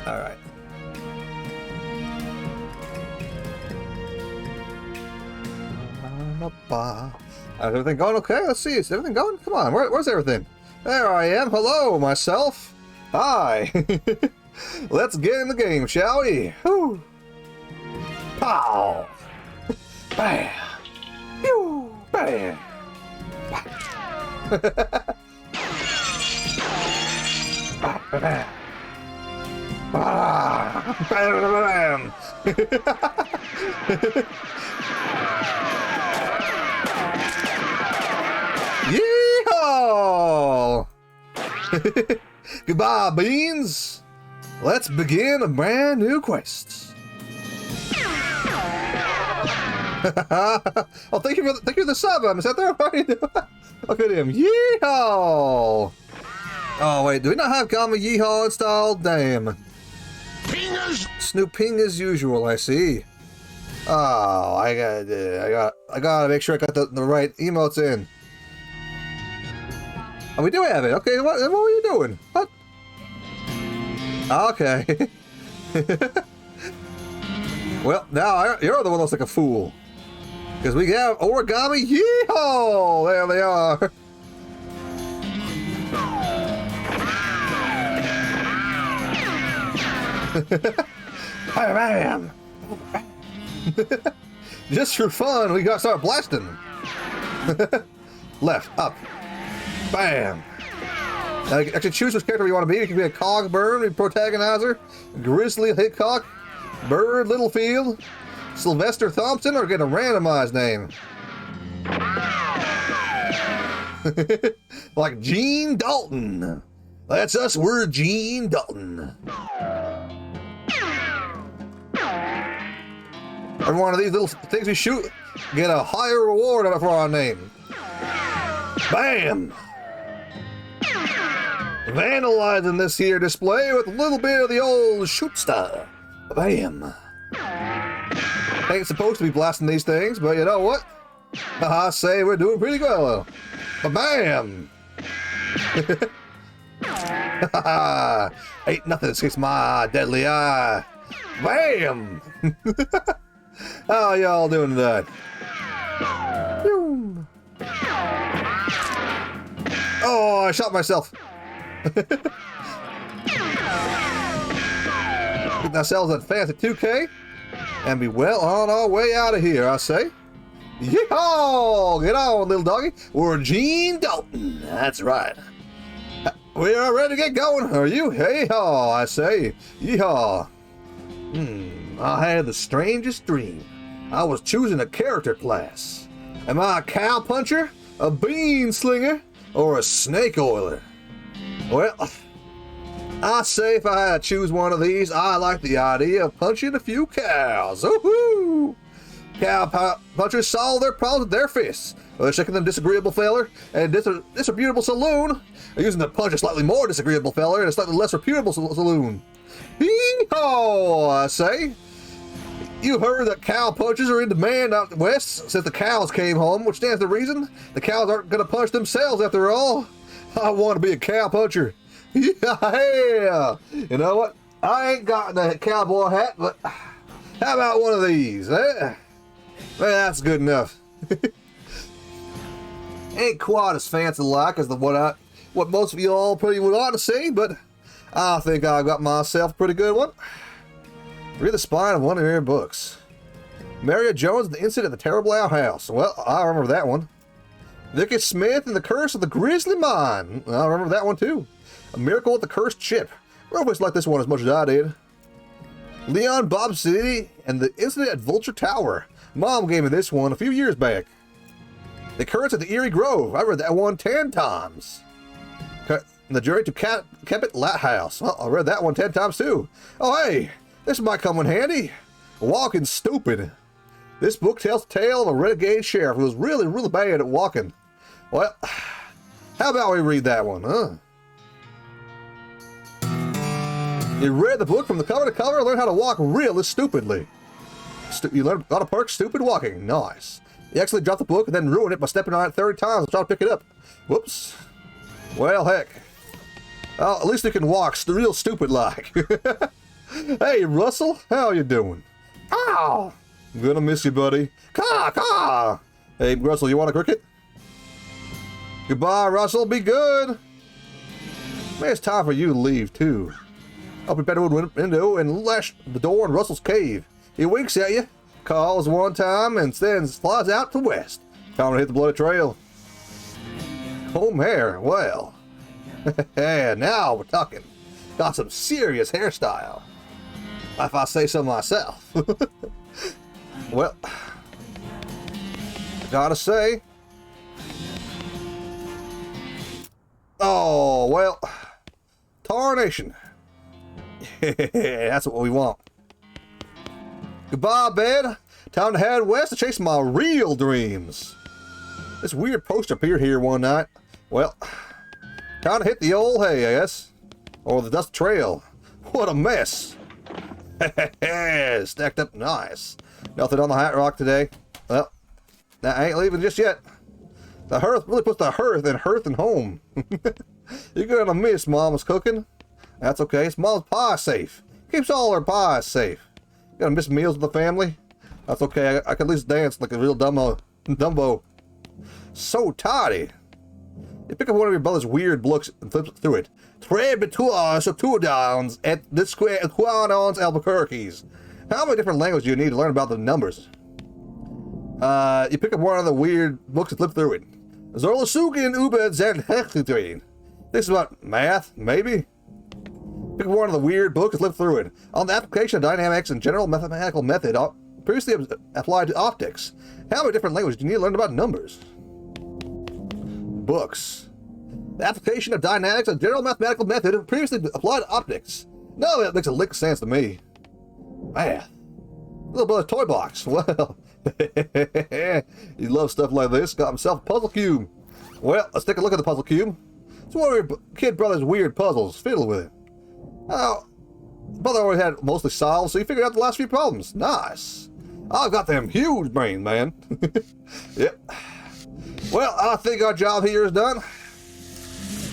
Alright. Everything going okay? Let's see. Is everything going? Come on. Where's everything? There I am. Hello, myself. Hi. Let's get in the game, shall we? Whew. Pow. Bam. Pew. Bam. Bam. Yeehaw! Goodbye, beans. Let's begin a brand new quest. Oh, thank you for the sub. Is that there? Look at him. Yeehaw! Oh wait, do we not have Gamma Yeehaw installed? Damn. Snooping as usual. I see. Oh, I gotta make sure I got the right emotes in. Oh, we do have it. Okay, what were you doing? What? Okay. Well, now you're the one that looks like a fool. Because we have origami. Yeehaw! There they are. Bam! Just for fun, we gotta start blasting. Left, up. Bam! Now you can choose which character you want to be. You can be a Cogburn, be protagonizer, Grizzly Hickok, Bird Littlefield, Sylvester Thompson, or get a randomized name. Like Gene Dalton. That's us, we're Gene Dalton. Every one of these little things we shoot get a higher reward for our name. Bam! Vandalizing this here display with a little bit of the old shoot star. Bam! Ain't supposed to be blasting these things, but you know what? I say we're doing pretty well. Bam! Ain't nothing escapes my deadly eye. Bam! How y'all doing tonight? Oh, I shot myself. Get ourselves a fancy 2K and be well on our way out of here, I say. Yeehaw! Get on, little doggy. We're Gene Dalton. That's right. We are ready to get going. Are you? Hey-haw, I say. Yeehaw. I had the strangest dream. I was choosing a character class. Am I a cow puncher, a bean slinger, or a snake oiler? Well, I say if I had to choose one of these, I like the idea of punching a few cows. Woohoo! Cow punchers solve their problems with their fists. They're checking them disagreeable feller and disreputable saloon, or using to punch a slightly more disagreeable feller in a slightly less reputable saloon. Hee-haw, I say. You heard that cow punchers are in demand out west since the cows came home, which stands to reason the cows aren't going to punch themselves after all. I want to be a cow puncher. Yeah! You know what? I ain't got the cowboy hat, but how about one of these, eh? Well, that's good enough. Ain't quite as fancy-like as what most of you all pretty would ought to see, but I think I got myself a pretty good one. Read the spine of one of your books. Maria Jones, the incident at the Terrible Owl House. Well, I remember that one. Vicky Smith and the Curse of the Grizzly Mine. I remember that one too. A Miracle at the Cursed Ship. Robots like this one as much as I did. Leon Bob City and the incident at Vulture Tower. Mom gave me this one a few years back. The Curse at the Erie Grove. I read that one 10 times. The Journey to Cabot Lighthouse. Well, I read that one 10 times too. Oh hey! This might come in handy. Walking Stupid. This book tells the tale of a renegade sheriff who was really, really bad at walking. Well, how about we read that one, huh? You read the book from the cover to cover and learned how to walk really stupidly. You learned how to perk stupid walking. Nice. You actually dropped the book and then ruined it by stepping on it 30 times and trying to pick it up. Whoops. Well, heck. Well, at least you can walk real stupid-like. Hey, Russell, how you doing? Ow! I'm gonna miss you, buddy. Caw, caw! Hey, Russell, you want a cricket? Goodbye, Russell. Be good. Man, it's time for you to leave, too. Open bedroom window and lash the door in Russell's cave. He winks at you, calls one time, and then flies out to west. Time to hit the bloody trail. Home hair, well. Now we're talking. Got some serious hairstyle. If I say so myself. Well, I gotta say. Oh, well. Tarnation. That's what we want. Goodbye, bed. Time to head west to chase my real dreams. This weird poster appeared here one night. Well, time to hit the old hay, I guess. Or the dust trail. What a mess. Stacked up nice. Nothing on the hot rock today. Well, I ain't leaving just yet. The hearth really puts the hearth and home. You're gonna miss Mama's cooking. That's okay. It's Mom's pie safe. Keeps all her pies safe. Gonna miss meals with the family. That's okay. I can at least dance like a real Dumbo. So tidy. You pick up one of your brother's weird books and flip through it. Tread between us two downs at the square Quanons Albuquerque's. How many different languages do you need to learn about the numbers? You pick up one of the weird books and flip through it. Zorlasugian Uba Zedhechtuin. This is about math, maybe? Pick up one of the weird books and flip through it. On the application of dynamics and general mathematical method previously applied to optics. How many different languages do you need to learn about numbers? Books. The application of dynamics and general mathematical method previously applied to optics. No, that makes a lick of sense to me. Math. Little brother toy box. Well, he loves stuff like this. Got himself a puzzle cube. Well, let's take a look at the puzzle cube. It's one of your kid brother's weird puzzles. Fiddle with it. Oh, brother always had mostly solved, so he figured out the last few problems. Nice. I've got them huge brains, man. Yep. Well, I think our job here is done.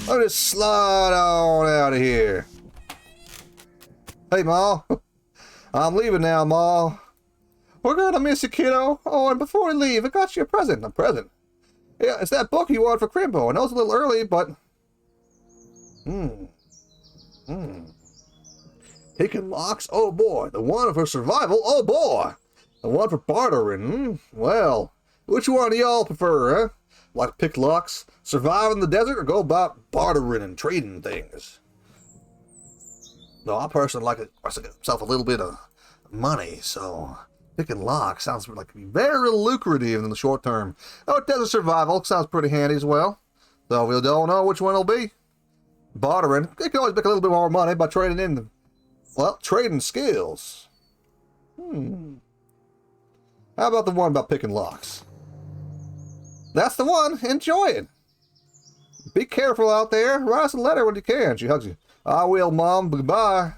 Let me just slide on out of here. Hey, Ma. I'm leaving now, Ma. We're gonna miss you, kiddo. Oh, and before we leave, I got you a present. A present? Yeah, it's that book you wanted for Crimbo. I know it's a little early, but... Picking locks? Oh, boy. The one for survival? Oh, boy. The one for bartering? Well, which one do y'all prefer, huh? Like pick locks, survive in the desert, or go about bartering and trading things? No, I personally like myself a little bit of money, so picking locks sounds like very lucrative in the short term. Oh, desert survival sounds pretty handy as well. So we don't know which one it'll be. Bartering, you can always make a little bit more money by trading in, well, trading skills. How about the one about picking locks? That's the one. Enjoy it. Be careful out there. Write us a letter when you can. She hugs you. I will, Mom. Goodbye.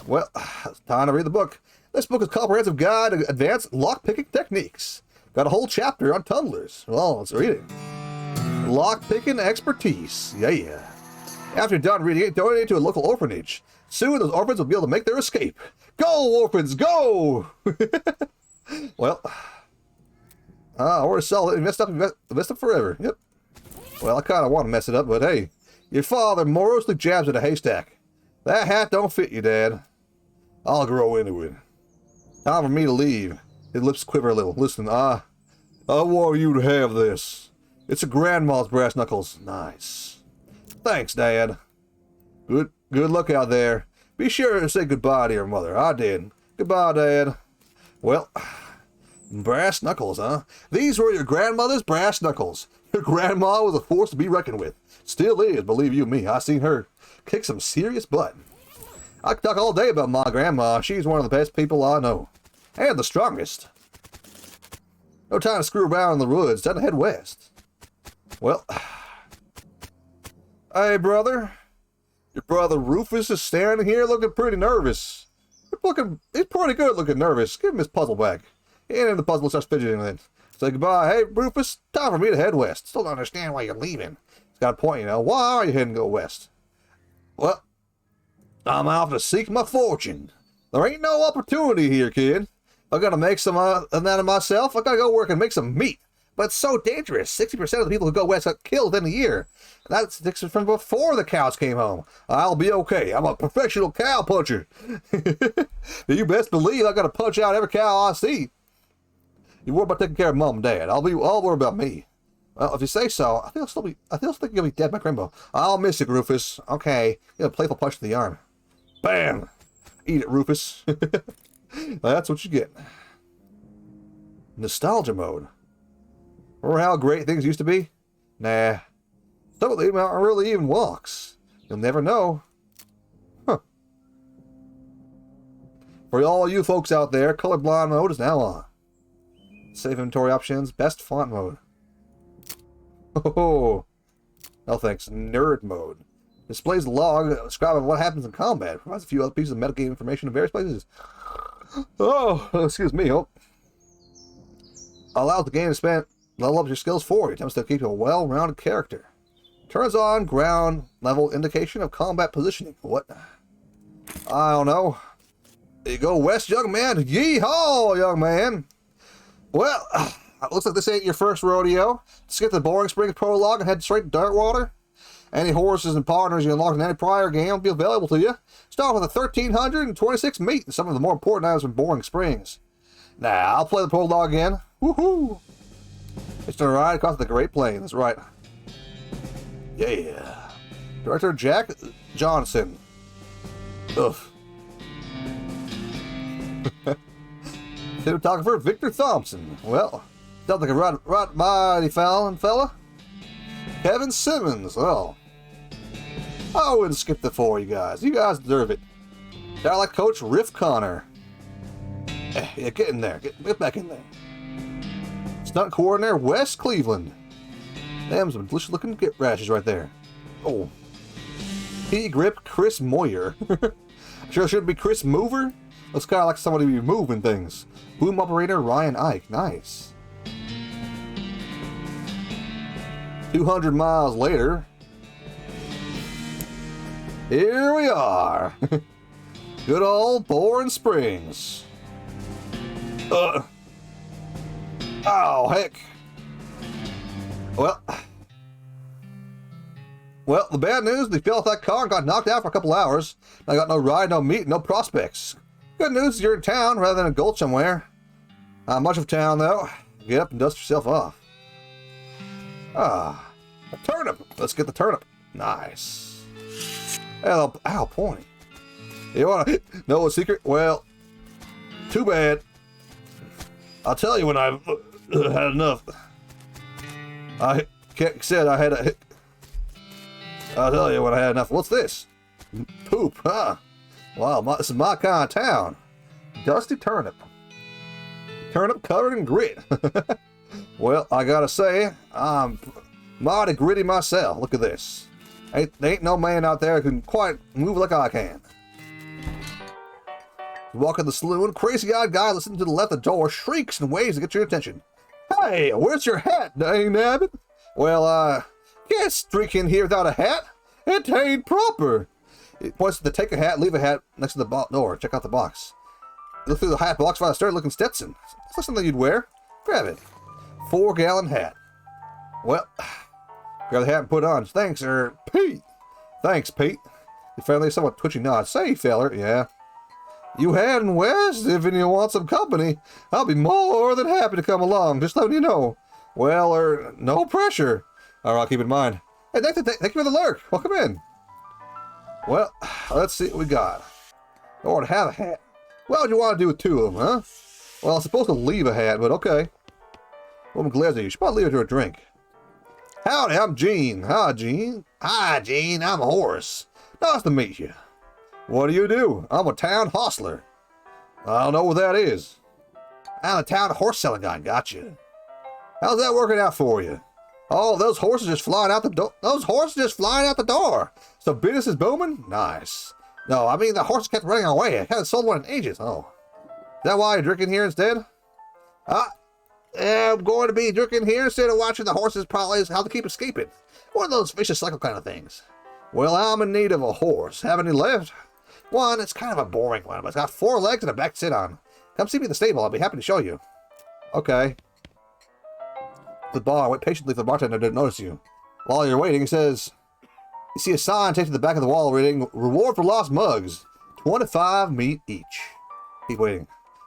Well, it's time to read the book. This book is a comprehensive guide to advanced lock-picking techniques. Got a whole chapter on tumblers. Well, let's read it. Lock-picking expertise. Yeah. After you're done reading it, donate it to a local orphanage. Soon those orphans will be able to make their escape. Go, orphans, go! Well... or sell it and messed up forever. Yep. Well, I kind of want to mess it up, but hey, your father morosely jabs at a haystack. That hat don't fit you, Dad. I'll grow into it. Time for me to leave. His lips quiver a little. Listen, I want you to have this. It's a grandma's brass knuckles. Nice. Thanks, Dad. Good luck out there. Be sure to say goodbye to your mother. I did. Goodbye, Dad. Well... Brass knuckles, huh? These were your grandmother's brass knuckles. Your grandma was a force to be reckoned with. Still is, believe you me. I seen her kick some serious butt. I could talk all day about my grandma. She's one of the best people I know. And the strongest. No time to screw around in the woods. Time to head west. Well. Hey, brother. Your brother Rufus is standing here looking pretty nervous. He's pretty good looking nervous. Give him his puzzle back. And in the puzzle starts fidgeting with it. Say goodbye. Hey, Rufus, time for me to head west. Still don't understand why you're leaving. He's got a point, you know. Why are you heading to go west? Well, I'm out to seek my fortune. There ain't no opportunity here, kid. I gotta make some of that of myself. I gotta go work and make some meat. But it's so dangerous. 60% of the people who go west got killed in a year. That's from before the cows came home. I'll be okay. I'm a professional cow puncher. You best believe I gotta punch out every cow I see. You worry about taking care of mom and dad. I'll worry about me. Well, if you say so, I think you're gonna be dead by Crimbo. I'll miss it, Rufus. Okay. You know, playful punch to the arm. Bam! Eat it, Rufus. That's what you get. Nostalgia mode. Remember how great things used to be? Nah. Some of them aren't really even walks. You'll never know. Huh. For all you folks out there, colorblind mode is now on. Save inventory options, best font mode. Oh, no thanks. Nerd mode. Displays the log describing what happens in combat. Provides a few other pieces of metagame information in various places. Oh, excuse me. Oh. Allows the game to level up your skills for you. Attempts to keep you a well-rounded character. Turns on ground level indication of combat positioning. What? I don't know. There you go, west, young man. Yee-haw, young man. Well, looks like this ain't your first rodeo. Skip the Boring Springs prologue and head straight to Darkwater. Any horses and partners you unlocked in any prior game will be available to you. Start with a 1,326 meat and some of the more important items from Boring Springs. Now, I'll play the prologue again. Woohoo! It's to ride across the Great Plains. That's right. Yeah. Director Jack Johnson. Ugh. Cinematographer Victor Thompson. Well, sounds like a right mighty fella. Kevin Simmons. Well, I wouldn't skip the four, you guys. You guys deserve it. Dialect coach Riff Connor. Yeah, get in there. Get back in there. Stunt coordinator Wes Cleveland. Damn, some delicious looking get rashes right there. Oh. P-grip Chris Moyer. Sure it should be Chris Mover? Looks kind of like somebody be moving things. Boom operator Ryan Ike. Nice. 200 miles later. Here we are. Good old Boring Springs. Oh, heck. Well, the bad news, they fell off that car and got knocked out for a couple hours. I got no ride, no meat, no prospects. Good news, you're in town rather than a gulch somewhere. Not much of town, though. Get up and dust yourself off. Ah, a turnip. Let's get the turnip. Nice. Ow, pointy. You want to know a secret? Well, too bad. I'll tell you when I've had enough. I said I had a... I'll tell you when I had enough. What's this? Poop, huh? Wow, this is my kind of town. Dusty turnip. Turnip covered in grit. Well, I gotta say, I'm mighty gritty myself. Look at this. There ain't no man out there who can quite move like I can. You walk in the saloon, crazy-eyed guy listening to the left of the door shrieks and waves to get your attention. Hey, where's your hat, dang nabbit? Well, can't streak in here without a hat. It ain't proper. It points to take a hat, leave a hat next to the door. Check out the box. Look through the hat box, find a sturdy-looking Stetson. It's not something you'd wear. Grab it. 4-gallon hat. Well, grab the hat and put it on. Thanks, Pete. Thanks, Pete. The friendly, somewhat twitchy nod. Say, feller, yeah. You heading west? If you want some company, I'll be more than happy to come along. Just letting you know. Well, no pressure. All right, I'll keep it in mind. Hey, thank you for the lurk. Welcome in. Well, let's see what we got. I want to have a hat. What would you want to do with two of them, huh? Well, I'm supposed to leave a hat, but okay. Woman glares at you. You should probably leave it to a drink. Howdy, I'm Gene. Hi, Gene. Hi, Gene. I'm a horse. Nice to meet you. What do you do? I'm a town hostler. I don't know what that is. I'm a town horse selling guy. Gotcha. How's that working out for you? Oh, those horses just flying out the door. Those horses just flying out the door. So business is booming? Nice. No, I mean the horses kept running away. I haven't sold one in ages. Oh. Is that why you're drinking here instead? I'm going to be drinking here instead of watching the horses probably is how to keep escaping. One of those vicious cycle kind of things. Well, I'm in need of a horse. Have any left? One, it's kind of a boring one, but it's got 4 legs and a back to sit on. Come see me in the stable. I'll be happy to show you. Okay. The bar. Wait patiently for the bartender to notice you. While you're waiting, he says, you see a sign taped to the back of the wall reading, reward for lost mugs. 25 meat each. Keep waiting.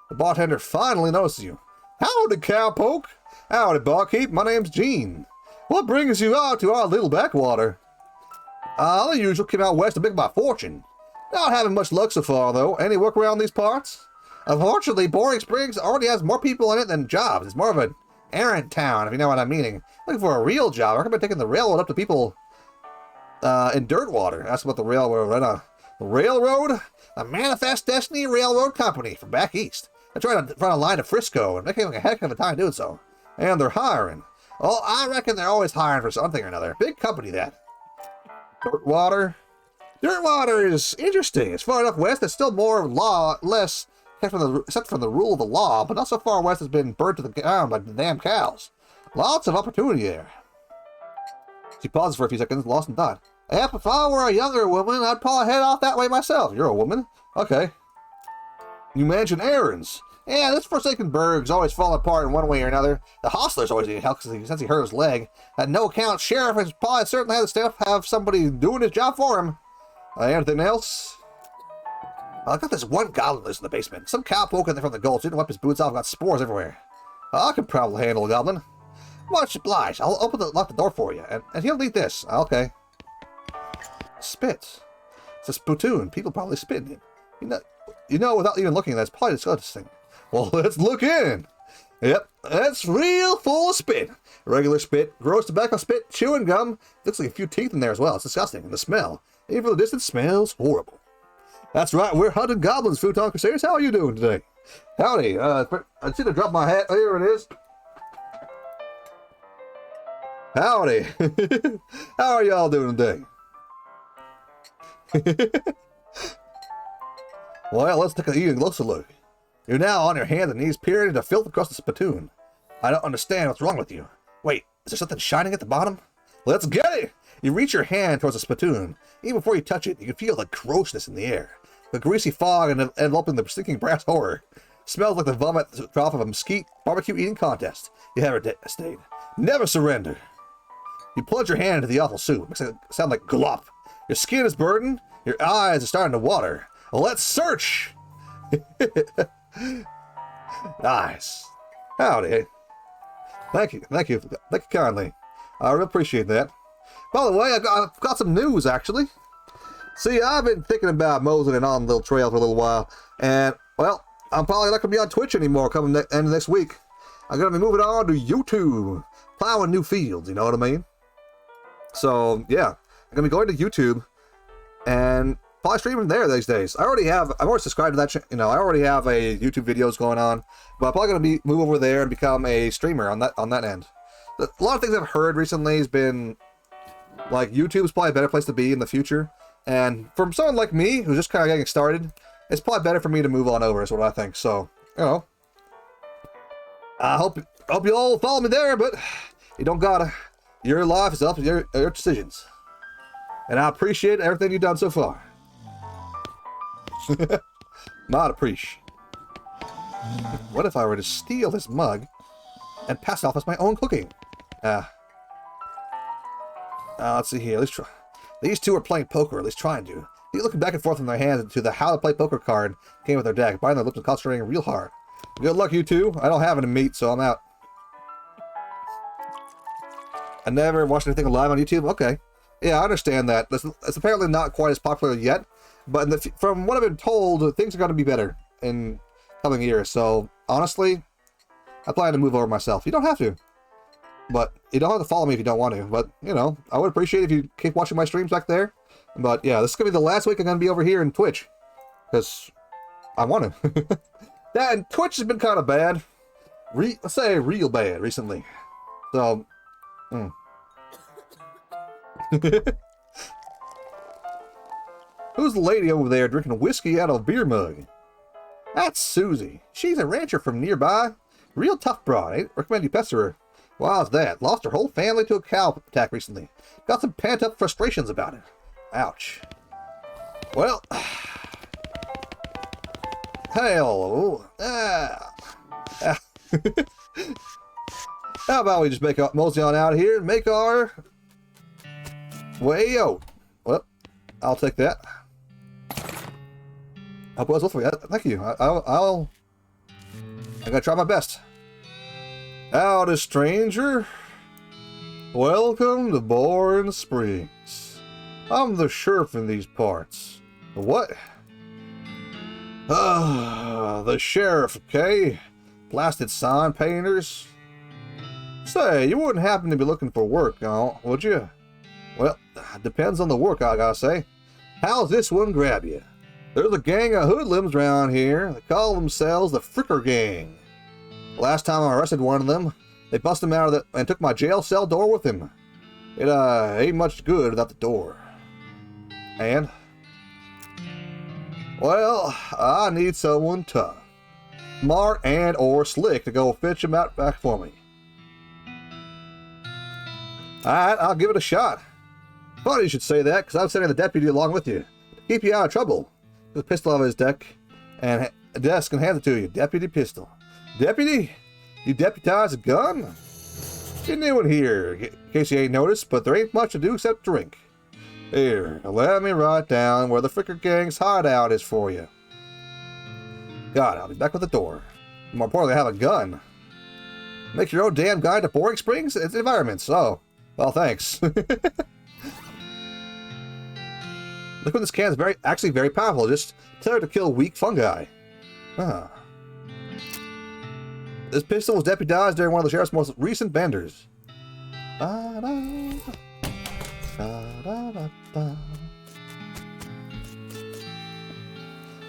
The bartender finally notices you. Howdy, cowpoke. Howdy, barkeep. My name's Gene. What brings you out to our little backwater? The usual. Came out west to make my fortune. Not having much luck so far, though. Any work around these parts? Unfortunately, Boring Springs already has more people in it than jobs. It's more of an errand town, if you know what I'm meaning. Looking for a real job. I recommend taking the railroad up to people in Dirtwater. That's what the railroad right now. The railroad? The Manifest Destiny Railroad Company from back east. They're trying to run a line to Frisco, and they're having a heck of a time doing so. And they're hiring. Oh, I reckon they're always hiring for something or another. Big company, that. Dirtwater? Dirtwater is interesting. It's far enough west. It's still more less, except from the rule of the law, but not so far west it's been burnt to the ground by the damn cows. Lots of opportunity there. She pauses for a few seconds, lost in thought. Yep, if I were a younger woman, I'd probably head off that way myself. You're a woman? Okay. You mentioned errands. Yeah, this Forsaken Burg's always falling apart in one way or another. The hostler's always needing help since he hurt his leg. That no-account sheriff has probably certainly had the staff have somebody doing his job for him. Anything else? I got this one goblin loose in the basement. Some cowpoke in there from the gulch didn't wipe his boots off and got spores everywhere. I can probably handle a goblin. Much obliged. I'll lock the door for you, and he'll need this. Okay. Spit. It's a spittoon. People probably spit in it. You know, without even looking, that's probably disgusting. Well, let's look in. Yep, that's real full of spit. Regular spit, gross tobacco spit, chewing gum. Looks like a few teeth in there as well. It's disgusting. And the smell, even from the distance, smells horrible. That's right, we're hunting goblins, Futon Crusaders. How are you doing today? Howdy. I should have dropped my hat. Here it is. Howdy. How are y'all doing today? Well, let's take a even closer look. You're now on your hands and knees peering into filth across the spittoon. I don't understand what's wrong with you. Wait, is there something shining at the bottom? Let's get it! You reach your hand towards the spittoon. Even before you touch it, you can feel the grossness in the air. The greasy fog enveloping the stinking brass horror. Smells like the vomit drop of a mesquite barbecue eating contest. You have a state. Never surrender. You plunge your hand into the awful soup. It makes it sound like glop. Your skin is burdened. Your eyes are starting to water. Let's search! Nice. Howdy. Thank you kindly. I really appreciate that. By the way, I've got some news, actually. See, I've been thinking about moseying on the little trail for a little while, and, well, I'm probably not going to be on Twitch anymore coming end of next week. I'm going to be moving on to YouTube, plowing new fields, you know what I mean? So, yeah, I'm going to be going to YouTube, and probably streaming there these days. I'm already subscribed to that, I already have a YouTube videos going on, but I'm probably going to move over there and become a streamer on that end. A lot of things I've heard recently has been, like, YouTube's probably a better place to be in the future, and from someone like me, who's just kind of getting started, it's probably better for me to move on over, is what I think, so, you know. I hope you all follow me there, but you don't gotta. Your life is up to your decisions. And I appreciate everything you've done so far. Not appreciate. What if I were to steal this mug and pass it off as my own cooking? Let's see here. Let's try. These two are playing poker, at least trying to. They're looking back and forth in their hands to the how to play poker card came with their deck, biting their lips and concentrating real hard. Good luck, you two. I don't have any meat, so I'm out. I never watched anything live on YouTube? Okay. Yeah, I understand that. It's apparently not quite as popular yet, but from what I've been told, things are going to be better in coming years. So, honestly, I plan to move over myself. You don't have to. But you don't have to follow me if you don't want to. But, you know, I would appreciate if you keep watching my streams back there. But, yeah, this is going to be the last week I'm going to be over here in Twitch. Because I want to. That and Twitch has been kind of bad. Let's say real bad recently. So, Who's the lady over there drinking whiskey out of a beer mug? That's Susie. She's a rancher from nearby. Real tough broad. I recommend you pester her. Why's that? Lost her whole family to a cow attack recently. Got some pent-up frustrations about it. Ouch. Well, hell? How about we just mosey on out of here and make our way out? Well, I'll take that. I was with you. Thank you. I gotta try my best. Howdy, stranger. Welcome to Boring Springs. I'm the sheriff in these parts. The what? The sheriff, okay? Blasted sign painters. Say, you wouldn't happen to be looking for work, would you? Well, depends on the work, I gotta say. How's this one grab you? There's a gang of hoodlums around here. They call themselves the Fricker Gang. Last time I arrested one of them, they busted him out of and took my jail cell door with him. It ain't much good without the door. And? Well, I need someone tough, smart and or slick to go fetch him out back for me. Alright, I'll give it a shot. Funny you should say that, because I'm sending the deputy along with you. To keep you out of trouble. With a pistol on his desk and hands it to you. Deputy pistol. Deputy? You deputize a gun? You're new in here, in case you ain't noticed, but there ain't much to do except drink. Here, let me write down where the Fricker Gang's hideout is for you. God, I'll be back with the door. More importantly, I have a gun. Make your own damn guide to Boring Springs? It's environments. Oh, well, thanks. Liquid in this can is actually very powerful. Just tell her to kill weak fungi. Ah. This pistol was deputized during one of the sheriff's most recent benders.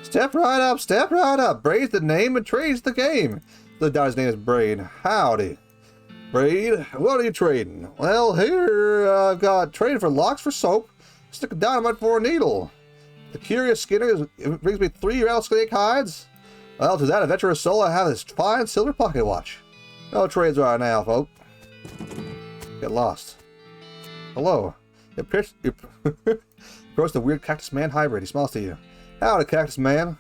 Step right up, step right up. Braid's the name and trade's the game. The guy's name is Braid. Howdy. Braid, what are you trading? Well, here I've got trading for locks for soap. Stick a dynamite for a needle. The curious Skinner brings me 3 rattlesnake hides. Well, to that adventurous soul, I have this fine silver pocket watch. No trades right now, folk. Get lost. Hello. You approach the weird Cactus Man hybrid. He smiles to you. Howdy, Cactus Man.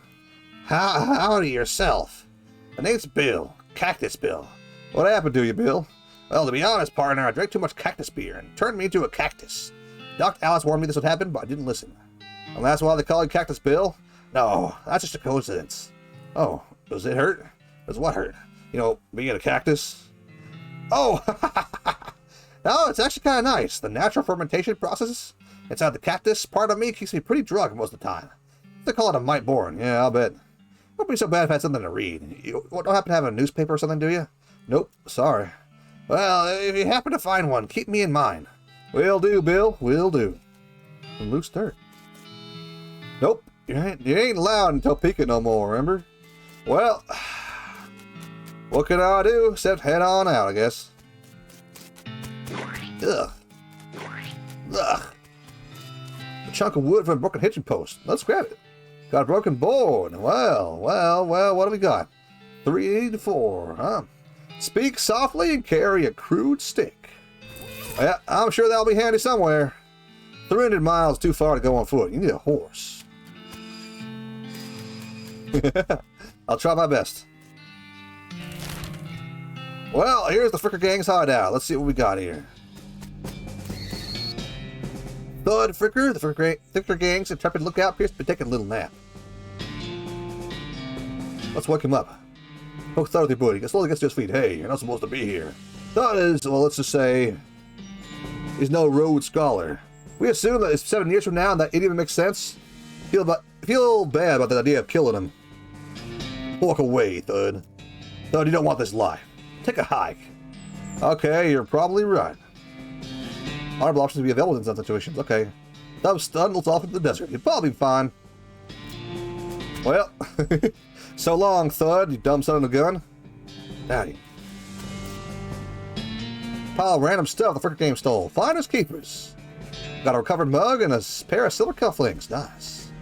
Howdy yourself. My name's Bill. Cactus Bill. What happened to you, Bill? Well, to be honest, partner, I drank too much cactus beer and turned me into a cactus. Dr. Alice warned me this would happen, but I didn't listen. And that's why they call you Cactus Bill? No, that's just a coincidence. Oh, does it hurt? Does what hurt? You know, being a cactus? Oh, no, it's actually kind of nice. The natural fermentation process inside the cactus part of me keeps me pretty drunk most of the time. They call it a mite born. Yeah, I'll bet. Won't be so bad if I had something to read. You don't happen to have a newspaper or something, do you? Nope, sorry. Well, if you happen to find one, keep me in mind. Will do, Bill. Will do. Some loose dirt. Nope. You ain't allowed until Pika no more, remember? Well, what can I do except head on out, I guess. Ugh. Ugh. A chunk of wood from a broken hitching post. Let's grab it. Got a broken board. Well, what do we got? 3 to 4, huh? Speak softly and carry a crude stick. Yeah, I'm sure that'll be handy somewhere. 300 miles too far to go on foot. You need a horse. I'll try my best. Well, here's the Fricker Gang's hideout. Let's see what we got here. Thud Fricker, the Fricker Gang's intrepid lookout appears to be taking a little nap. Let's wake him up. Poke Thud with your booty. Slowly gets to his feet. Hey, you're not supposed to be here. Thud is, well, let's just say, he's no Rhodes Scholar. We assume that it's 7 years from now and that it even makes sense. Feel bad about the idea of killing him. Walk away, Thud. Thud, you don't want this life. Take a hike. Okay, you're probably right. Honorable options to be available in some situations. Okay. Thud stumbles off into the desert. You'll probably be fine. Well, so long, Thud, you dumb son of a gun. Howdy. Pile of random stuff the Fricker Gang stole. Finders keepers. Got a recovered mug and a pair of silver cufflinks. Nice.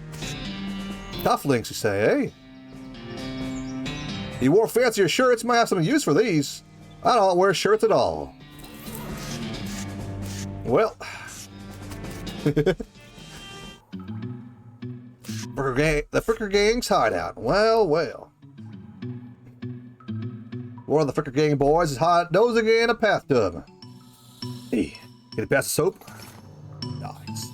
Cufflinks, you say, eh? You wore fancier shirts, might have some use for these. I don't wear shirts at all. Well. The Fricker Gang's hideout. Well, well. One of the Fricker Gang boys is nosing in a bathtub. Hey, can he pass the soap? Nice.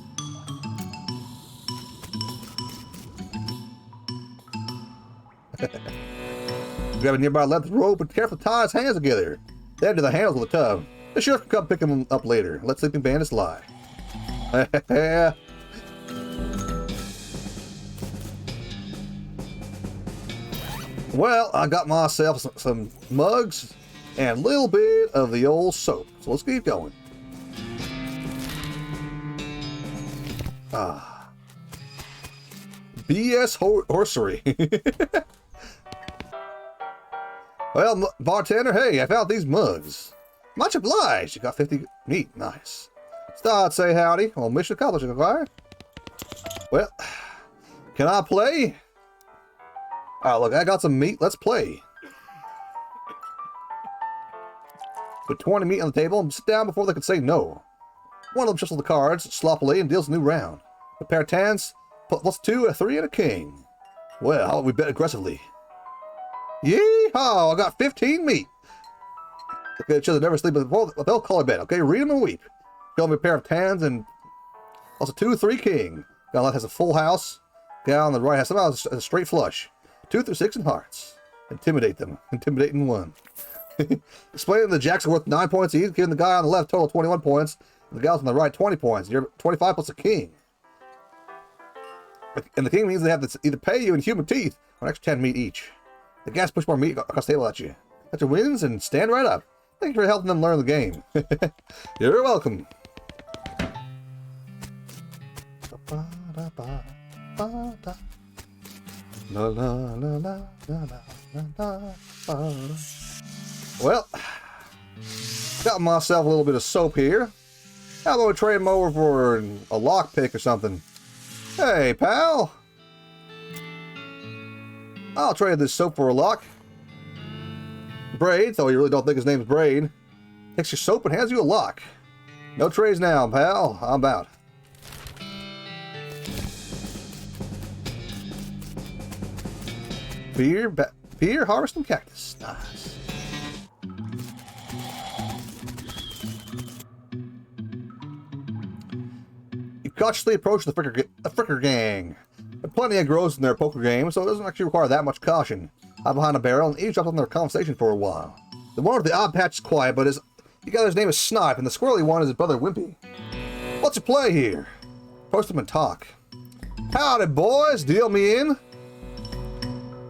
Grab a nearby length of rope and carefully tie his hands together. Then to the handles of the tub. The sheriff can come pick him up later. Let sleeping bandits lie. Well, I got myself some mugs and a little bit of the old soap. So let's keep going. BS horsery. Well, bartender, hey, I found these mugs. Much obliged. You got 50 meat. Nice. Thought I'd say howdy. Well, mission accomplished, okay? Well, can I play? Alright, look, I got some meat. Let's play. Put 20 meat on the table and sit down before they can say no. One of them shuffles the cards sloppily and deals a new round. A pair of tens, +2, a 3, and a king. Well, how about we bet aggressively? Yeehaw! I got 15 meat. Look at each other, never sleep, but they'll call a bet, okay? Read them and weep. Got me a pair of tens and also 2, 3, king. Guy on the left has a full house. Guy on the right has somehow a straight flush. 2 through 6 and hearts. Intimidate them. Intimidating 1. Explaining the jacks are worth 9 points each, giving the guy on the left total 21 points, and the guy on the right 20 points. You're 25 plus a king. And the king means they have to either pay you in human teeth or an extra 10 meat each. The guys push more meat across the table at you. That's your wins and stand right up. Thank you for helping them learn the game. You're welcome. Well, got myself a little bit of soap here. How about we trade him over for a lockpick or something? Hey, pal. I'll trade this soap for a lock. Braid, though you really don't think his name's Braid, takes your soap and hands you a lock. No trades now, pal. I'm out. Peer harvesting cactus. Nice. You cautiously approach the Fricker Gang. There are plenty of grows in their poker game, so it doesn't actually require that much caution. Hide behind a barrel and eavesdrop on their conversation for a while. The one with the odd patch is quiet, but the other's name is Snipe, and the squirrely one is his brother Wimpy. What's your play here? Approach them and talk. Howdy, boys. Deal me in.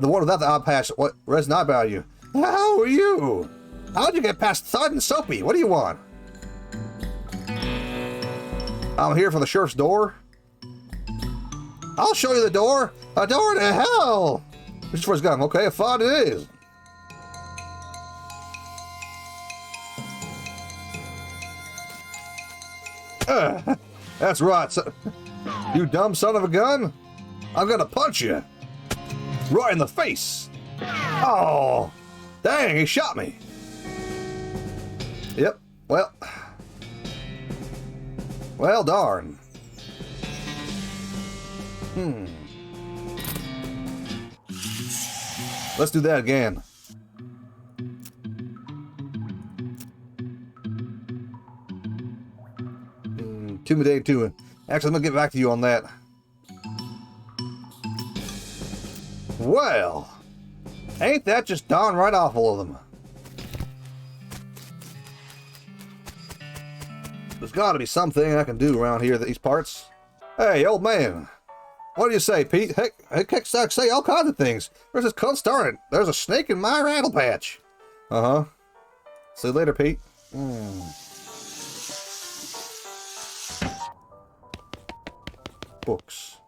The one without the odd patch, what res not about you? How are you? How'd you get past Thud and Soapy? What do you want? I'm here for the sheriff's door. I'll show you the door. A door to hell. This is for his gun. Okay, a fun it is. That's right. You dumb son of a gun. I'm gonna punch you. Right in the face. Oh, dang, he shot me. Yep, well, darn. Let's do that again. Intimidate to it. Actually, I'm gonna get back to you on that. Well, ain't that just downright awful of them? There's got to be something I can do around here, these parts. Hey, old man. What do you say, Pete? Heck, I say all kinds of things. There's this cunt started. There's a snake in my rattle patch. Uh-huh. See you later, Pete. Books.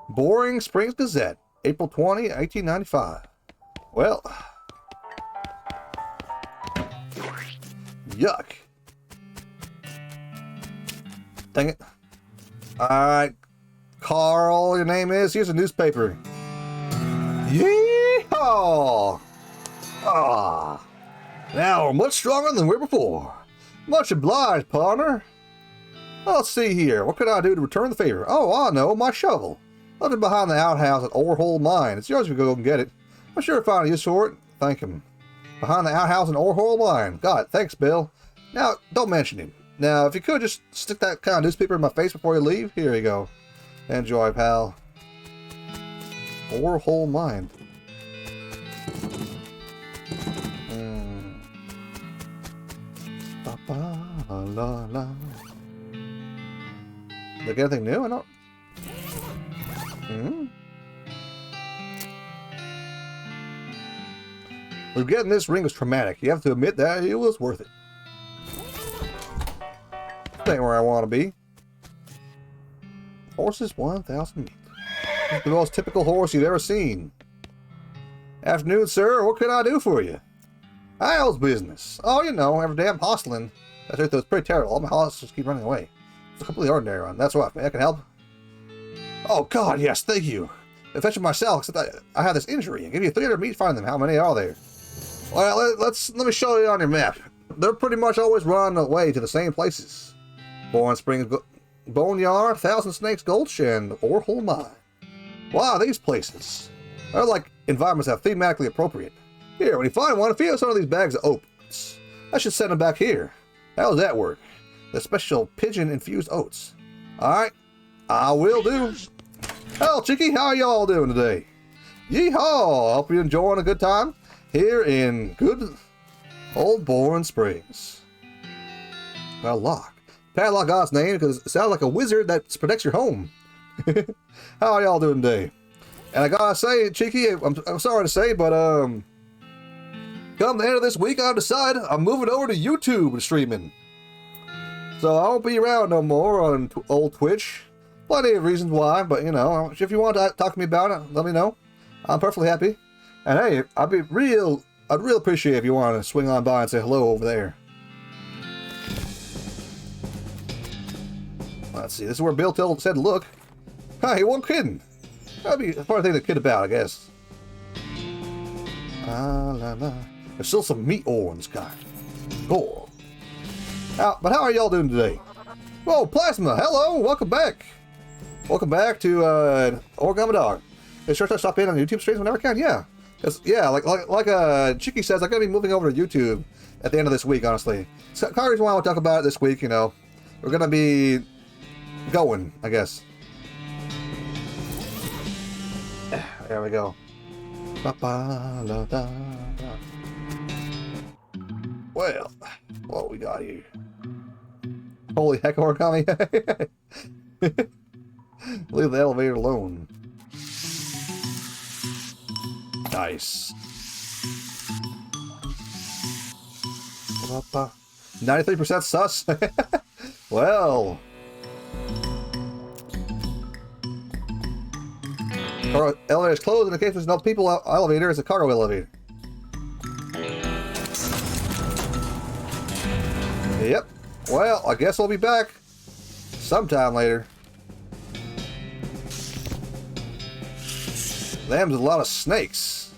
Boring Springs Gazette, April 20, 1895. Well. Yuck. Dang it. Alright. Carl, your name is? Here's a newspaper. Yeehaw! Ah. Now we're much stronger than we were before. Much obliged, partner. Let's see here. What could I do to return the favor? Oh, I know. My shovel. Nothing behind the outhouse at Orhole Mine. It's yours if you go and get it. I'm sure to find a use for it. Thank him. Behind the outhouse in Orhole Mine. God, thanks, Bill. Now, don't mention him. Now, if you could just stick that kind of newspaper in my face before you leave. Here you go. Enjoy, pal. Orhole Mine. La, la. Did I get anything new? I don't. Well, getting this ring was traumatic. You have to admit that it was worth it. This ain't where I want to be. Horses 1,000 meat. The most typical horse you've ever seen. Afternoon, sir. What can I do for you? How's business? Oh, you know, every day I'm hustling. That truth was pretty terrible. All my hustlers keep running away. It's a completely ordinary one. That's right. I can help. Oh, God, yes. Thank you. I fetch them myself, except I have this injury. I'll give you 300 meat to find them. How many are there? Well, let me show you on your map. They're pretty much always running away to the same places. Bourne Springs, Boneyard, Thousand Snakes Gulch, and Orhole Mine. Wow, these places. They're like environments that are thematically appropriate. Here, when you find one, fill some of these bags of oats. I should send them back here. How does that work? The special pigeon-infused oats. Alright, I will do. Hello, Chicky. How are y'all doing today? Yeehaw! Hope you're enjoying a good time here in good old Bourne Springs. Well, lock. Padlock God's name because it sounds like a wizard that protects your home. How are y'all doing today? And I gotta say, Cheeky, I'm sorry to say, but come the end of this week, I've decided I'm moving over to YouTube and streaming. So I won't be around no more on old Twitch. Plenty of reasons why, but you know, if you want to talk to me about it, let me know. I'm perfectly happy. And hey, I'd real appreciate if you want to swing on by and say hello over there. Let's see, this is where Bill said look. Huh, he wasn't kidding. That'd be a fun thing to kid about, I guess. There's still some meat ore in the sky. Cool. But how are y'all doing today? Whoa, Plasma, hello, welcome back. Welcome back to Origami Dog. Be sure to stop in on YouTube streams whenever I can, yeah. Yeah, like Chicky says, I'm going to be moving over to YouTube at the end of this week, honestly. So, kind of reason why I want to talk about it this week, you know. We're going to be going, I guess. There we go. Well, what we got here? Holy heck, Origami. Leave the elevator alone. Nice. 93% sus? Well. Elevator is closed in case there's no people elevator. It's a cargo elevator. Yep. Well, I guess I'll be back sometime later. There's a lot of snakes.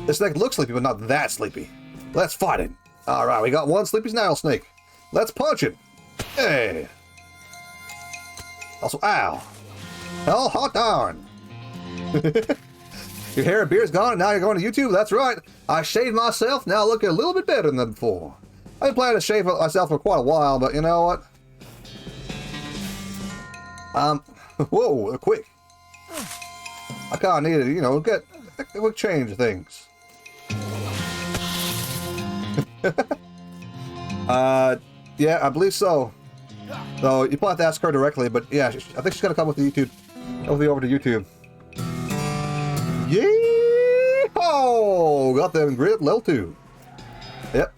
This snake looks sleepy, but not that sleepy. Let's fight it. Alright, we got one sleepy snake. Let's punch it. Hey. Also, ow. Oh, hot darn. Your hair and beard's gone and now you're going to YouTube? That's right. I shaved myself, now looking a little bit better than before. I've been planning to shave myself for quite a while, but you know what? Whoa, quick. I kind of needed, you know, get a quick change of things. Yeah, I believe so. So you probably have to ask her directly, but yeah, I think she's gonna come with the YouTube. Over to YouTube. Yeehaw! Got them grid level 2. Yep.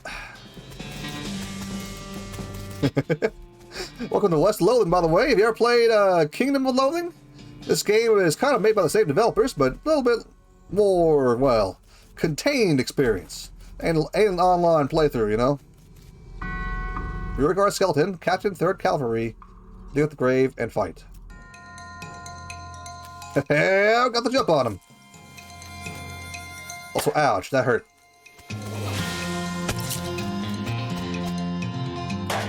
Welcome to West Loathing, by the way. Have you ever played Kingdom of Loathing? This game is kind of made by the same developers, but a little bit more, well, contained experience. And an online playthrough, you know? Beauregard Skeleton, Captain 3rd Cavalry, deal with the grave, and fight. Hell, got the jump on him. Also, ouch, that hurt.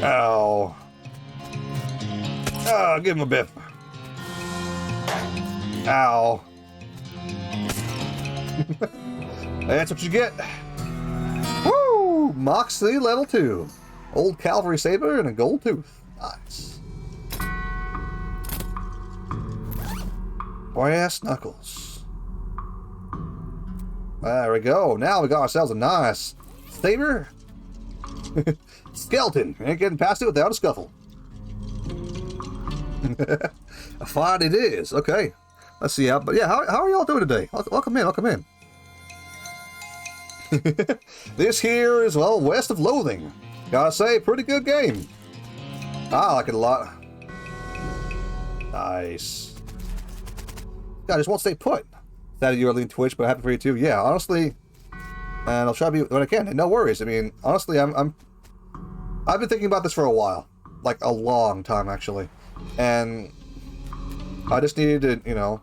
Ow. Oh, give him a bit. Ow. That's what you get. Woo! Moxie level 2. Old cavalry saber and a gold tooth. Nice. Brass knuckles. There we go. Now we got ourselves a nice saber. Skeleton. Ain't getting past it without a scuffle. A fight it is. Okay. Let's see how. But yeah, how are y'all doing today? Welcome in. Welcome in. This here is, well, West of Loathing. Gotta say, pretty good game. I like it a lot. Nice. God, I just won't stay put. That you're leaving Twitch, but happy for you too. Yeah, honestly, and I'll try to be when I can. And no worries. I mean, honestly, I've been thinking about this for a while, like a long time actually, and I just needed to, you know,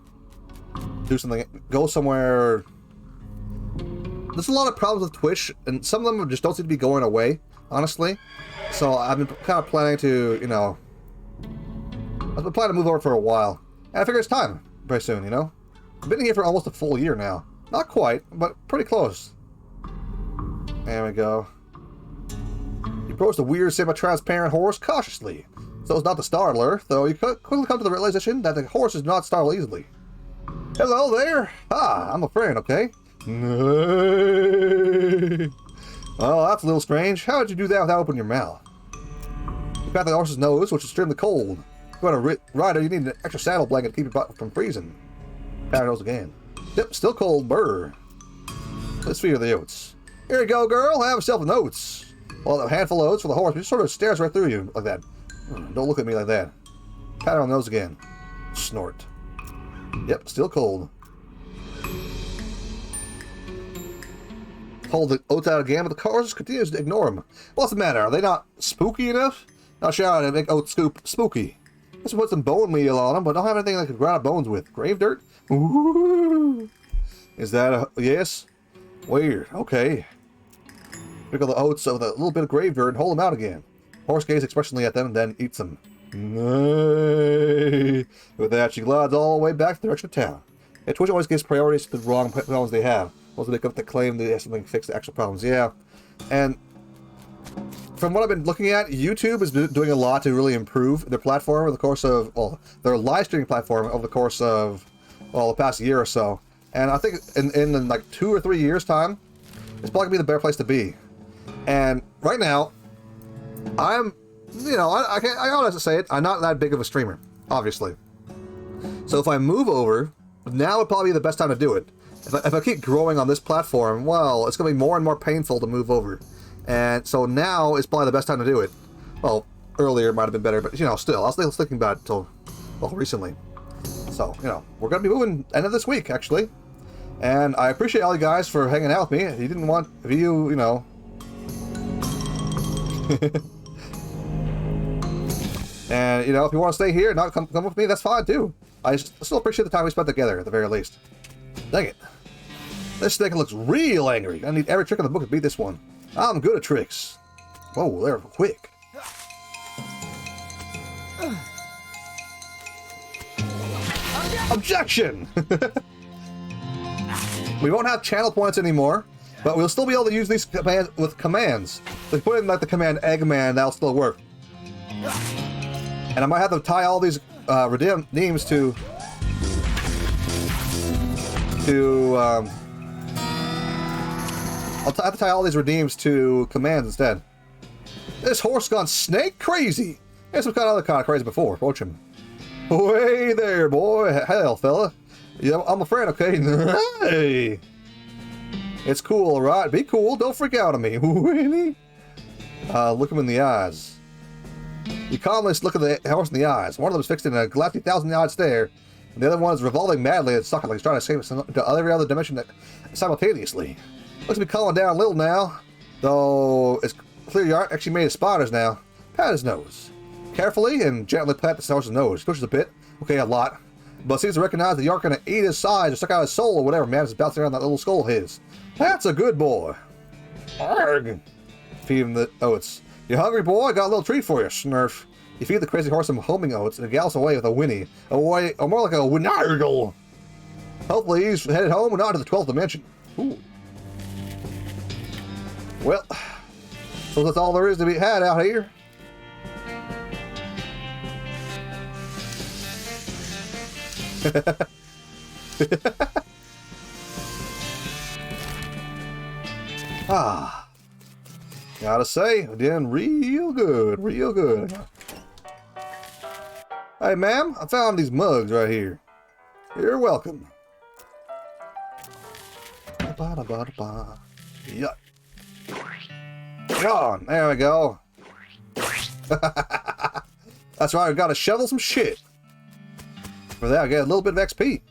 do something, go somewhere. There's a lot of problems with Twitch, and some of them just don't seem to be going away, honestly. So I've been kind of planning to, you know, I've been planning to move over for a while, and I figure it's time very soon, you know. I've been here for almost a full year now. Not quite, but pretty close. There we go. You approach the weird semi-transparent horse cautiously, so as not to startle her, though you quickly come to the realization that the horse is not startled easily. Hello there! Ah, I'm a friend, okay? No. Oh, that's a little strange. How did you do that without opening your mouth? You pat the horse's nose, which is extremely cold. If you want to ride it, you need an extra saddle blanket to keep your butt from freezing. Pat her nose again. Yep, still cold. Brr. Let's feed her the oats. Here you go, girl. Have yourself an oats. Well, a handful of oats for the horse. He sort of stares right through you like that. Don't look at me like that. Pat her on the nose again. Snort. Yep, still cold. Hold the oats out again, but the horse continues to ignore him. What's the matter? Are they not spooky enough? Not sure to make oat scoop spooky. Let's put some bone meal on them, but don't have anything I could grind up bones with. Grave dirt? Ooh. Is that a yes? Weird. Okay. Pickle the oats with a little bit of grave dirt and hold them out again. Horse gazes expressionally at them and then eats them. Nay. With that, she glides all the way back to the direction of town. Yeah, Twitch always gives priorities to the wrong problems they have. Once they come to claim they have something to fix the actual problems. Yeah. And from what I've been looking at, YouTube is doing a lot to really improve their platform over the course of, well, their live streaming platform over the course of, well, the past year or so. And I think in like 2 or 3 years' time, it's probably going to be the better place to be. And right now, I'm, you know, I honestly say it, I'm not that big of a streamer, obviously. So if I move over, now would probably be the best time to do it. If I keep growing on this platform, well, it's going to be more and more painful to move over. And so now is probably the best time to do it. Well, earlier might have been better, but, you know, still, I was still thinking about it until, well, recently. So, you know, we're going to be moving end of this week, actually. And I appreciate all you guys for hanging out with me. If you didn't want, if you know... And, you know, if you want to stay here and not come with me, that's fine, too. I still appreciate the time we spent together, at the very least. Dang it. This snake looks real angry. I need every trick in the book to beat this one. I'm good at tricks. Whoa, they're quick. Objection! We won't have channel points anymore, but we'll still be able to use these commands with commands. If we put in like the command Eggman, that'll still work. And I might have to tie all these redeems to I'll have to tie all these redeems to commands instead. This horse gone snake crazy. There's some other kind of crazy before. Approach him. Hey there, boy. Hell, fella. Yeah, I'm a friend, okay? Hey. It's cool, alright? Be cool. Don't freak out on me. Really? Look him in the eyes. You calmly look at the horse in the eyes. One of them is fixed in a glassy 1,000-yard stare, and the other one is revolving madly and sucking like he's trying to escape to every other dimension simultaneously. Looks to be calming down a little now, though it's clear you aren't actually made of spiders now. Pat his nose. Carefully and gently pat the horse's nose. Pushes a bit. Okay, a lot. But seems to recognize that you aren't going to eat his sides or suck out his soul or whatever man is bouncing around that little skull of his. That's a good boy. Arrgh. Feed him the oats. You hungry, boy? Got a little treat for you, Snurf. You feed the crazy horse some homing oats and it gallops away with a whinny. Or more like a whinargle. Hopefully he's headed home and not to the 12th dimension. Ooh. Well, so that's all there is to be had out here. Gotta say, we're doing real good, real good. Hey, ma'am, I found these mugs right here. You're welcome. Yeah. Come on, there we go. That's right, I gotta shovel some shit. For that, I get a little bit of XP.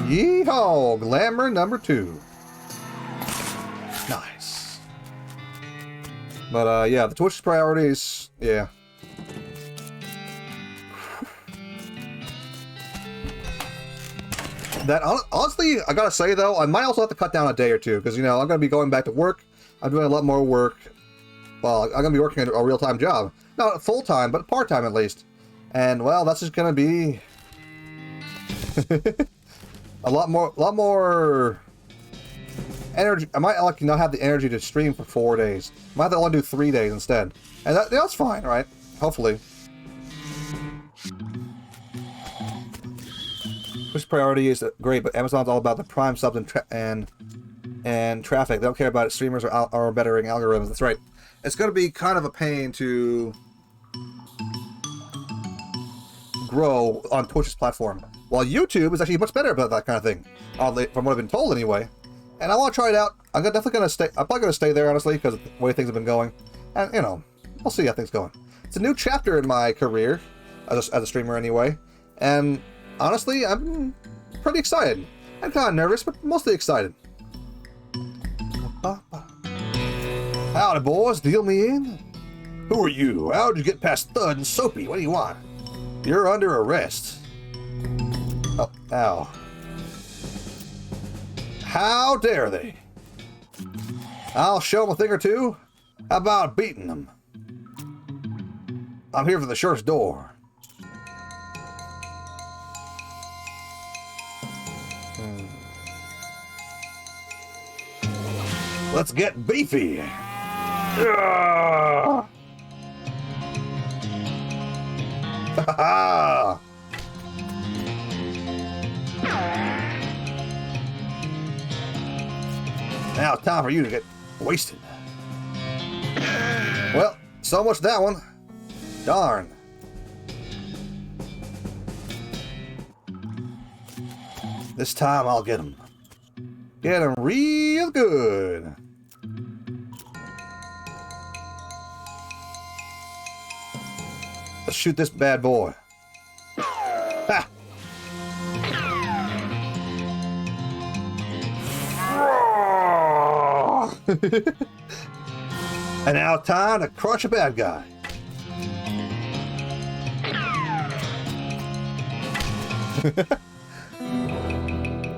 Yeehaw! Glamour number 2. Nice. But, yeah, the Twitch priorities, yeah. That, honestly, I gotta say, though, I might also have to cut down a day or two, because, you know, I'm gonna be going back to work. I'm doing a lot more work. Well, I'm gonna be working a real-time job. Not full-time, but part-time at least. And, well, that's just gonna be... a lot more energy. I might like not have the energy to stream for 4 days. I might have to only do 3 days instead, and that's fine, right? Hopefully. Push priority is great, but Amazon's all about the Prime subs and traffic. They don't care about it. Streamers are bettering algorithms. That's right. It's going to be kind of a pain to grow on Twitch's platform. While YouTube is actually much better about that kind of thing, from what I've been told anyway. And I want to try it out. I'm definitely going to stay. I'm probably going to stay there, honestly, because of the way things have been going. And, you know, we'll see how things going. It's a new chapter in my career, as a streamer anyway. And, honestly, I'm pretty excited. I'm kind of nervous, but mostly excited. Howdy, boys. Deal me in? Who are you? How'd you get past Thud and Soapy? What do you want? You're under arrest. Oh, ow. How dare they? I'll show them a thing or two. How about beating them? I'm here for the sheriff's door. Let's get beefy. Ha ha! Now it's time for you to get wasted. Well, so much that one. Darn. This time I'll get him. Get him real good. Let's shoot this bad boy. Ha! And now time to crush a bad guy.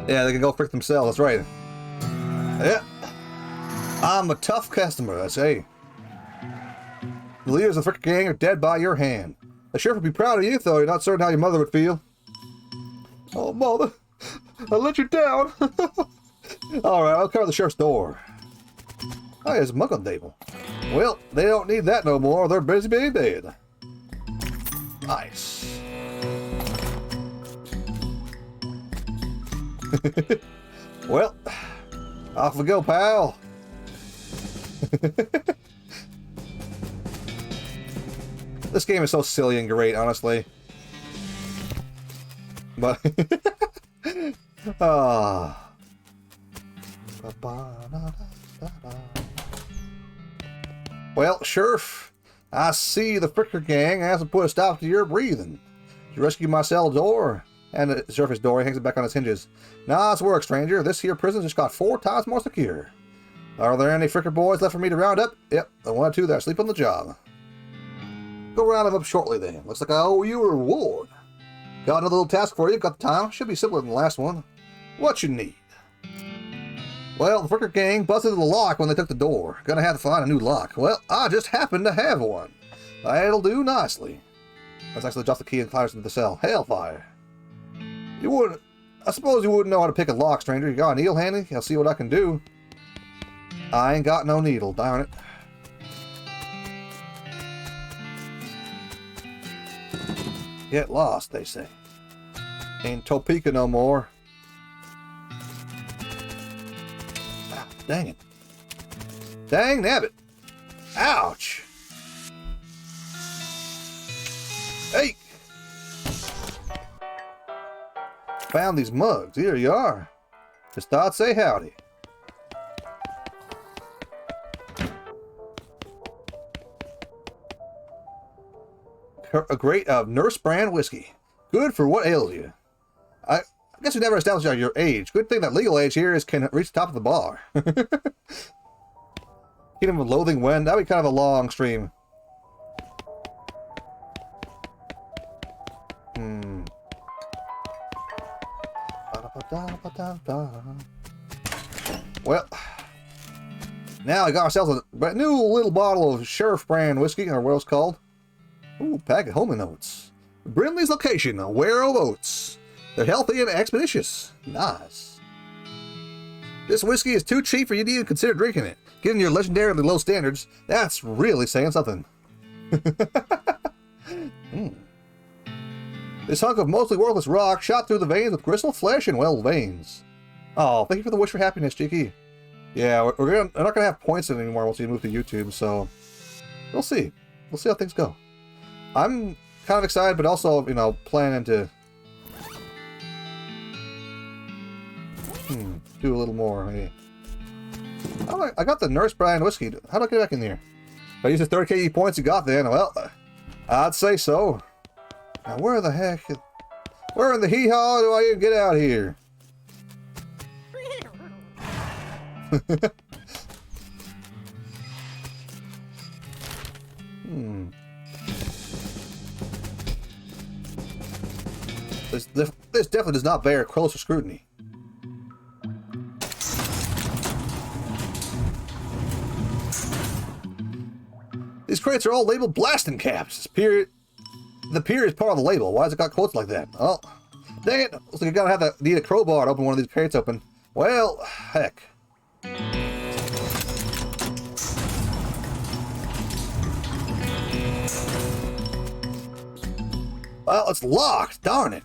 Yeah, they can go frick themselves, that's right. Yeah. I'm a tough customer, I say. The leaders of the frick gang are dead by your hand. The sheriff would be proud of you, though you're not certain how your mother would feel. Oh, mother. I let you down. Alright, I'll cover the sheriff's door. Oh, there's a mug on the table. Well, they don't need that no more. They're busy being dead. Nice. Well, off we go, pal. This game is so silly and great, honestly. But well, Sheriff, I see the Fricker gang hasn't put a stop to your breathing. You rescued my cell door, and the surface door hangs it back on its hinges. Nice work, stranger. This here prison just got 4 times more secure. Are there any Fricker boys left for me to round up? Yep, the 1 or 2 that are asleep on the job. Go round them up shortly then. Looks like I owe you a reward. Got another little task for you. Got the time. Should be simpler than the last one. What you need? Well, the Fricker gang busted the lock when they took the door. Gonna have to find a new lock. Well, I just happen to have one. That'll do nicely. Let's actually adjust the key and climbers into the cell. Hellfire. You wouldn't... I suppose you wouldn't know how to pick a lock, stranger. You got a needle handy? I'll see what I can do. I ain't got no needle, darn it. Get lost, they say. Ain't Topeka no more. Ah, dang it. Dang nabbit. Ouch. Hey. Found these mugs. Here you are. Just thought I'd say howdy. A great nurse brand whiskey. Good for what ails you. I guess we never established your age. Good thing that legal age here is can reach the top of the bar. Kingdom of Loathing when? That'd be kind of a long stream. Well, now we got ourselves a brand new little bottle of Sheriff brand whiskey, or what it's called. Ooh, pack of homing oats. Brindley's location, Aware of Oats. They're healthy and expeditious. Nice. This whiskey is too cheap for you to even consider drinking it. Given your legendarily low standards, that's really saying something. This hunk of mostly worthless rock shot through the veins with gristle flesh and well veins. Oh, thank you for the wish for happiness, Cheeky. Yeah, we're not going to have points in it anymore once we move to YouTube, so we'll see. We'll see how things go. I'm kind of excited, but also, you know, planning to do a little more. Hey. I got the Nurse brand whiskey. How do I get back in here? If I use the 30 KE points you got then, well, I'd say so. Now, where the heck... Where in the hee-haw do I even get out here? This definitely does not bear closer scrutiny. These crates are all labeled blasting caps. The period is part of the label. Why has it got quotes like that? Oh, dang it. Looks like you gotta need a crowbar to open one of these crates open. Well, heck. Well, it's locked. Darn it.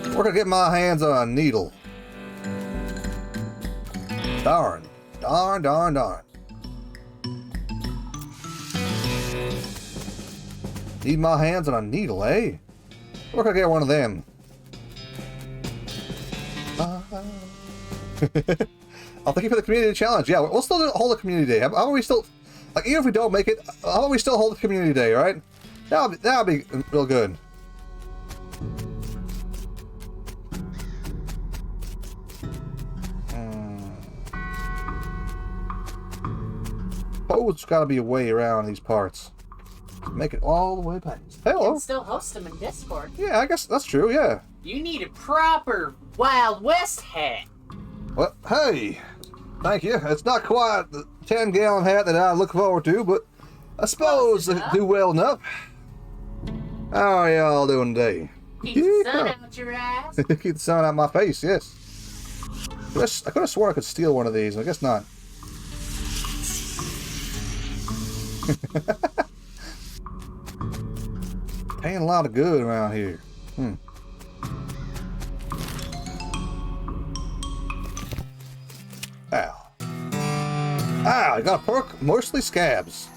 We're gonna get my hands on a needle. Darn. Darn, darn, darn. Need my hands on a needle, eh? We're gonna get one of them. I'll thank you for the community challenge. Yeah, we'll still hold a community day. How about we still, like, even if we don't make it, how about we still hold a community day, right? That'll be real good. Oh, it's gotta be a way around these parts. Make it all the way past. Hello. You can still host them in Discord. Yeah, I guess that's true, yeah. You need a proper Wild West hat. Well, hey, thank you. It's not quite the 10-gallon hat that I look forward to, but I suppose it do well enough. How are y'all doing today? Keep the sun out your eyes. Keep the sun out my face, yes. I could have sworn I could steal one of these. I guess not. Paying a lot of good around here. Ow. Ow, I got a perk, mostly scabs.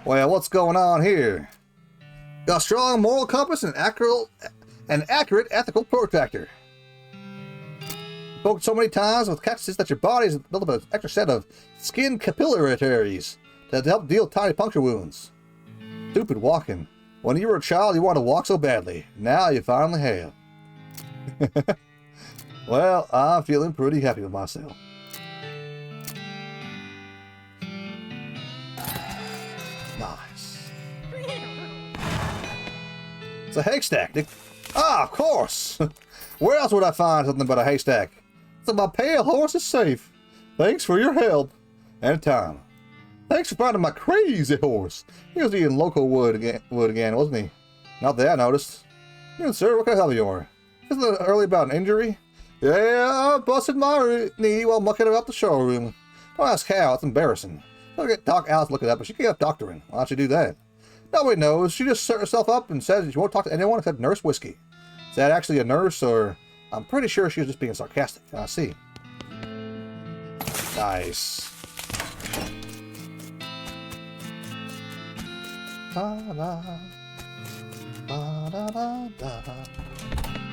Well, what's going on here? Got a strong moral compass and accurate ethical protractor. Poked so many times with cactuses that your body's built up an extra set of skin capillaries to help deal tiny puncture wounds. Stupid walking. When you were a child, you wanted to walk so badly. Now you finally have. Well, I'm feeling pretty happy with myself. Nice. It's a haystack. Ah, of course. Where else would I find something but a haystack? of my pale horse is safe. Thanks for your help and time. Thanks for finding my crazy horse. He was eating local wood again, wasn't he? Not that I noticed. Good sir, what can I help you for? Isn't it early about an injury? Yeah, I busted my knee while mucking about the showroom. Don't ask how, it's embarrassing. I'll get Doc Alice to look it up, but she can't have doctoring. Why don't you do that? Nobody knows. She just set herself up and says she won't talk to anyone except Nurse Whiskey. Is that actually a nurse, or... I'm pretty sure she was just being sarcastic. I see. Nice. Alright,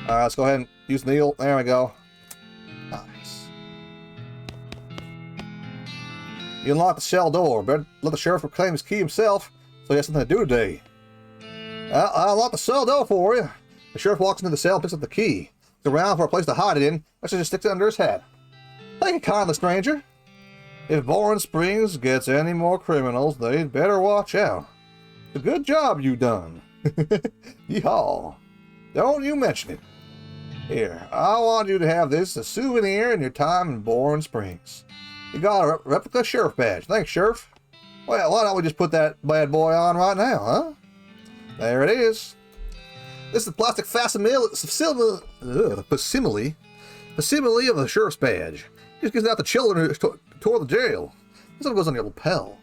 let's go ahead and use the needle. There we go. Nice. You unlock the cell door. Better let the sheriff reclaim his key himself, so he has something to do today. I'll unlock the cell door for you. The sheriff walks into the cell and picks up the key. Looks around for a place to hide it in, but she just sticks it under his hat. Thank you kindly, stranger. If Boren Springs gets any more criminals, they'd better watch out. It's a good job you done. Yeehaw. Don't you mention it. Here, I want you to have this as a souvenir in your time in Boren Springs. You got a replica sheriff badge. Thanks, Sheriff. Well, why don't we just put that bad boy on right now, huh? There it is. This is the plastic facsimile of the sheriff's badge. Just gives it out to children who tore the jail. This one goes on your lapel.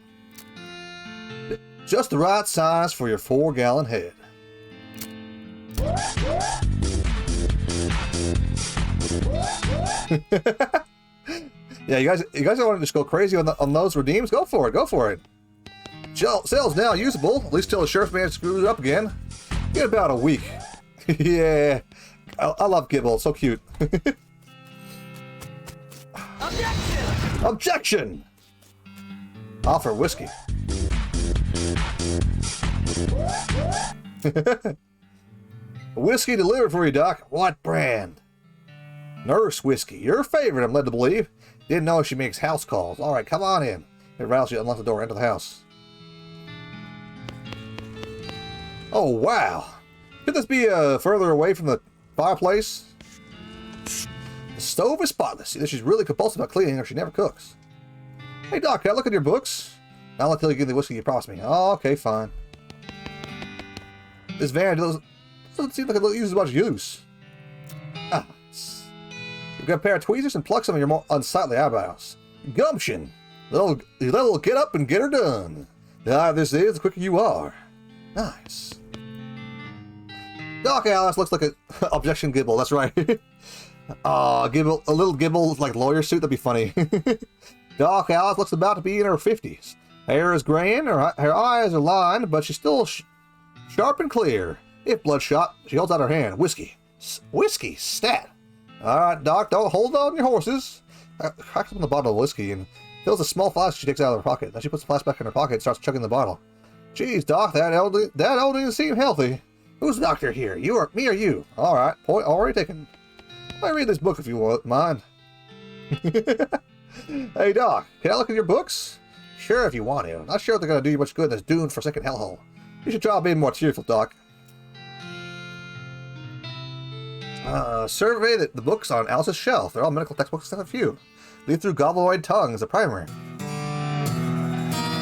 Just the right size for your 4-gallon head. Yeah, you guys want to just go crazy on those redeems? Go for it. Cell's now usable, at least till the sheriff's man screws it up again. Get about a week. Yeah, I love Gibble, so cute. Objection! Offer whiskey. Whiskey delivered for you, Doc. What brand? Nurse Whiskey. Your favorite, I'm led to believe. Didn't know she makes house calls. All right, come on in. It rattles you, unlock the door, enter the house. Oh, wow. Could this be further away from the fireplace? The stove is spotless. Either she's really compulsive about cleaning or she never cooks. Hey, Doc, can I look at your books? Not until you give the whiskey you promised me. Oh, okay, fine. This van doesn't seem like it uses much use. Ah, you got a pair of tweezers and pluck some of your more unsightly eyebrows. Gumption. Little get up and get her done. The higher this is, the quicker you are. Nice. Doc Alice looks like a objection Gibble. That's right. Gibble, a little Gibble like lawyer suit. That'd be funny. Doc Alice looks about to be in her 50s. Hair is graying, her eyes are lined, but she's still sharp and clear. If bloodshot, she holds out her hand. Whiskey. Whiskey. Stat. All right, Doc, don't hold on your horses. Cracks open the bottle of whiskey and fills a small flask she takes out of her pocket. Then she puts the flask back in her pocket and starts chugging the bottle. Geez, Doc, that elderly doesn't seem healthy. Who's the doctor here? You or me or you? All right, point already taken. Let me read this book if you won't mind. Hey, Doc, can I look at your books? Sure, if you want to. Not sure if they're going to do you much good in this doomed forsaken hellhole. You should try being more cheerful, Doc. Survey the books on Alice's shelf. They're all medical textbooks except a few. Lead through Gobbleroid Tongue as a primer.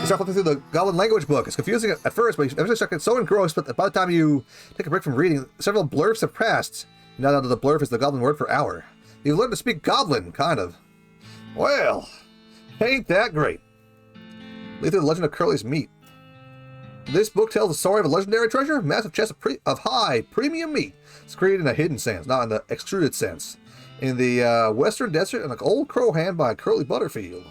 You start flipping through the Goblin language book. It's confusing at first, but you eventually start getting so engrossed, but by the time you take a break from reading, several blurfs have passed. You now know that the blurf is the Goblin word for hour. You've learned to speak Goblin, kind of. Well, ain't that great. Lead through the Legend of Curly's Meat. This book tells the story of a legendary treasure, massive chest of high premium meat. It's created in a hidden sense, not in the extruded sense. In the western desert, and an old crow hand by Curly Butterfield.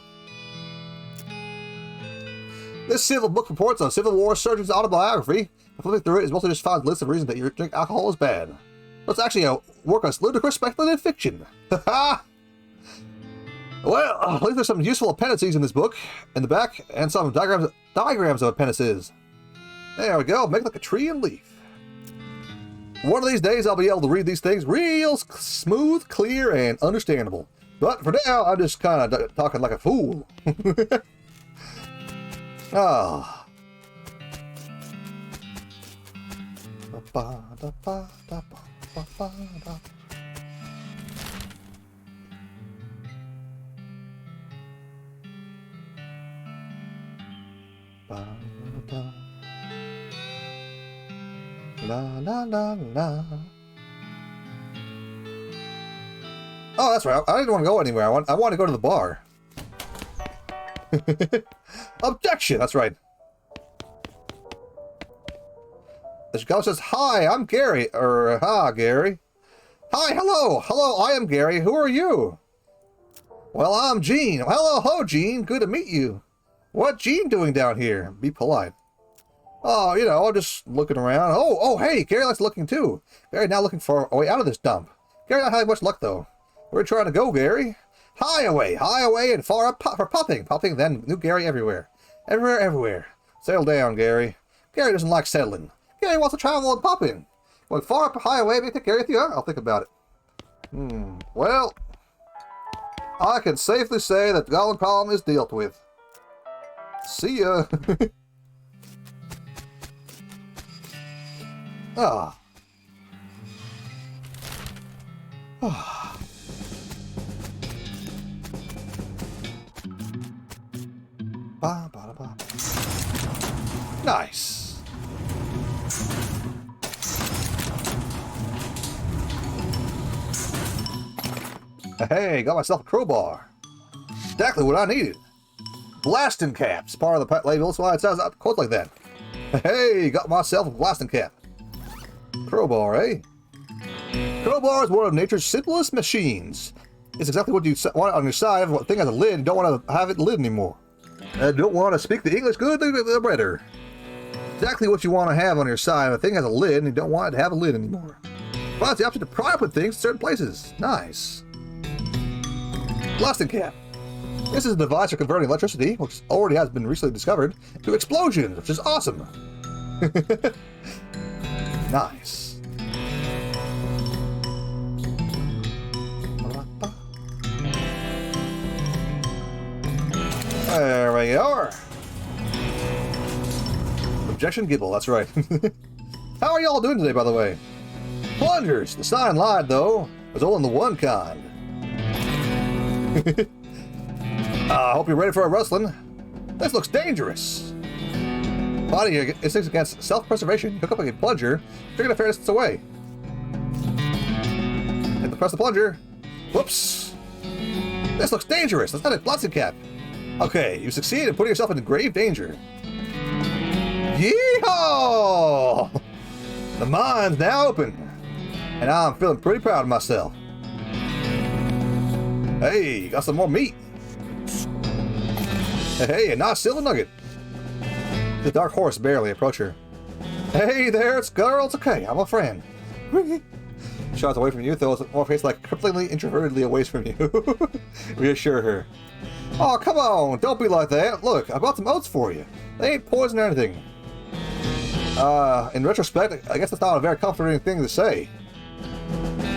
This civil book reports on a Civil War surgeon's autobiography. Flipping through it is mostly just found lists of reasons that you drink alcohol is bad. So it's actually a work on ludicrous speculative fiction. Ha! Well, I think there's some useful appendices in this book, in the back, and some diagrams of appendices. There we go, make like a tree and leaf. One of these days I'll be able to read these things real smooth, clear, and understandable. But for now, I'm just kind of talking like a fool. Ah. Ba-da-da. La la la la. Oh, that's right. I didn't want to go anywhere. I want to go to the bar. Objection! That's right. This girl says, "Hi, I'm Gary." Or, "Ha, Gary." "Hi, hello. Hello, I am Gary. Who are you?" "Well, I'm Gene." "Hello, ho, Gene. Good to meet you." "What Gene doing down here?" Be polite. "Oh, you know, just looking around." Oh, hey, Gary likes looking too. Gary now looking for a way out of this dump. Gary not having much luck, though. Where are you trying to go, Gary? High away, and far up for popping. Popping, then new Gary everywhere. Everywhere. Settle down, Gary. Gary doesn't like settling. Gary wants to travel and popping. Going far up, high away, maybe take Gary with you. I'll think about it. Well, I can safely say that the golem problem is dealt with. See ya. Ah. Ba, ba, ba. Nice. Hey, got myself a crowbar. Exactly what I needed. Blasting caps, part of the pet label. That's why it sounds quote like that. Hey, got myself a blasting cap. Crowbar, eh? Crowbar is one of nature's simplest machines. It's exactly what you want on your side of a thing has a lid. You don't want to have it lid anymore. Don't want to speak the English good, the better. Exactly what you want to have on your side of a thing has a lid and you don't want it to have a lid anymore. Provides the option to pry open things in certain places. Nice. Blasting cap. This is a device for converting electricity, which already has been recently discovered, to explosions, which is awesome. Nice. There we are. Objection Gibble, that's right. How are y'all doing today, by the way? Plungers! The sign lied, though. There's only the one kind. I hope you're ready for a rustling. This looks dangerous. Body instincts against self-preservation. Hook up like a plunger. Figure the fair distance away. Hit the press the plunger. Whoops. This looks dangerous. That's not a blasting cap. Okay, you succeed in putting yourself in grave danger. Yeehaw! The mine's now open. And I'm feeling pretty proud of myself. Hey, got some more meat. Hey, a nice silver nugget. The dark horse barely approached her. Hey there, it's girl. It's okay. I'm a friend. Shots away from you, though, more face like cripplingly introvertedly away from you. Reassure her. Oh, come on. Don't be like that. Look, I brought some oats for you. They ain't poison or anything. In retrospect, I guess that's not a very comforting thing to say.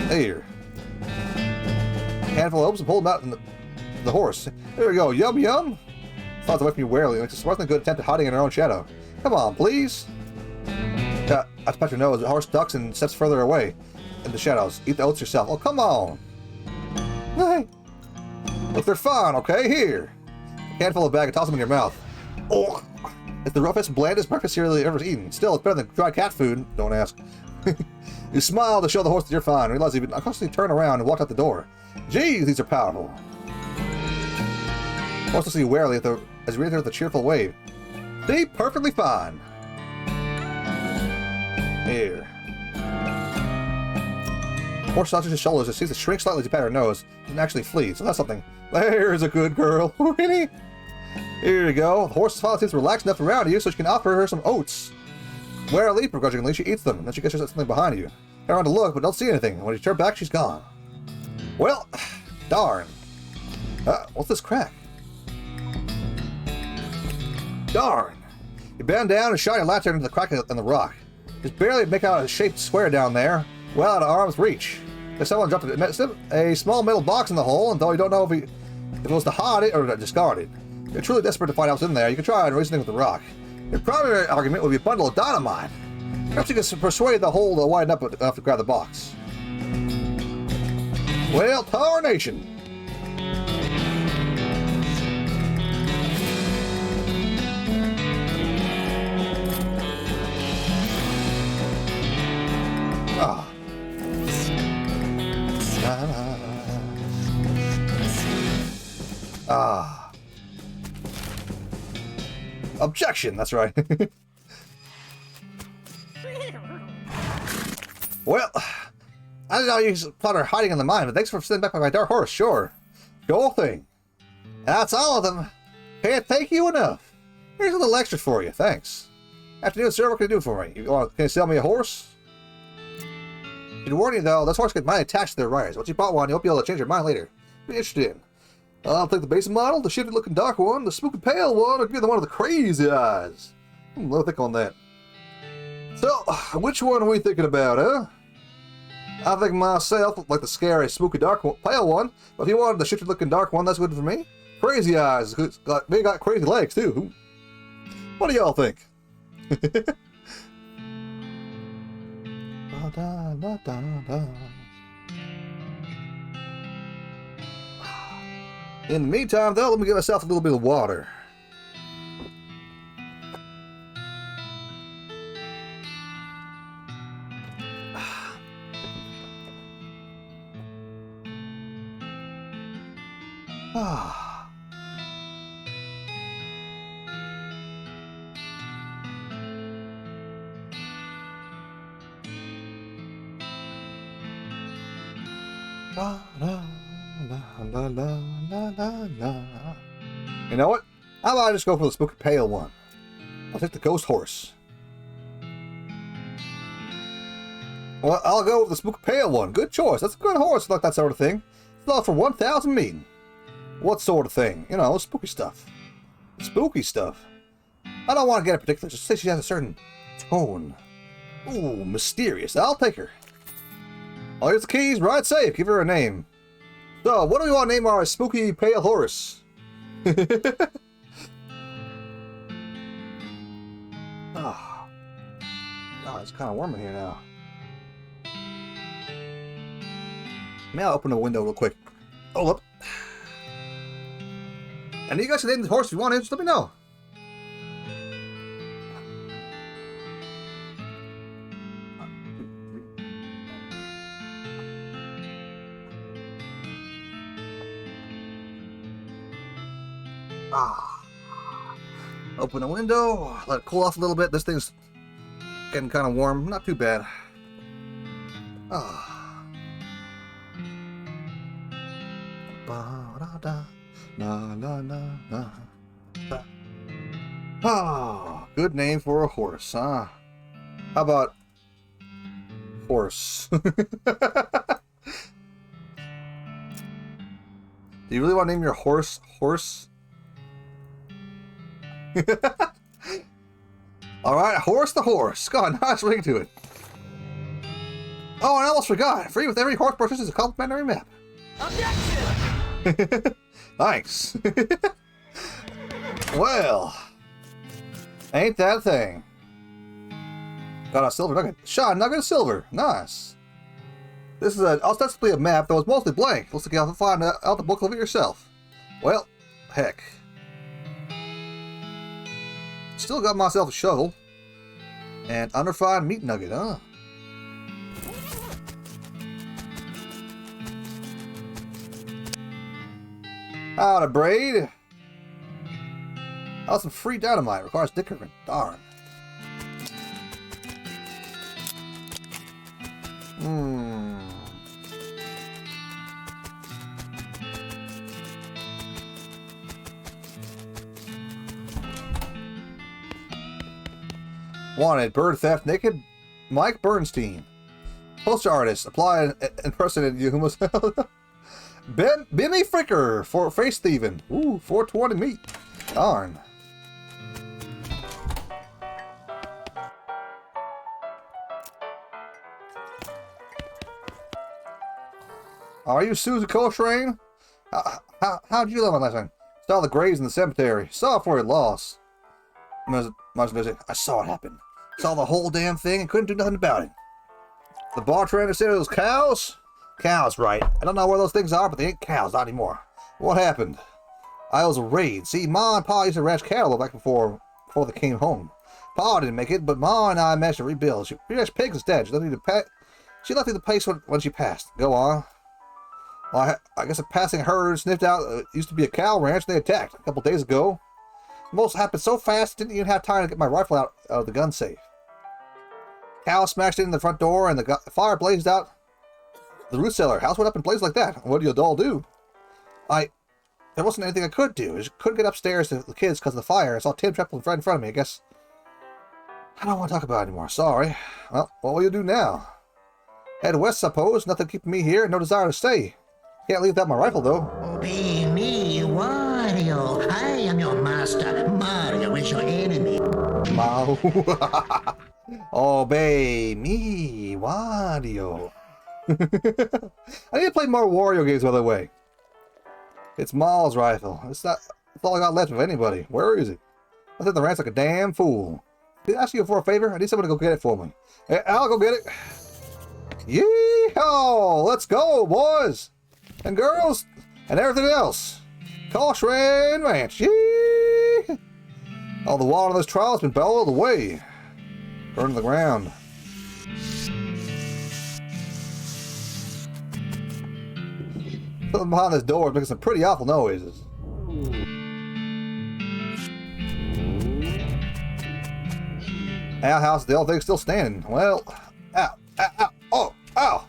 Here. Handful of oats and pull them out in the horse. There we go. Yum, yum. Thoughts away from you warily. Makes a surprisingly good attempt at hiding in her own shadow. Come on, please. I pat your nose. The horse ducks and steps further away in the shadows. Eat the oats yourself. Oh, come on. Hey. Look, they're fine, okay? Here. Handful of bag and toss them in your mouth. Oh. It's the roughest, blandest breakfast cereal you've ever eaten. Still, it's better than dry cat food. Don't ask. You smile to show the horse that you're fine. Realize you've constantly turn around and walk out the door. Geez, these are powerful. Horse looks at you warily as you read with a cheerful wave. Stay perfectly fine. Here. Horse touches his shoulders and sees it shrink slightly as you pat her nose. And actually flee, so that's something. There's a good girl. Really? Here you go. The horse's father seems relaxed enough around you so she can offer her some oats. Warily, begrudgingly, she eats them, and then she gets something behind you. Turn around to look, but don't see anything. When you turn back, she's gone. Well, darn. What's this crack? Darn. You bend down and shine your lantern into the crack in the rock. Just barely make out a shaped square down there, well out of arm's reach. If someone dropped a small metal box in the hole, and though you don't know if it was to hide it or to discard it, you're truly desperate to find out what's in there, you can try and reasoning with the rock. Your primary argument would be a bundle of dynamite. Perhaps you can persuade the hole to widen up enough to grab the box. Well, tarnation. Objection, that's right. Well, I don't know you thought are hiding in the mine, but thanks for sending back my dark horse, sure. Sure thing. That's all of them. Can't thank you enough. Here's a little extra for you, thanks. Afternoon, sir, what can you do for me? Can you sell me a horse? To warn you though, this horse gets mighty attached to their riders. Once you bought one, you'll be able to change your mind later. Be interested in. I'll take the basic model, the shifty looking dark one, the spooky pale one, or give you the one with the crazy eyes. Let me think on that. So, which one are we thinking about, huh? I think myself like the scary, spooky, dark one, pale one. But if you wanted the shifty-looking dark one, that's good for me. Crazy eyes, they got crazy legs too. What do y'all think? In the meantime, though, let me give myself a little bit of water. You know what? How about I just go for the spooky pale one? I'll take the ghost horse. Well, I'll go with the spooky pale one. Good choice. That's a good horse, like that sort of thing. It's all for 1,000 meeting. What sort of thing? You know, spooky stuff. Spooky stuff. I don't want to get a particular. Just say she has a certain tone. Ooh, mysterious. I'll take her. Oh, here's the keys. Right safe. Give her a name. So, what do we want to name our spooky pale horse? Oh, it's kind of warm in here now. May I open the window real quick? Oh, look. And you guys can name the horse if you want to. Just let me know. Open the window, let it cool off a little bit. This thing's getting kind of warm. Not too bad. Good name for a horse, huh? How about horse? Do you really want to name your horse horse? Alright, horse the horse. God, nice ring to it. Oh, and I almost forgot. Free with every horse purchase is a complimentary map. Objection! Thanks. Well, ain't that a thing. Got a silver nugget. Shot nugget of silver. Nice. This is ostensibly a map that was mostly blank. Looks like you'll have to find out the book of it yourself. Well, heck. Still got myself a shovel. And unrefined meat nugget, huh? Howdy, braid. Oh, some free dynamite. Requires dickering. Darn. Wanted. Bird theft naked. Mike Bernstein. Poster artist. Apply and impersonate you. Benny Fricker for face thieving. Ooh, 420 meat. Darn. Are you Susie Coltrane? How'd you live on last night? Saw the graves in the cemetery. Saw for your loss. I saw it happen. Saw the whole damn thing and couldn't do nothing about it. The bartender said it was cows? Cows, right. I don't know where those things are, but they ain't cows, not anymore. What happened? I was a raid. See, Ma and Pa used to ranch cattle back before they came home. Pa didn't make it, but Ma and I managed to rebuild. She raised pigs instead. She left me the place when she passed. Go on. Well, I guess a passing herd sniffed out used to be a cow ranch and they attacked a couple days ago. Most happened so fast, didn't even have time to get my rifle out of the gun safe. Cow smashed in the front door, and the fire blazed out the root cellar. House went up in flames like that. What do you all do? There wasn't anything I could do. I just couldn't get upstairs to the kids because of the fire. I saw Tim trapped right in front of me. I guess I don't want to talk about it anymore. Sorry. Well, what will you do now? Head west, suppose. Nothing keeping me here. No desire to stay. Can't leave without my rifle, though. Obey me, Wario. I am your master. Mario is your enemy. Obey me, Wario. I need to play more Wario games, by the way. It's Maul's rifle. That's all I got left of anybody. Where is it? I think the rant's like a damn fool. Did I ask you for a favor? I need someone to go get it for me. Hey, I'll go get it. Yeehaw! Let's go, boys and girls and everything else. Caution Ranch. Yee! All the water in this trial has been bellowed away. Burned to the ground. Something behind this door is making some pretty awful noises. Outhouse, the old thing's still standing. Well, ow, ow, ow, oh, ow!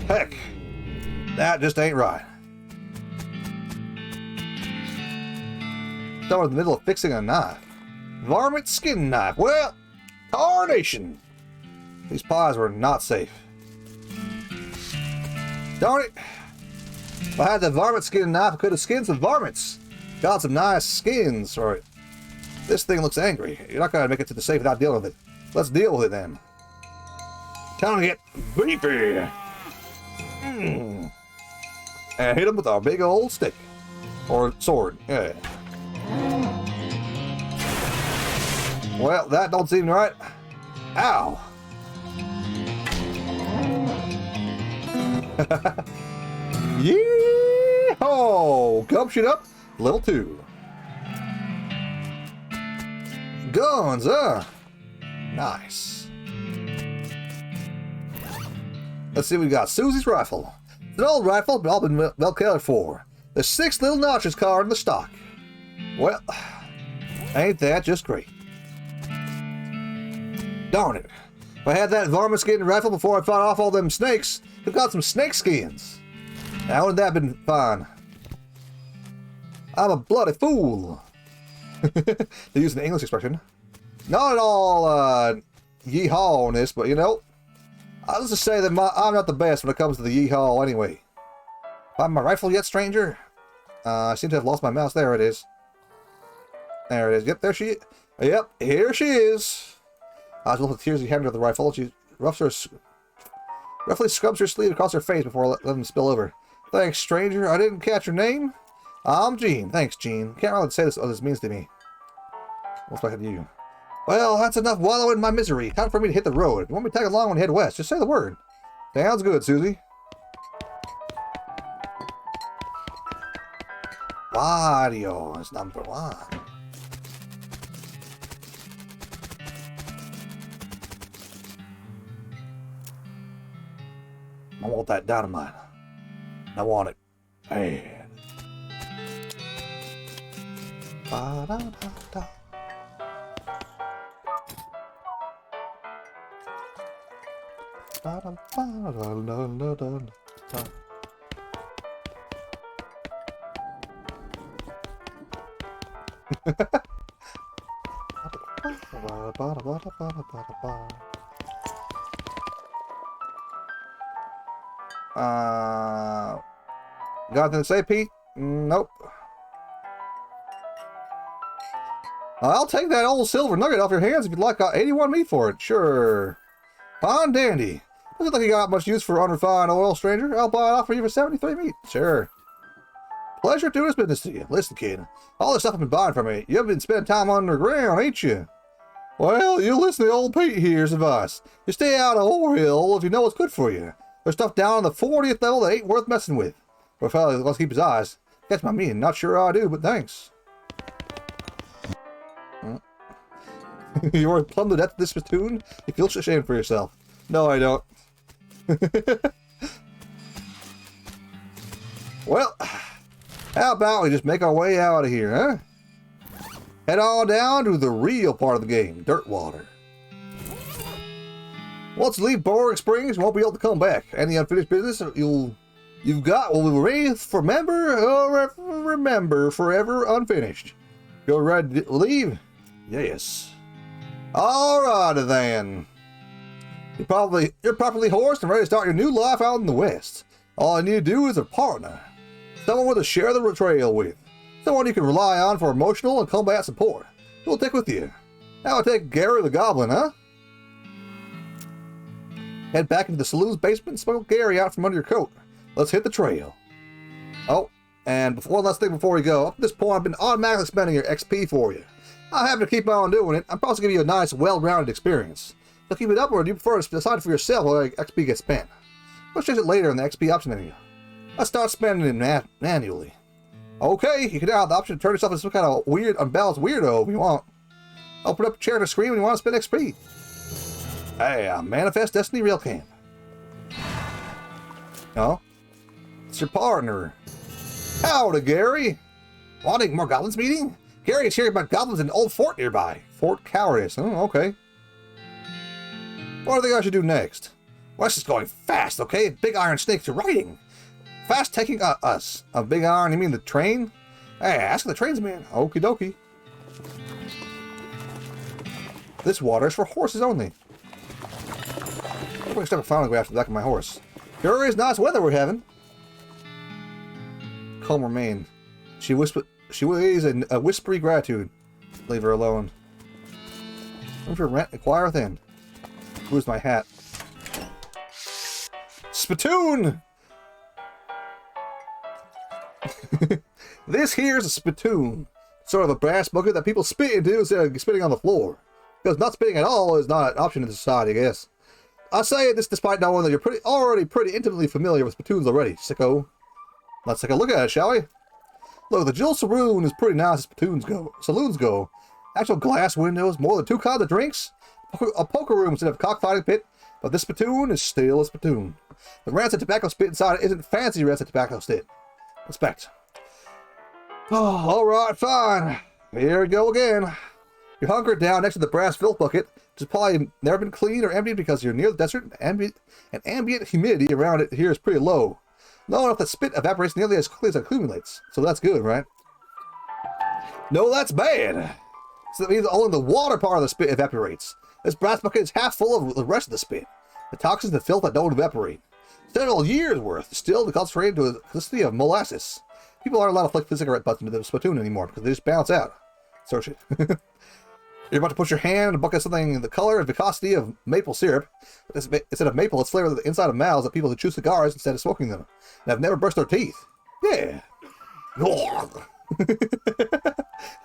Heck, that just ain't right. Someone in the middle of fixing a knife. Varmint skin knife. Well, tarnation. These pies were not safe. Darn it! If I had the varmint skin knife, I could have skinned some varmints. Got some nice skins for it. This thing looks angry. You're not going to make it to the safe without dealing with it. Let's deal with it then. Time to get beefy. And hit him with our big old stick. Or sword. Yeah. Well, that don't seem right. Ow! Yee-haw! Gumption up, level 2. Guns, nice. Let's see what we got. Susie's rifle. It's an old rifle, but all been well cared for. There's 6 little notches carved in the stock. Well, ain't that just great? Darn it. If I had that varmint skin rifle before I fought off all them snakes, I've got some snake skins. Now, wouldn't that have been fine? I'm a bloody fool. They're using the English expression. Not at all yeehaw on this, but you know, I'll just say that I'm not the best when it comes to the yeehaw anyway. Find my rifle yet, stranger? I seem to have lost my mouse. There it is. There it is. Yep, there she is. Yep, here she is. I was with tears, he handed her the rifle. She roughly scrubs her sleeve across her face before letting him spill over. Thanks, stranger. I didn't catch your name. I'm Gene. Thanks, Gene. Can't really say what this means to me. What's back to you? Well, that's enough wallowing in my misery. Time for me to hit the road. If you want me to tag along when you head west, just say the word. Sounds good, Susie. Wario is number 1. I want that dynamite. I want it bad. Ba-da-da-da. Ba-da-ba-da-da-da-da. Got anything to say, Pete? Nope. I'll take that old silver nugget off your hands if you'd like 81 meat for it. Sure. Fine dandy. Doesn't look like you got much use for unrefined oil, stranger. I'll buy it off for you for 73 meat. Sure. Pleasure doing this business to you. Listen, kid. All this stuff I've been buying from you, you've been spending time underground, ain't you? Well, you listen to old Pete here's advice. You stay out of Orehill if you know what's good for you. There's stuff down on the 40th level that ain't worth messing with. For a fella wants to keep his eyes. Catch my meaning. Not sure I do, but thanks. You were plumb to death this platoon? You feel ashamed for yourself. No, I don't. Well, How about we just make our way out of here, huh? Head on down to the real part of the game, dirt water. Once you leave Boring Springs, you won't be able to come back. Any unfinished business you've got will remain remember forever unfinished. You're ready to leave? Yes. Alright then. You're properly horsed and ready to start your new life out in the West. All I need to do is a partner. Someone to share the trail with. Someone you can rely on for emotional and combat support. Who will take with you? Now I'll take Gary the Goblin, huh? Head back into the saloon's basement and smuggle Gary out from under your coat. Let's hit the trail. Oh, and one last thing before we go. Up to this point, I've been automatically spending your XP for you. I happen to keep on doing it. I'm supposed to give you a nice, well-rounded experience. So keep it up, or do you prefer to decide for yourself where XP gets spent? We'll change it later in the XP option menu. Let's start spending it manually. Okay, you can now have the option to turn yourself into some kind of weird, unbalanced weirdo if you want. Open up a chair to screen when you want to spend XP. Hey, Manifest Destiny Real Camp. Oh? It's your partner. Howdy, Gary. Wanting more goblins meeting? Gary is hearing about goblins in an old fort nearby. Fort Cowardice. Oh, okay. What do you think I should do next? West is going fast, okay? Big Iron Snake to riding. Fast taking us. A Big Iron, you mean the train? Hey, ask the tradesman. Okie dokie. This water is for horses only. I'm going to stuck a phonograph to the back of my horse. Sure is nice weather we're having. Calm remain. She weighs a whispery gratitude. Leave her alone. Room for rent, acquire within. Where's my hat? Spittoon! This here's a spittoon. Sort of a brass bucket that people spit into instead of spitting on the floor. Because not spitting at all is not an option in society, I guess. I say this despite knowing that you're already pretty intimately familiar with spittoons already, sicko. Let's take a look at it, shall we? Look, the Jill Saloon is pretty nice as saloons go. Actual glass windows, more than 2 kinds of drinks, a poker room instead of a cockfighting pit, but this spittoon is still a spittoon. The rancid tobacco spit inside it isn't fancy rancid tobacco spit. Respect. Oh, alright, fine. Here we go again. You're hunkered down next to the brass filth bucket, which has probably never been cleaned or emptied because you're near the desert and ambient humidity around it here is pretty low. Low enough that spit evaporates nearly as quickly as it accumulates. So that's good, right? No, that's bad. So that means only the water part of the spit evaporates. This brass bucket is half full of the rest of the spit. The toxins and filth that don't evaporate. Several years worth, still concentrated to a consistency of molasses. People aren't allowed to flick the cigarette button into the spittoon anymore because they just bounce out. Search it. You're about to put your hand in a bucket of something the color and viscosity of maple syrup. Instead of maple, it's flavored with the inside of mouths of people who chew cigars instead of smoking them. And have never brushed their teeth. Yeah.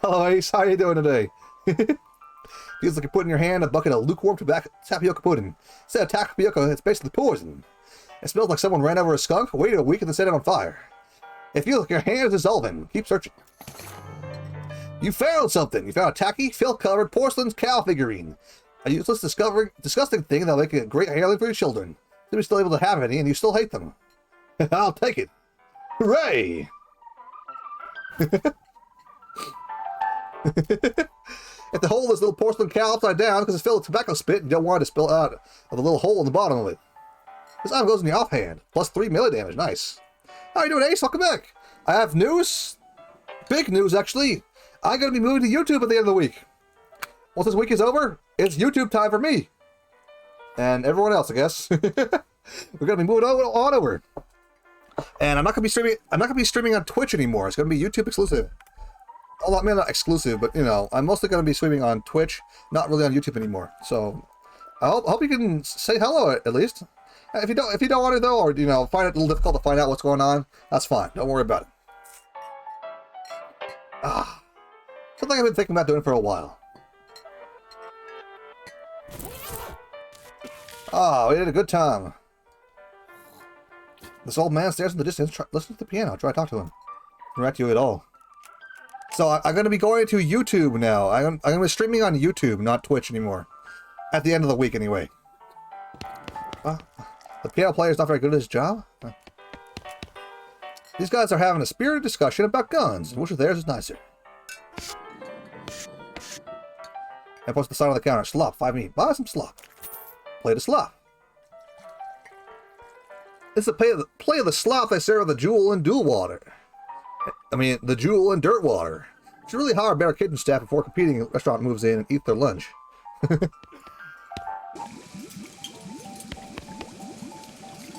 Hello, Ace. How you doing today? Feels like you're putting your hand in a bucket of lukewarm tapioca pudding. Instead of tapioca, it's basically poison. It smells like someone ran over a skunk, waited a week, and then set it on fire. It feels like your hand is dissolving. Keep searching. You found something. You found a tacky, filth-covered porcelain cow figurine. A useless, disgusting thing that'll make a great handling for your children. You'll be still able to have any, and you still hate them. I'll take it. Hooray! If to hold this little porcelain cow upside down because it's filled with tobacco spit, you don't want it to spill out of the little hole in the bottom of it. This item goes in the offhand. Plus 3 melee damage. Nice. How you doing, Ace? Welcome back. I have news. Big news, actually. I'm going to be moving to YouTube at the end of the week. Once this week is over, it's YouTube time for me. And everyone else, I guess. We're going to be moving on over. And I'm not going to be streaming on Twitch anymore. It's going to be YouTube exclusive. Well, I mean, not exclusive, but, you know, I'm mostly going to be streaming on Twitch, not really on YouTube anymore. So, I hope you can say hello, at least. If you don't want to, though, or, you know, find it a little difficult to find out what's going on, that's fine. Don't worry about it. Something I've been thinking about doing for a while. We had a good time. This old man stares in the distance, listens to the piano, try to talk to him. Interact to you at all. So I'm going to be going to YouTube now. I'm going to be streaming on YouTube, not Twitch anymore. At the end of the week, anyway. The piano player is not very good at his job. These guys are having a spirited discussion about guns, and which of theirs is nicer. And post the sign on the counter. Slop, 5 meat. Buy some slop. Play the slop. It's the play of the slop they serve the jewel and dual water. I mean, the jewel and dirt water. It's really hard to better kitchen staff before competing restaurant moves in and eat their lunch.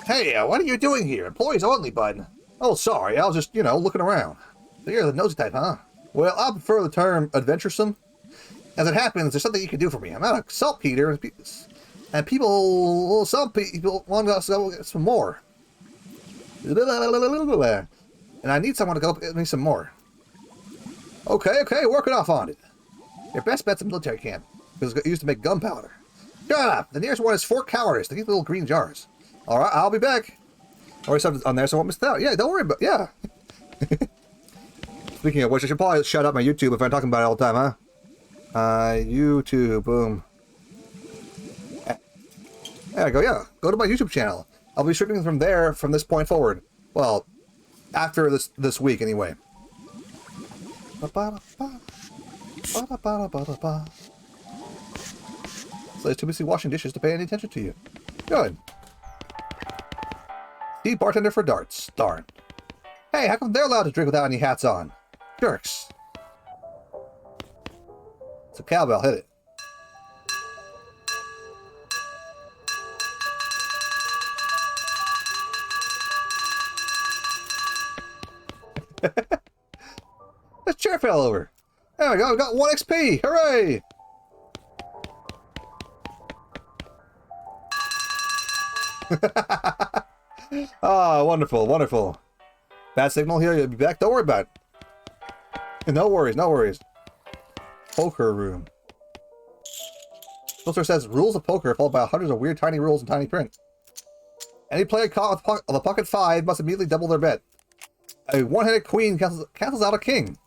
Hey, what are you doing here? Employees only, bud. Oh, sorry, I was just, looking around. So you're the nosy type, huh? Well, I prefer the term adventuresome. As it happens, there's something you can do for me. I'm out of saltpeter, and some people want us to go get some more. And I need someone to go get me some more. Okay, working off on it. Your best bet's a military camp, because it's used to make gunpowder. Shut up! The nearest one is Fort Cowardice. They keep little green jars. Alright, I'll be back. Already something on there, so I won't miss it out. Yeah, don't worry about yeah. Speaking of which, I should probably shut up my YouTube if I'm talking about it all the time, huh? YouTube, boom. There I go, yeah. Go to my YouTube channel. I'll be streaming from there from this point forward. Well, after this week, anyway. So it's too busy washing dishes to pay any attention to you. Good. See, bartender for darts. Darn. Hey, how come they're allowed to drink without any hats on? Jerks. It's a cowbell, hit it. This chair fell over. There we go, we got 1 XP! Hooray! Ah, wonderful, wonderful. Bad signal here, you'll be back. Don't worry about it. No worries, no worries. Poker room. Poster says rules of poker followed by hundreds of weird tiny rules in tiny print. Any player caught with a pocket 5 must immediately double their bet. A one-headed queen cancels out a king.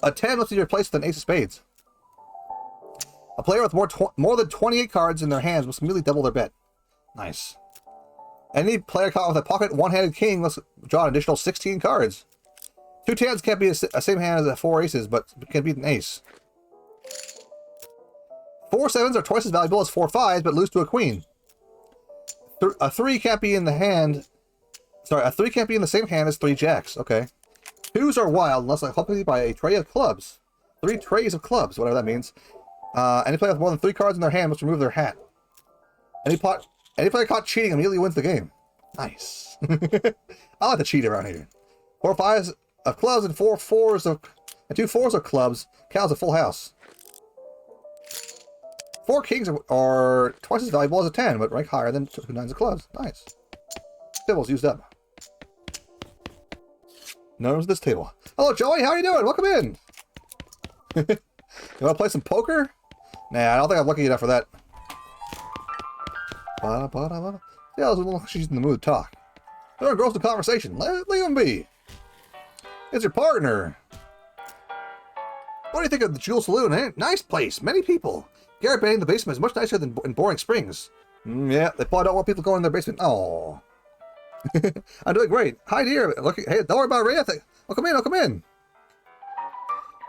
A 10 must be replaced with an ace of spades. A player with more than 28 cards in their hands must immediately double their bet. Nice. Any player caught with a pocket one-handed king must draw an additional 16 cards. 2 tens can't be a same hand as 4 aces, but can beat an ace. 4 sevens are twice as valuable as 4 fives, but lose to a queen. A 3 can't be in the hand. Sorry, a 3 can't be in the same hand as 3 jacks. Okay. 2s are wild unless accompanied by a tray of clubs. 3 trays of clubs, whatever that means. Any player with more than 3 cards in their hand must remove their hat. Any player caught cheating immediately wins the game. Nice. I like to cheat around here. 4 fives of clubs and 2 fours of clubs counts a full house. 4 kings are twice as valuable as a 10, but rank higher than 2 nines of clubs. Nice. Table's used up. No one's at this table. Hello, Joey. How are you doing? Welcome in. You want to play some poker? Nah, I don't think I'm lucky enough for that. Yeah, she's in the mood to talk. Don't engross the conversation. Leave him be. It's your partner. What do you think of the Jewel Saloon, eh? Nice place. Many people. Garrett Bay in the basement is much nicer than in Boring Springs. Yeah, they probably don't want people going in their basement. Oh. I'm doing great. Hi, dear. Look, hey, don't worry about Ray. Oh, come in. Oh, come in.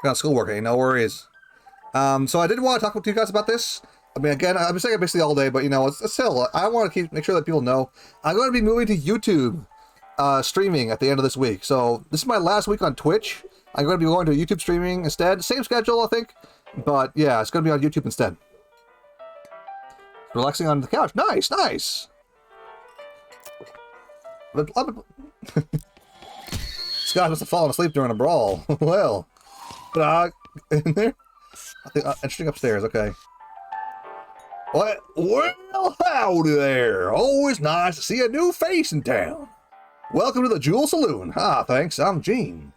Got schoolwork, eh? No worries. So I did want to talk to you guys about this. I mean, again, I've been saying it basically all day, but it's still, I want to make sure that people know I'm going to be moving to YouTube streaming at the end of this week. So this is my last week on Twitch. I'm going to be going to YouTube streaming instead. Same schedule, I think, but yeah, it's going to be on YouTube instead. Relaxing on the couch. Nice, nice. Scott must have fallen asleep during a brawl. Well, in there. I think interesting upstairs. Okay. What? Well, howdy there. Always nice to see a new face in town. Welcome to the Jewel Saloon. Ah, thanks. I'm Gene.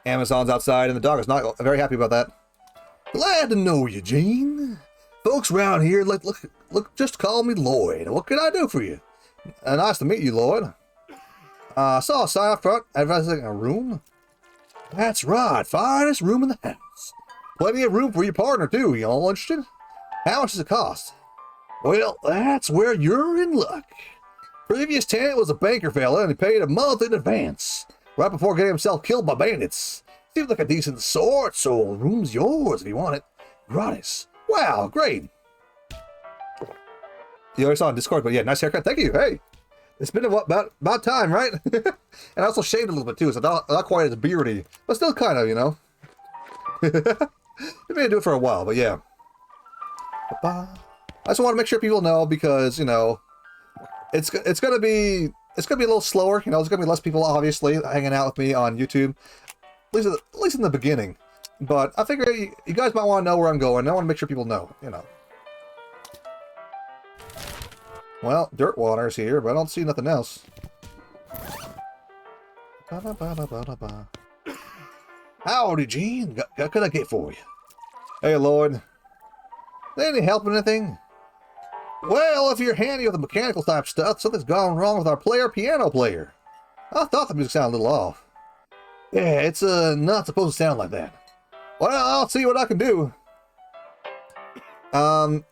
Amazon's outside, and the dog is not very happy about that. Glad to know you, Gene. Folks around here look just call me Lloyd. What can I do for you? Nice to meet you, Lloyd. I saw a sign up front advertising a room. That's right, finest room in the house. Plenty of room for your partner, too. You all interested? How much does it cost? Well, that's where you're in luck. Previous tenant was a banker fella, and he paid a month in advance, right before getting himself killed by bandits. Seems like a decent sort, so the room's yours if you want it. Gratis. Wow, great. You already saw on Discord, but yeah, nice haircut. Thank you. Hey, it's been about time, right? And I also shaved a little bit too, so not quite as beardy, but still kind of, you know. I may do it for a while, but yeah. I just want to make sure people know because, you know, it's gonna be a little slower. You know, there's gonna be less people obviously hanging out with me on YouTube, at least in the beginning. But I figure you guys might want to know where I'm going. I want to make sure people know, you know. Well, dirt water's here, but I don't see nothing else. Howdy, Gene. What can I get for you? Hey, Lloyd. Any help in anything? Well, if you're handy with the mechanical type stuff, something's gone wrong with our piano player. I thought the music sounded a little off. Yeah, it's not supposed to sound like that. Well, I'll see what I can do. I'm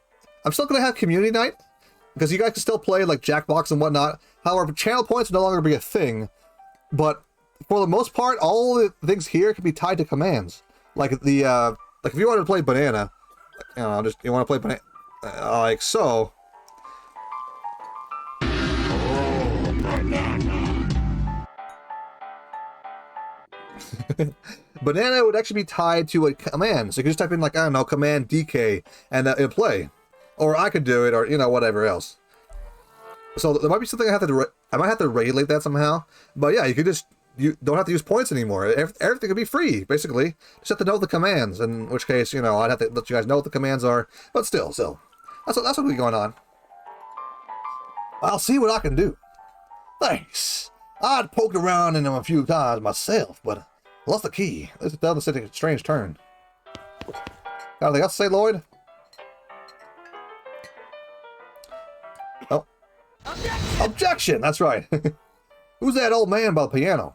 still gonna have community night because you guys can still play like Jackbox and whatnot. However, channel points will no longer be a thing. But for the most part, all the things here can be tied to commands. Like the like if you want to play banana, you know, you want to play banana like so. Banana would actually be tied to a command, so you can just type in like, I don't know, command DK and it'll play, or I could do it, or you know, whatever else. So there might be something I might have to regulate that somehow. But yeah, you don't have to use points anymore. Everything could be free basically. Just have to know the commands. In which case, you know, I'd have to let you guys know what the commands are. But still, that's what'll be going on. I'll see what I can do. Thanks. I'd poked around in them a few times myself, but I lost the key. This doesn't take a strange turn. Got anything else to say, Lloyd? Oh. Objection! That's right. Who's that old man by the piano?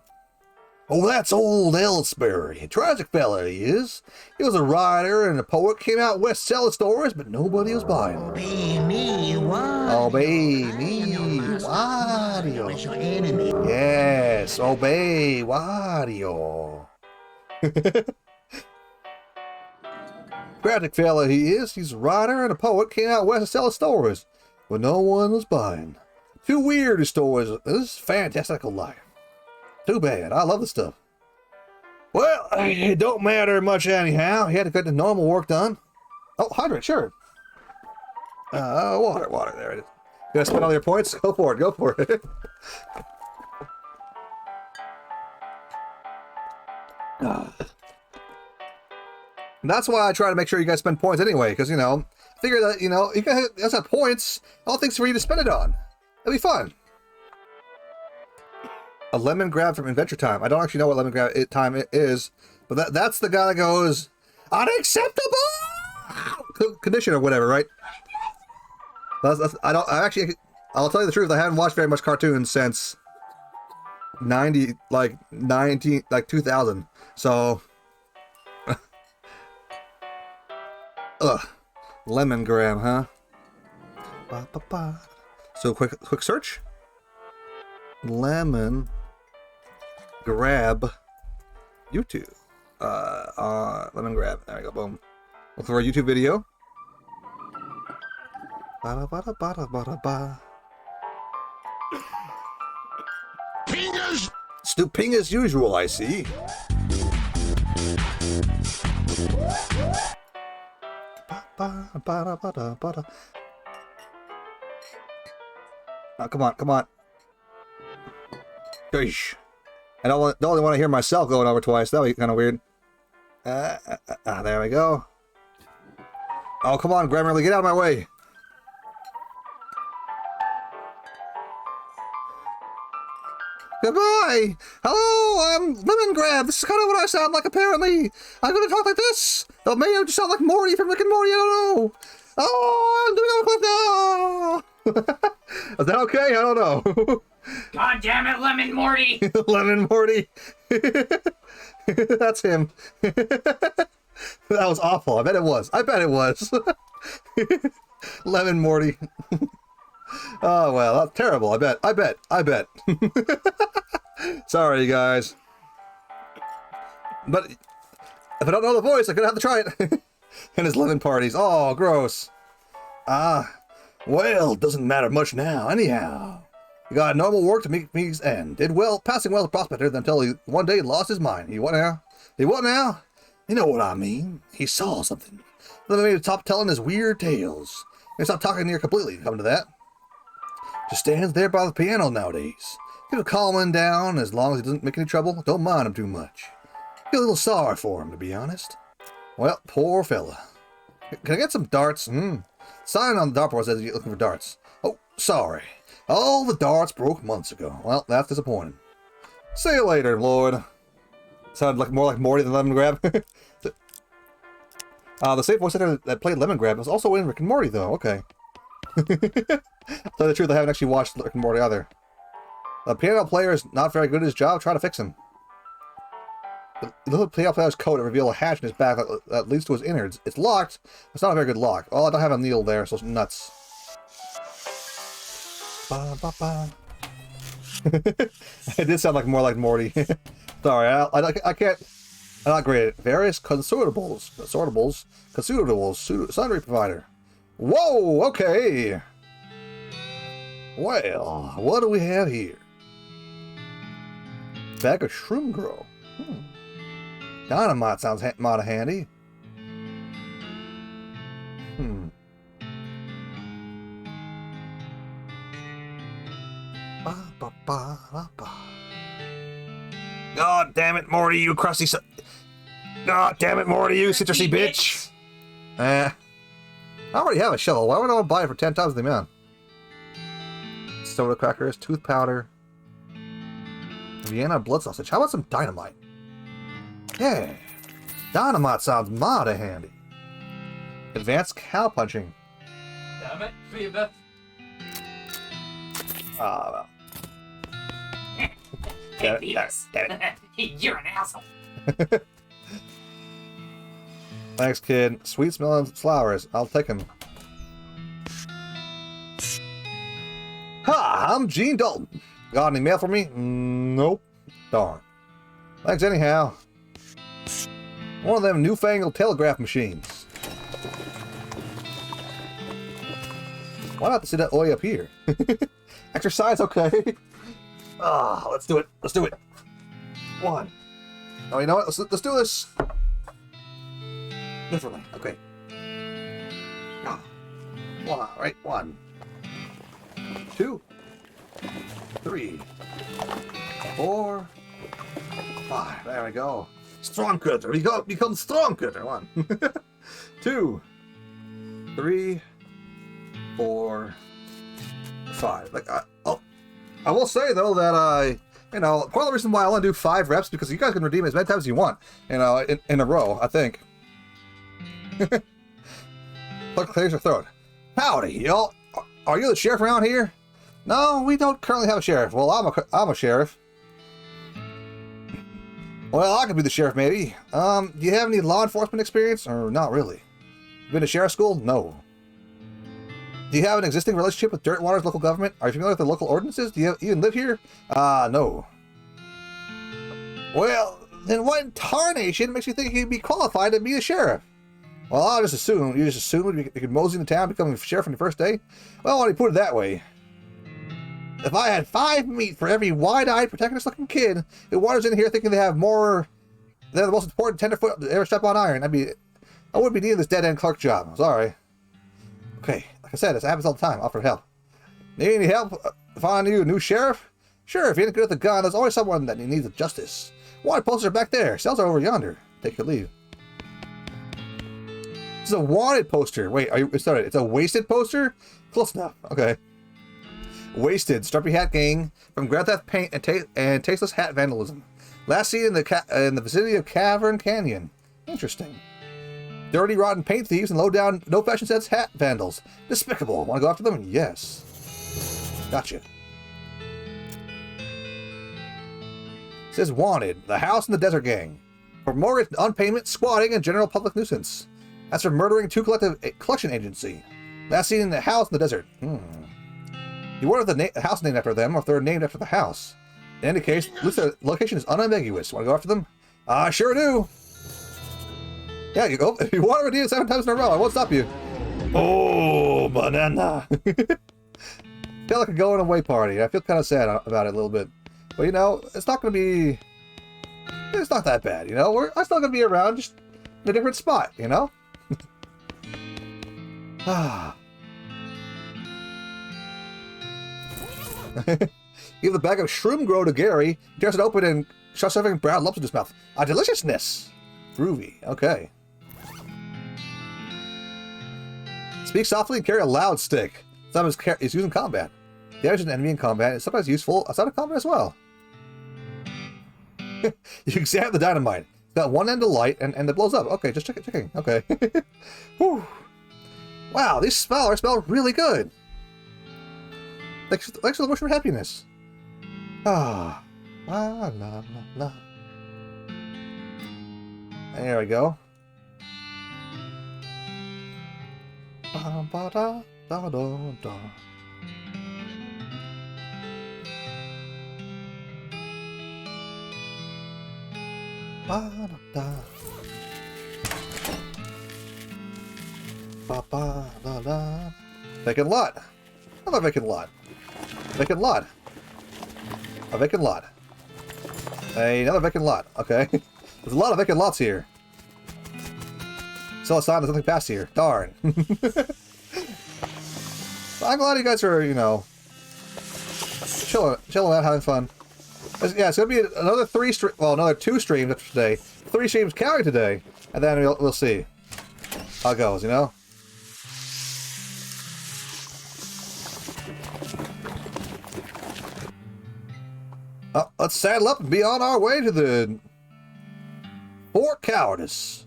Oh, that's old Ellsbury. Tragic fella he is. He was a writer and a poet, came out west selling stories, but nobody was buying them. Obey me, Wario. Obey me, Wario. Yes, obey Wario. Tragic fella he is. He's a writer and a poet, came out west selling stories, but no one was buying. Too weird his stories. This is fantastical life. Too bad. I love the stuff. Well, it don't matter much anyhow. He had to get the normal work done. Oh, hydrant, sure. Water. There it is. You gonna spend all your points? Go for it. That's why I try to make sure you guys spend points anyway, because, you know, figure that, you know, you guys have points, all things for you to spend it on. It'll be fun. A lemon grab from Adventure Time. I don't actually know what lemon grab time it is, but that's the guy that goes, unacceptable condition or whatever, right? I'll tell you the truth, I haven't watched very much cartoons since 2000. So, lemon grab, huh? So quick search. Lemon grab YouTube. Lemon grab. There we go. Boom. Look for a YouTube video. Stooping as usual, I see. Oh, come on. Gosh. I don't only want to hear myself going over twice. That would be kind of weird. There we go. Oh, come on, Grammarly, get out of my way. Goodbye! Hello, I'm Lemon Grab. This is kind of what I sound like, apparently. I'm going to talk like this. Or maybe I just sound like Morty from Rick and Morty, I don't know. Oh, I'm doing a clip now! Is that okay? I don't know. God damn it, Lemon Morty! Lemon Morty. That's him. That was awful. I bet it was. Lemon Morty. Oh, well, that's terrible. I bet. Sorry, you guys. But if I don't know the voice, I'm gonna have to try it. And his lemon parties. Oh, gross. Well, doesn't matter much now, anyhow. He got normal work to meet me's end. Did well, passing well as a prospector until he one day lost his mind. He what now? He what now? You know what I mean. He saw something. Then made him stop telling his weird tales. He stopped talking near completely, come to that. Just stands there by the piano nowadays. Give a calming down as long as he doesn't make any trouble. Don't mind him too much. Feel a little sorry for him, to be honest. Well, poor fella. Can I get some darts? Sign on the dartboard says you're looking for darts. Oh, sorry. All the darts broke months ago. Well, that's disappointing. See you later, Lord. Sounded like more like Morty than Lemon Grab. The same voice actor that played Lemon Grab was also in Rick and Morty, though. Okay. To tell the truth, I haven't actually watched Rick and Morty either. The piano player is not very good at his job. Try to fix him. The little piano player's coat reveals a hatch in his back that leads to his innards. It's locked. It's not a very good lock. Oh, I don't have a needle there, so it's nuts. Ba, ba, ba. It did sound like more like Morty. Sorry, I can't. I'm not great at it. Various consumables, sundry provider. Whoa, okay. Well, what do we have here? Bag of shroom grow. Dynamite sounds mighty handy. Ba, ba, ba, ba, ba. God damn it, Morty, you crusty God damn it, Morty, you citrusy bitch. I already have a shovel. Why would I want to buy it for 10 times the amount? Soda crackers, tooth powder, Vienna blood sausage. How about some dynamite? Yeah, dynamite sounds mighty handy. Advanced cow punching. Damn it, Phoebe. Well. Hey, Phoebus. You're an asshole. Thanks, kid. Sweet smelling flowers. I'll take them. Ha! I'm Gene Dalton. Got any mail for me? Nope. Darn. Thanks anyhow. One of them newfangled telegraph machines. Why not sit that way up here? Exercise, okay. Let's do it. Let's do it. One. Oh, you know what? Let's do this differently. Okay. One. Right. 1, 2, 3, 4, 5. There we go. Strong cutter. We become strong cutter. 1, 2, 3, 4, 5. Like I will say though that part of the reason why I want to do 5 reps because you guys can redeem it as many times as you want. In a row. I think. Look, clears your throat. Howdy, y'all. Are you the sheriff around here? No, we don't currently have a sheriff. Well, I'm a sheriff. Well, I could be the sheriff, maybe. Do you have any law enforcement experience? Or not really? Been to sheriff school? No. Do you have an existing relationship with Dirtwater's local government? Are you familiar with the local ordinances? Do you even live here? No. Well, then what in tarnation makes you think he'd be qualified to be a sheriff? Well, I'll just assume. You just assumed you could mosey into town, becoming a sheriff on your first day? Well, why do you put it that way? If I had 5 meat for every wide-eyed, protectionist-looking kid who wanders in here thinking they're the most important tenderfoot to ever step on iron, I wouldn't be needing this dead-end clerk job. Sorry. Okay, like I said, this happens all the time. Offer help. Need any help finding you a new sheriff? Sure, if you ain't good at the gun, there's always someone that needs justice. Wanted posters are back there. Cells are over yonder. Take your leave. This is a wanted poster. Wait, sorry, it's a wasted poster? Close enough. Okay. Wasted, Strumpy Hat Gang from Grand Theft Paint and Tasteless Hat Vandalism. Last seen in the vicinity of Cavern Canyon. Interesting. Dirty, rotten paint thieves and low-down, no-fashion sense hat vandals. Despicable. Want to go after them? Yes. Gotcha. It says wanted. The House in the Desert Gang. For mortgage, unpayment, squatting, and general public nuisance. That's for murdering 2 collection agency. Last seen in the House in the Desert. You wonder if the house is named after them or if they're named after the house. In any case, the location is unambiguous. Want to go after them? I sure do. Yeah, you go. If you want to redeem it 7 times in a row, I won't stop you. Oh, banana. I feel like a going away party. I feel kind of sad about it a little bit. But, you know, it's not going to be... It's not that bad, you know? I'm still going to be around, just in a different spot, you know? Ah. Give the bag of shroom grow to Gary. He tears it open and shoves everything brown lumps in his mouth. A deliciousness! Groovy. Okay. Speak softly and carry a loud stick. Sometimes it's used in combat. The average enemy in combat is sometimes useful outside of combat as well. You examine the dynamite. It's got one end of light and it blows up. Okay, just checking. Okay. Whew. Wow, these smell really good. Thanks for the wish for happiness. Ah. La la la la. There we go. Ba ba da da da da. Ba da da. Ba ba da da. Vacant lot. Another vacant lot. Vacant lot. A vacant lot. Another vacant lot. Okay. There's a lot of vacant lots here. Still a sign there's nothing past here. Darn. I'm glad you guys are, you know, chilling out, having fun. Yeah, it's gonna be another another 2 streams after today. 3 streams counting today, and then we'll see how it goes, you know. Oh, let's saddle up and be on our way to the Fort Cowardice.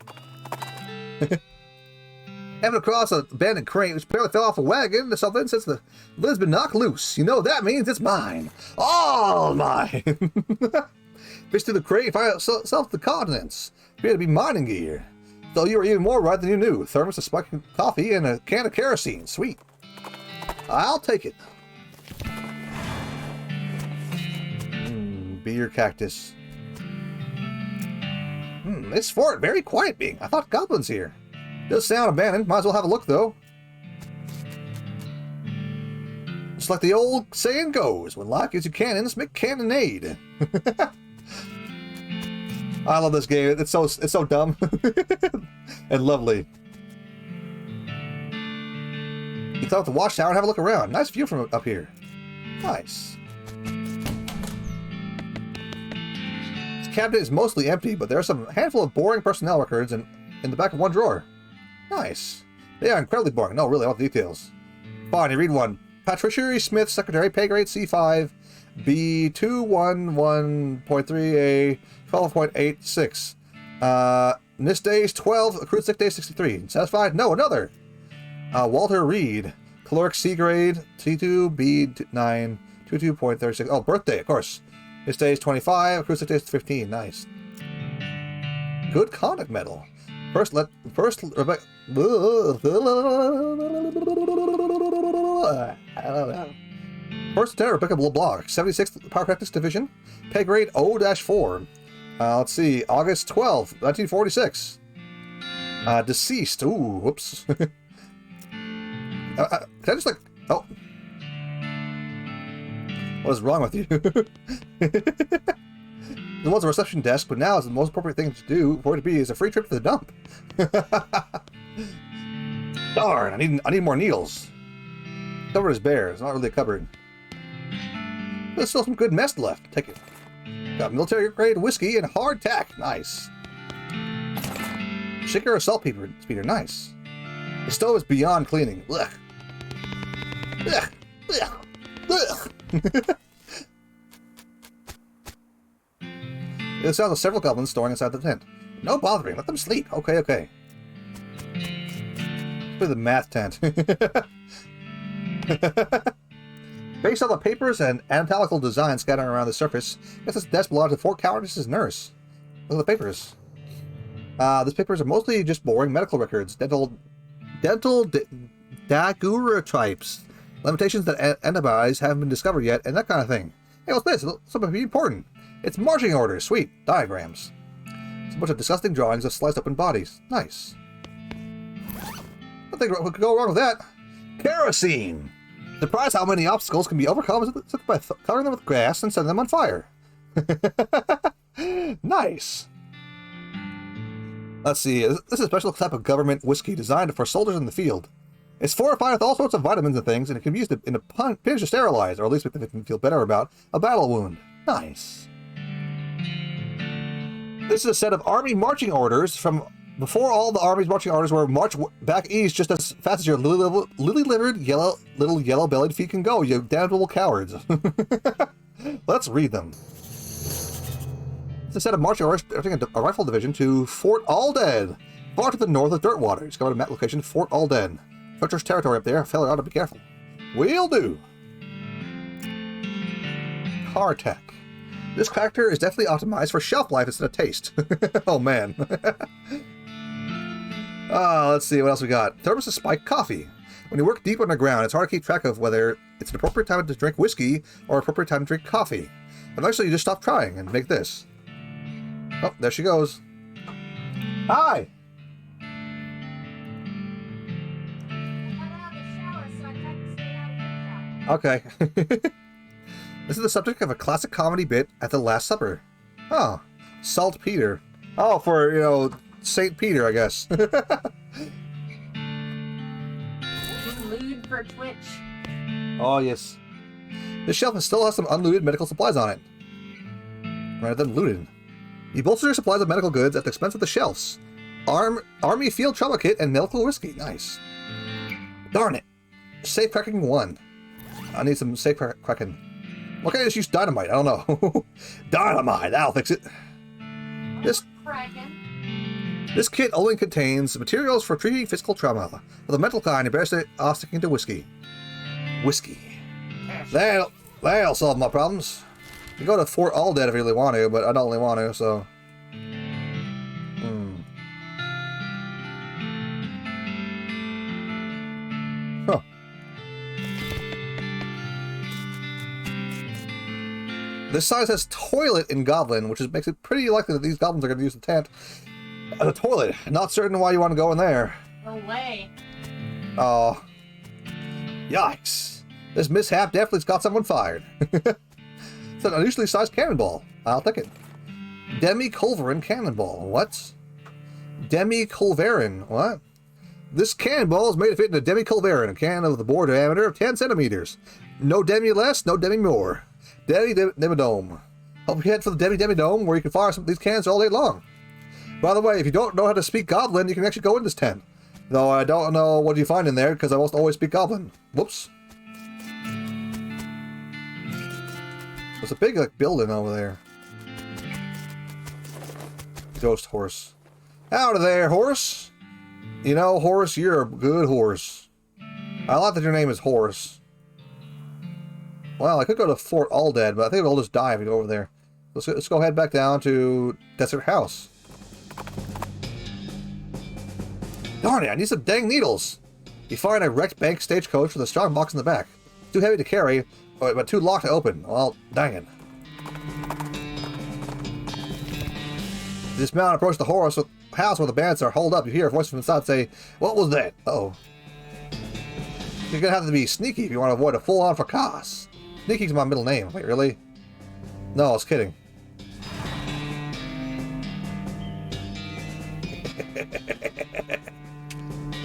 Having across an abandoned crate which apparently fell off a wagon or something since the lid's been knocked loose. You know that means it's mine. All mine. Fish through the crate and find yourself the contents. Appear to be mining gear. So you were even more right than you knew. Thermos, a spike of coffee, and a can of kerosene. Sweet. I'll take it. Beer cactus. This fort, very quiet being. I thought goblins here. Does sound abandoned. Might as well have a look, though. Just like the old saying goes, when life gives you cannons, make cannonade. I love this game. It's so dumb and lovely. You can stop at the watchtower and have a look around. Nice view from up here. Nice. This cabinet is mostly empty, but there are some handful of boring personnel records in the back of one drawer. Nice. They are incredibly boring. No, really, all the details. Fine, you read one. Patricia Smith, Secretary, pay grade C5, B211.3A, 12.86. Missed days 12, accrued sick days 63. Satisfied? No, another. Walter Reed, clerk C grade, C2, B9, 22.36. Oh, birthday, of course. Missed days 25, accrued sick days 15. Nice. Good conduct medal. First Lieutenant Rebecca LeBlanc, 76th Pyrotechnics Division, pay grade O-4. Let's see, August 12th, 1946. Deceased. Ooh, whoops. Can I just like... Oh. What is wrong with you? There was a reception desk, but now is the most appropriate thing to do for it to be is a free trip to the dump. Darn, I need more needles. Cupboard is bare. It's not really a cupboard. There's still some good mess left. Take it. Got military grade whiskey and hardtack. Nice. Shaker or salt speeder. Nice. The stove is beyond cleaning. Ugh. Ugh. Ugh. Ugh. The sounds of several goblins storing inside the tent. No bothering. Let them sleep. Okay, okay. For the math tent. Based on the papers and anatomical designs scattering around the surface, guess this desk belongs to Fort Cowardice's nurse. Look at the papers. These papers are mostly just boring medical records. Dental daguerreotypes. Limitations that antibodies haven't been discovered yet, and that kind of thing. Hey, what's this? Something pretty important. It's marching orders. Sweet. Diagrams. It's a bunch of disgusting drawings of sliced open bodies. Nice. I think what could go wrong with that. Kerosene! Surprised how many obstacles can be overcome simply by covering them with grass and setting them on fire. Nice. Let's see. This is a special type of government whiskey designed for soldiers in the field. It's fortified with all sorts of vitamins and things, and it can be used in a pinch to sterilize, or at least make them feel better about a battle wound. Nice. This is a set of army marching orders from before all the army's marching orders were march back east just as fast as your lily-livered, little yellow-bellied feet can go, you damnable cowards. Let's read them. It's a set of marching orders directing a rifle division to Fort Alden, far to the north of Dirtwater. Discovered a map location, Fort Alden. Treacherous territory up there. Failure ought to be careful. Will do. Car tech. This character is definitely optimized for shelf life instead of taste. Oh man. Let's see what else we got. Thermos of spiked coffee. When you work deep underground, it's hard to keep track of whether it's an appropriate time to drink whiskey or appropriate time to drink coffee. Eventually, you just stop trying and make this. Oh, there she goes. Hi. Okay. This is the subject of a classic comedy bit at the Last Supper. Oh, Salt Peter. Oh, for, you know, Saint Peter, I guess. Lewd for Twitch. Oh, yes. This shelf still has some unlooted medical supplies on it. Rather than looted. You bolster your supplies of medical goods at the expense of the shelves. Army field trauma kit and medical whiskey. Nice. Darn it. Safe cracking 1. I need some safe cracking. Why can't I just use dynamite? I don't know. Dynamite, that'll fix it. This kit only contains materials for treating physical trauma. For the mental kind, it bears off sticking to whiskey. Whiskey. That'll solve my problems. You go to Fort Alden if you really want to, but I don't really want to, so... Huh. This size has toilet in Goblin, which makes it pretty likely that these goblins are going to use the tent as a toilet. Not certain why you want to go in there. No way. Oh. Yikes. This mishap definitely's got someone fired. It's an unusually sized cannonball. I'll take it. Demi-Culverin cannonball. What? Demi-Culverin. What? This cannonball is made to fit in a Demi-Culverin, a can of the bore diameter of 10 centimeters. No demi less, no demi more. Demi-Dome. Hope you head for the Demi-Dome, where you can fire some of these cans all day long. By the way, if you don't know how to speak Goblin, you can actually go in this tent. Though I don't know what you find in there, because I almost always speak Goblin. Whoops. There's a big building over there. Ghost horse. Out of there, horse! You know, horse, you're a good horse. I like that your name is Horse. Well, I could go to Fort Alden, but I think I'll just die if we go over there. Let's go head back down to Desert House. Darn it, I need some dang needles! You find a wrecked bank stagecoach with a strong box in the back. Too heavy to carry, but too locked to open. Well, dang it. Dismount and approach the house where the bandits are holed up. You hear a voice from inside say, "What was that?" Uh-oh. You're gonna have to be sneaky if you want to avoid a full-on fracas. Sneaky's my middle name. Wait, really? No, I was kidding.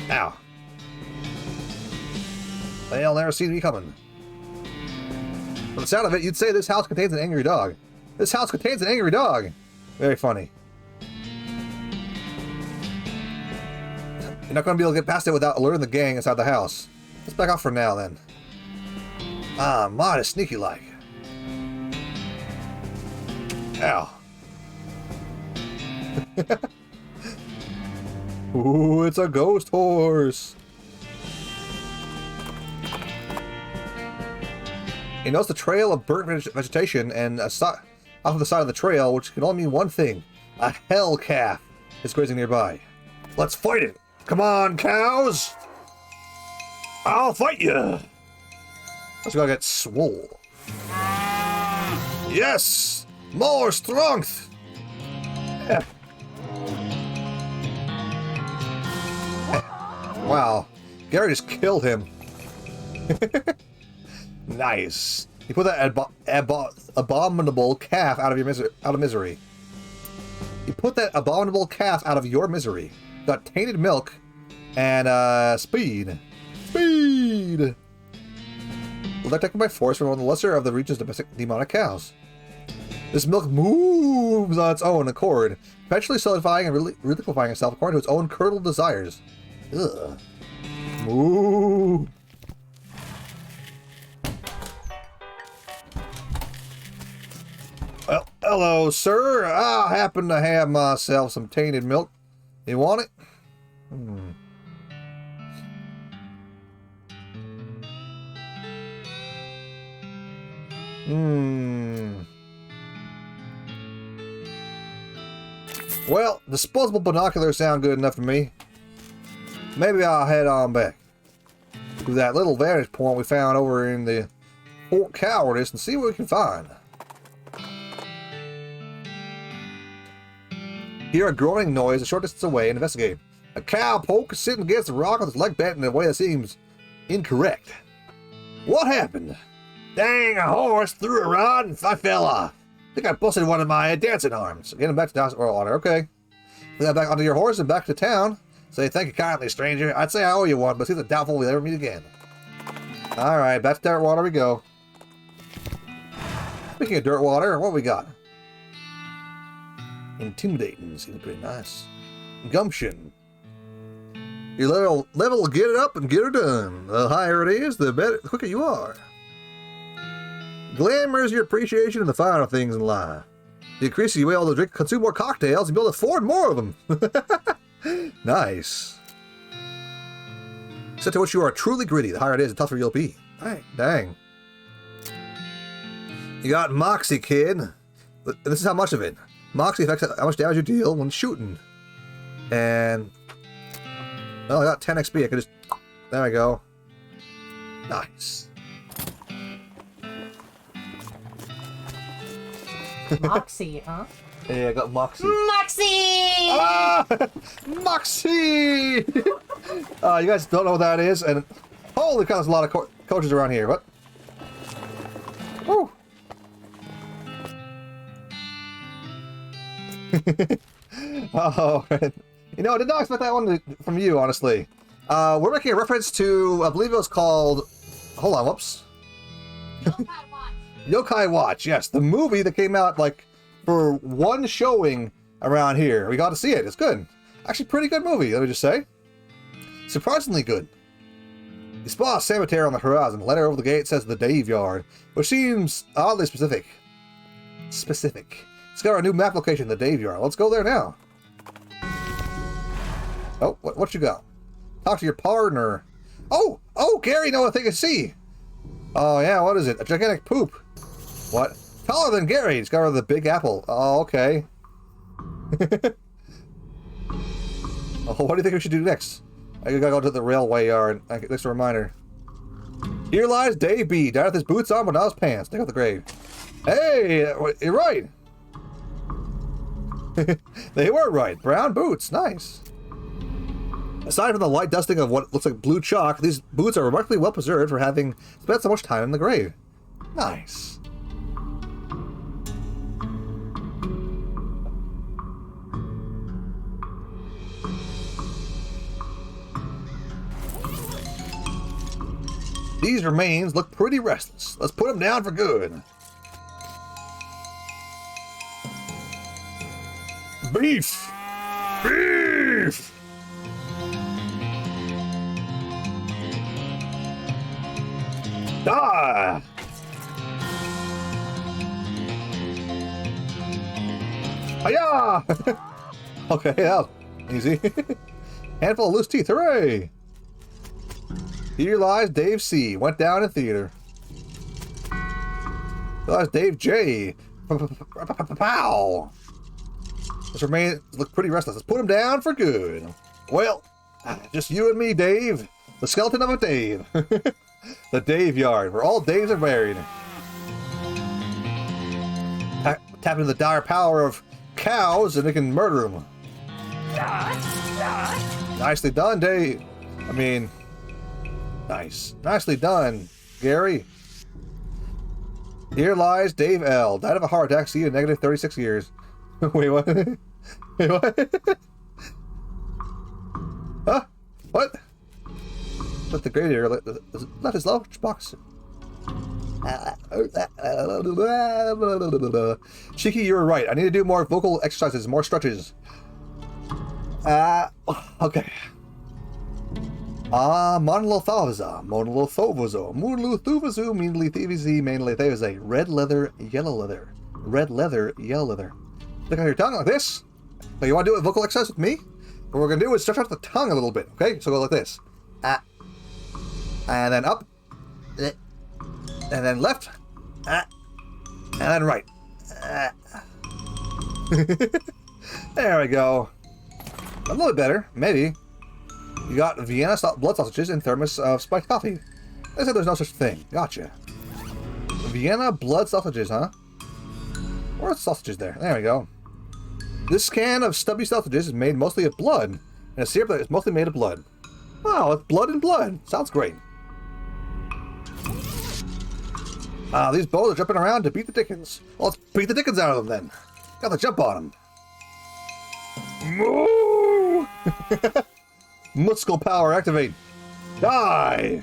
Ow. They'll never see me coming. From the sound of it, you'd say this house contains an angry dog. This house contains an angry dog! Very funny. You're not going to be able to get past it without alerting the gang inside the house. Let's back off for now, then. Ah, mighty sneaky-like. Ow. Ooh, it's a ghost horse! You notice the trail of burnt vegetation and off of the side of the trail, which can only mean one thing. A hell calf is grazing nearby. Let's fight it! Come on, cows! I'll fight you! Let's go get swole. Yes! More strength! Wow. Gary just killed him. Nice. You put that abominable calf out of your misery. You put that abominable calf out of your misery. Got tainted milk and speed. Speed! Well, taken by force from one of the lesser of the region's domestic demonic cows. This milk moves on its own accord, eventually solidifying and liquefying itself according to its own curdled desires. Ugh. Moo. Well, hello, sir. I happen to have myself some tainted milk. You want it? Well, disposable binoculars sound good enough to me. Maybe I'll head on back to that little vantage point we found over in the Fort Cowardice and see what we can find. Hear a groaning noise a short distance away and investigate. A cowpoke is sitting against a rock with his leg bent in a way that seems incorrect. What happened? Dang, a horse threw a rod and I fell off. I think I busted one of my dancing arms. Getting back to down water. Okay. Get back onto your horse and back to town. Say thank you kindly, stranger. I'd say I owe you one, but it's doubtful we'll ever meet again. Alright, back to dirt water we go. Speaking of dirt water, what we got? Intimidating. Seems pretty nice. Gumption. Your level will get it up and get it done. The higher it is, the better, the quicker you are. Glamour is your appreciation of the finer things in life. The increase you able to drink, consume more cocktails, and be able to afford more of them. Nice. Set to which you are truly gritty, the higher it is, the tougher you'll be. Alright, dang. You got Moxie, kid. This is how much of it. Moxie affects how much damage you deal when shooting. And... well, I got 10 XP. I could just... there we go. Nice. Moxie, huh? Yeah, I got Moxie. Moxie! Ah! Moxie! You guys don't know what that is, and holy cow, there's a lot of coaches around here. What? Woo! Oh, you know, I did not expect that one from you, honestly. We're making a reference to, I believe it was called. Hold on, whoops. Yokai Watch, yes, the movie that came out like for one showing around here. We got to see it. It's good. Actually, pretty good movie, let me just say. Surprisingly good. You spot a cemetery on the horizon. The letter over the gate says the Dave Yard, which seems oddly specific. Discover a new map location, the Dave Yard. Let's go there now. Oh, what you got? Talk to your partner. Oh, Gary, know a thing to see. Oh yeah, what is it? A gigantic poop. What? Taller than Gary. Discover the Big Apple. Oh, okay. Oh, what do you think we should do next? I gotta go to the railway yard. Next reminder. Here lies Dave B. Down with his boots on, but not his pants. Take out the grave. Hey, you're right. They were right. Brown boots. Nice. Aside from the light dusting of what looks like blue chalk, these boots are remarkably well preserved for having spent so much time in the grave. Nice. These remains look pretty restless. Let's put them down for good. Beef! Beef! Die! Hiya! Okay, yeah, easy. Handful of loose teeth, hooray! Here lies Dave C. Went down in theater. Here lies Dave J. Pow! This remains look pretty restless. Let's put him down for good. Well, just you and me, Dave. The skeleton of a Dave. The Dave Yard, where all Daves are buried. Tap into the dire power of cows and they can murder them. Nicely done, Dave. I mean, nice. Nicely done, Gary. Here lies Dave L. Died of a heart attack. See you in negative 36 years. Wait, what? Wait, what? Huh? What? Let the great area left his lunchbox. Cheeky, you were right. I need to do more vocal exercises, more stretches. Okay. Monolithovaza, Monolithovazo, Moonluthuvazu, Meanlithivizi, Mainlithavize, red leather, yellow leather. Red leather, yellow leather. Look at your tongue like this. Now you want to do a vocal exercise with me? What we're going to do is stretch out the tongue a little bit, okay? So go like this. And then up. And then left. And then right. There we go. A little bit better, maybe. You got Vienna blood sausages and thermos of spiked coffee. They said there's no such thing. Gotcha. Vienna blood sausages, huh? Where's the sausages there? There we go. This can of stubby sausages is made mostly of blood, and a syrup that is mostly made of blood. Wow, it's blood and blood. Sounds great. These bows are jumping around to beat the dickens. Well, let's beat the dickens out of them then. Got to jump on them. Moo! Muscle power activate. Die!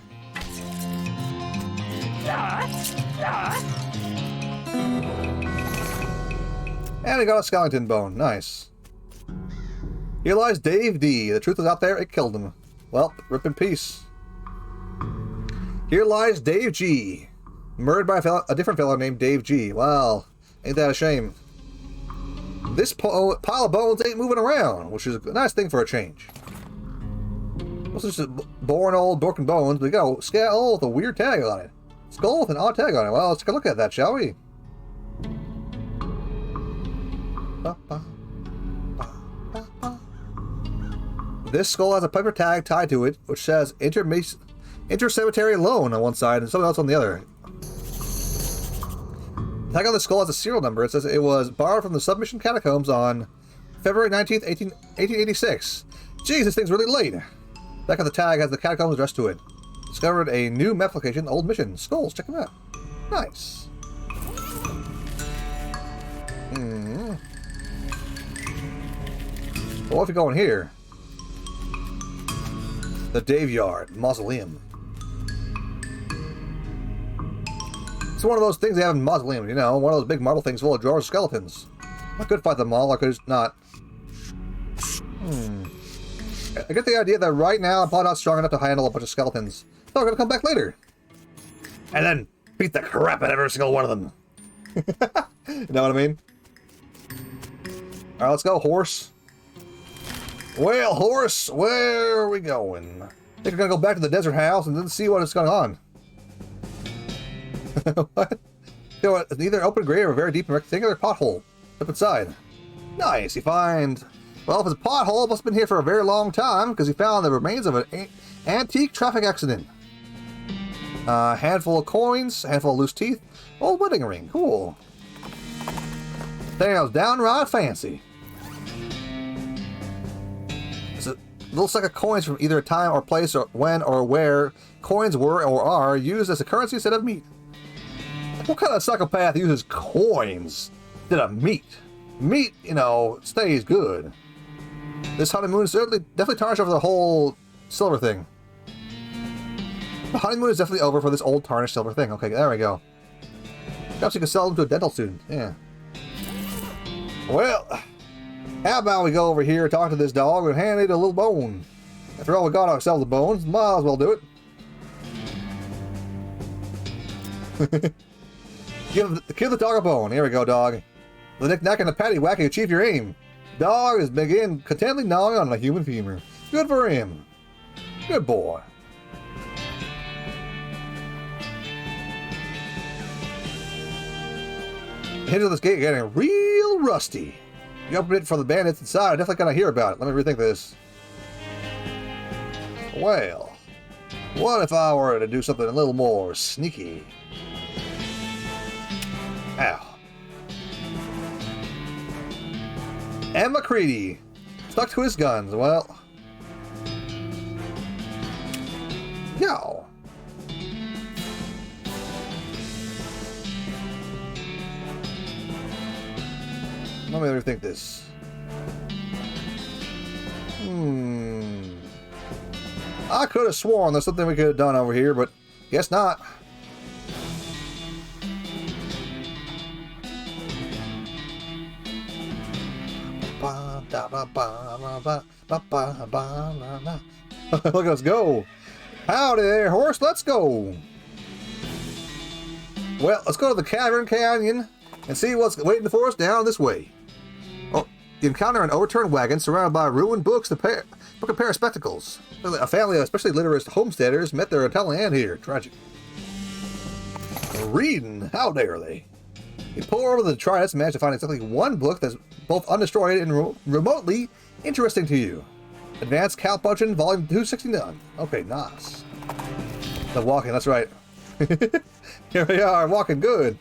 And we got a skeleton bone. Nice. Here lies Dave D. The truth is out there. It killed him. Well, rip in peace. Here lies Dave G. Murdered by a different fellow named Dave G. Wow. Ain't that a shame? This pile of bones ain't moving around, which is a nice thing for a change. This is just boring old broken bones, but we got a skull with a weird tag on it. Skull with an odd tag on it. Well, let's take a look at that, shall we? This skull has a paper tag tied to it, which says Inter-Cemetery Loan on one side and something else on the other. The tag on the skull has a serial number. It says it was borrowed from the submission catacombs on February 19th, 1886. Jeez, this thing's really late. Back on the tag has the catacombs addressed to it. Discovered a new map location, Old Mission. Skulls, check them out. Nice. Well, what if we go in here? The Dave Yard Mausoleum. It's one of those things they have in mausoleums, you know, one of those big marble things full of drawers of skeletons. I could fight them all, I could not. I get the idea that right now I'm probably not strong enough to handle a bunch of skeletons. So I'm gonna come back later. And then beat the crap out of every single one of them. You know what I mean? Alright, let's go, horse. Well, horse, where are we going? I think we're gonna go back to the desert house and then see what is going on. What? You know what? It's either an open grave or a very deep and rectangular pothole. Up inside. Nice, you find... Well, if it's a pothole, it must have been here for a very long time, because he found the remains of an antique traffic accident. A handful of coins, a handful of loose teeth, old wedding ring. Cool. Sounds downright fancy. It's a little sack of coins from either a time or place or when or where coins were or are used as a currency instead of meat. What kind of psychopath uses coins instead of meat? Meat, you know, stays good. This honeymoon is definitely tarnished over the whole silver thing. The honeymoon is definitely over for this old tarnished silver thing. Okay, there we go. Perhaps you can sell them to a dental student. Yeah. Well, how about we go over here and talk to this dog and hand it a little bone? After all, we got ourselves the bones. Might as well do it. Give the dog a bone. Here we go, dog. The knick-knack and the patty-whack achieve your aim. Dog is begin contentedly gnawing on a human femur. Good for him. Good boy. The hinges of this gate are getting real rusty. You open it for the bandits inside. I'm definitely gonna hear about it. Let me rethink this. Well, What if I were to do something a little more sneaky? Ow. And McCready stuck to his guns. Well, yo. Let me rethink this. I could have sworn there's something we could have done over here, but guess not. Look, let's go. Howdy there, horse. Let's go. Well, let's go to the Cavern Canyon and see what's waiting for us down this way. Oh, you encounter an overturned wagon surrounded by ruined books, book and pair of spectacles. A family of especially literate homesteaders met their Italian end here. Tragic. Reading. How dare they? You pour over the tridents and manage to find exactly one book that's both undestroyed and remotely interesting to you. Advanced Cowpunching, Volume 269. Okay, nice. The walking, that's right. Here we are, walking good.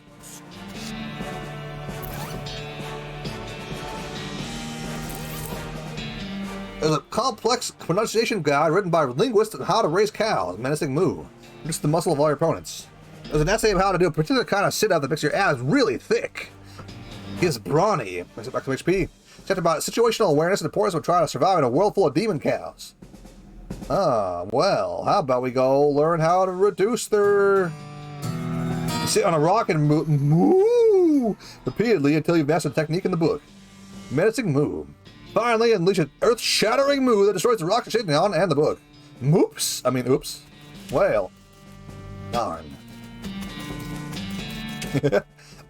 There's a complex pronunciation guide written by linguists on how to raise cows. Menacing moo. Just the muscle of all your opponents. There's an essay of how to do a particular kind of sit-up that makes your abs really thick. Gives brawny. Brings it back to HP. Chapter about situational awareness and importance of trying to survive in a world full of demon cows. Ah, well, how about we go learn how to reduce their... Sit on a rock and moo repeatedly until you've mastered the technique in the book. Menacing moo. Finally, unleash an earth-shattering moo that destroys the rock you're sitting on and the book. Moops. I mean, oops. Well. Darn.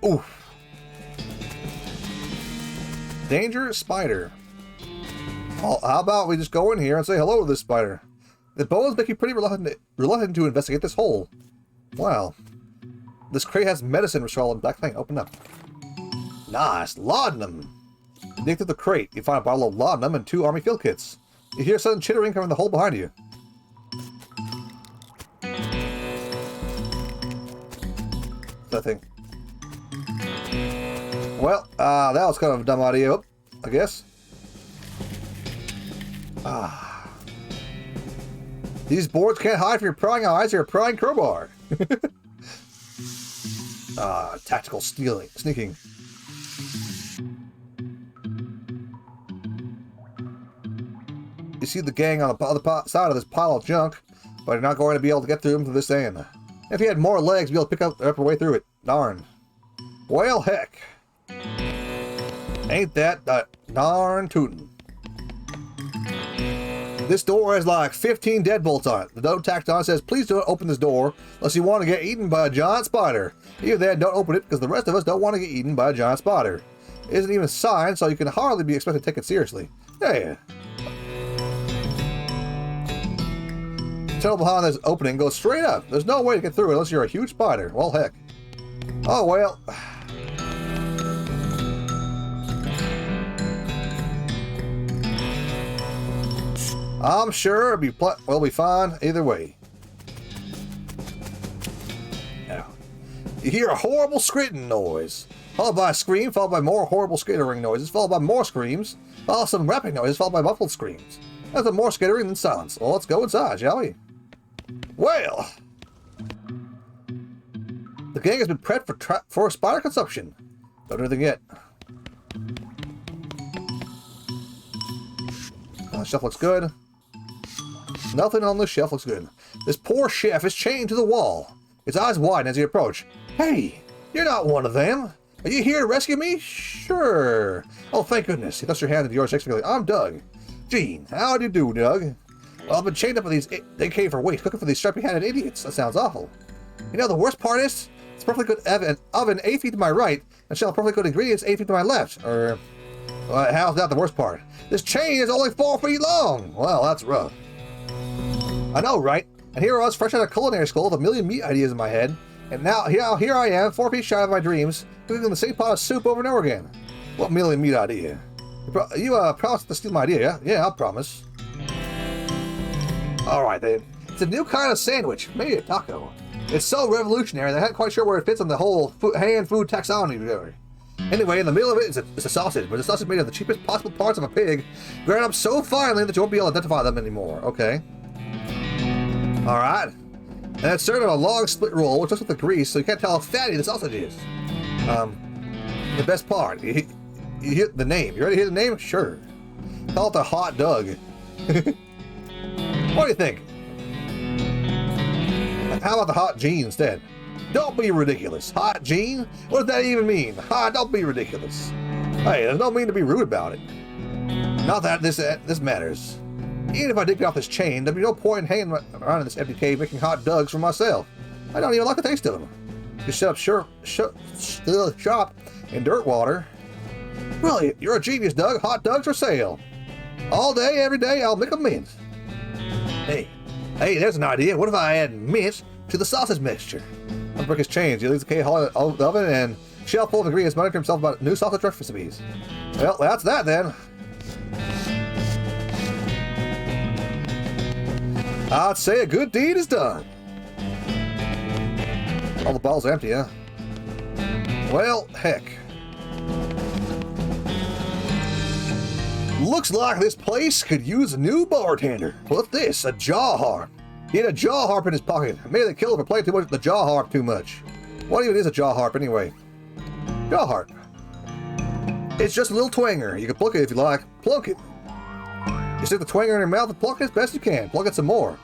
Oof. Danger spider. Oh, how about we just go in here and say hello to this spider? The bones make you pretty reluctant to investigate this hole. Wow. This crate has medicine for swallowing black thing. Open up. Nice. Laudanum. Dig through the crate. You find a bottle of laudanum and 2 army field kits. You hear sudden chittering coming from the hole behind you. That thing. Well, that was kind of a dumb idea, I guess. These boards can't hide from your prying eyes or your prying crowbar. Tactical sneaking. You see the gang on the other side of this pile of junk, but you're not going to be able to get through them from this end. If you had more legs, you'd be able to pick up your way through it. Darn. Well, heck. Ain't that darn tootin'. This door has like 15 deadbolts on it. The note tacked on says, please don't open this door unless you want to get eaten by a giant spider. Even then, don't open it because the rest of us don't want to get eaten by a giant spider. It isn't even a sign, so you can hardly be expected to take it seriously. Yeah. The tunnel behind this opening goes straight up. There's no way to get through it unless you're a huge spider. Well, heck. Oh, well. I'm sure we'll be fine either way. Now, you hear a horrible screeching noise, followed by a scream, followed by more horrible skittering noises, followed by more screams, followed by some rapping noises, followed by muffled screams. That's more skittering than silence. Well, let's go inside, shall we? Well, the gang has been prepped for spider consumption. Don't do anything yet. The shelf looks good. Nothing on this shelf looks good. This poor chef is chained to the wall. His eyes widen as he approaches. Hey, you're not one of them. Are you here to rescue me? Sure. Oh, thank goodness. He thrusts your hand into yours expectantly. I'm Doug. Gene, how do you do, Doug? Well, I've been chained up with these. They came for weight, cooking for these stripy-handed idiots. That sounds awful. You know, the worst part is, it's perfectly good oven 8 feet to my right, and shell perfectly good ingredients 8 feet to my left. Or, well, how's that the worst part? This chain is only 4 feet long. Well, that's rough. I know, right? And here I was, fresh out of culinary school, with a million meat ideas in my head, and now here I am, 4 feet shy of my dreams, cooking the same pot of soup over and over again. What million meat idea? You promised to steal my idea, yeah? Yeah, I'll promise. All right, then. It's a new kind of sandwich, maybe a taco. It's so revolutionary that I'm not quite sure where it fits on the whole hand food taxonomy. Anyway, in the middle of it is a sausage, but the sausage is made of the cheapest possible parts of a pig, ground up so finely that you won't be able to identify them anymore. Okay. Alright. And it's served on a long split roll, which looks with the grease, so you can't tell how fatty the sausage is. The best part, you hear the name. You ready to hear the name? Sure. Call it the hot dog. What do you think? How about the hot Gene instead? Don't be ridiculous. Hot Gene? What does that even mean? Don't be ridiculous. Hey, there's no mean to be rude about it. Not that this matters. Even if I did get off this chain, there'd be no point in hanging around in this empty cave making hot dogs for myself. I don't even like the taste of them. Just shut up shop in dirt water. Really, you're a genius, Doug. Hot dogs for sale. All day, every day, I'll make a mint. Hey, there's an idea. What if I add mint to the sausage mixture? Unbreak his chains. He leaves the cave out of the oven and shelf full of ingredients, muttering to himself about new sausage recipes. Well, that's that then. I'd say a good deed is done. All the bottles are empty, huh? Well, heck. Looks like this place could use a new bartender. What's this? A jaw harp. He had a jaw harp in his pocket. Maybe they killed him for playing too much the jaw harp too much. What even is a jaw harp anyway? Jaw harp. It's just a little twanger. You can pluck it if you like. Plunk it. You stick the twanger in your mouth and pluck it as best you can. Plug it some more.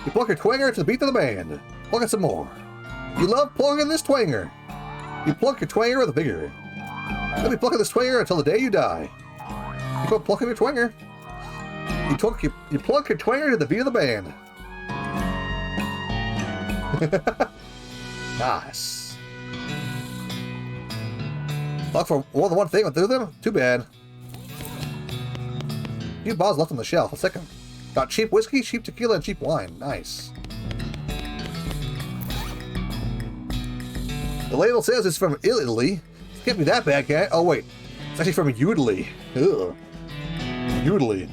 You pluck your twanger to the beat of the band. Plug it some more. You love plugging this twanger. You pluck your twanger with a vigor. You'll be plucking this twanger until the day you die. You keep plucking your twanger. You pluck your twanger to the beat of the band. Nice. Luck for more than one thing with them? Too bad. A few bottles left on the shelf. Let's take them. Got cheap whiskey, cheap tequila, and cheap wine. Nice. The label says it's from Italy. It can't be that bad, can it? Oh, wait. It's actually from Italy. Ugh. Italy.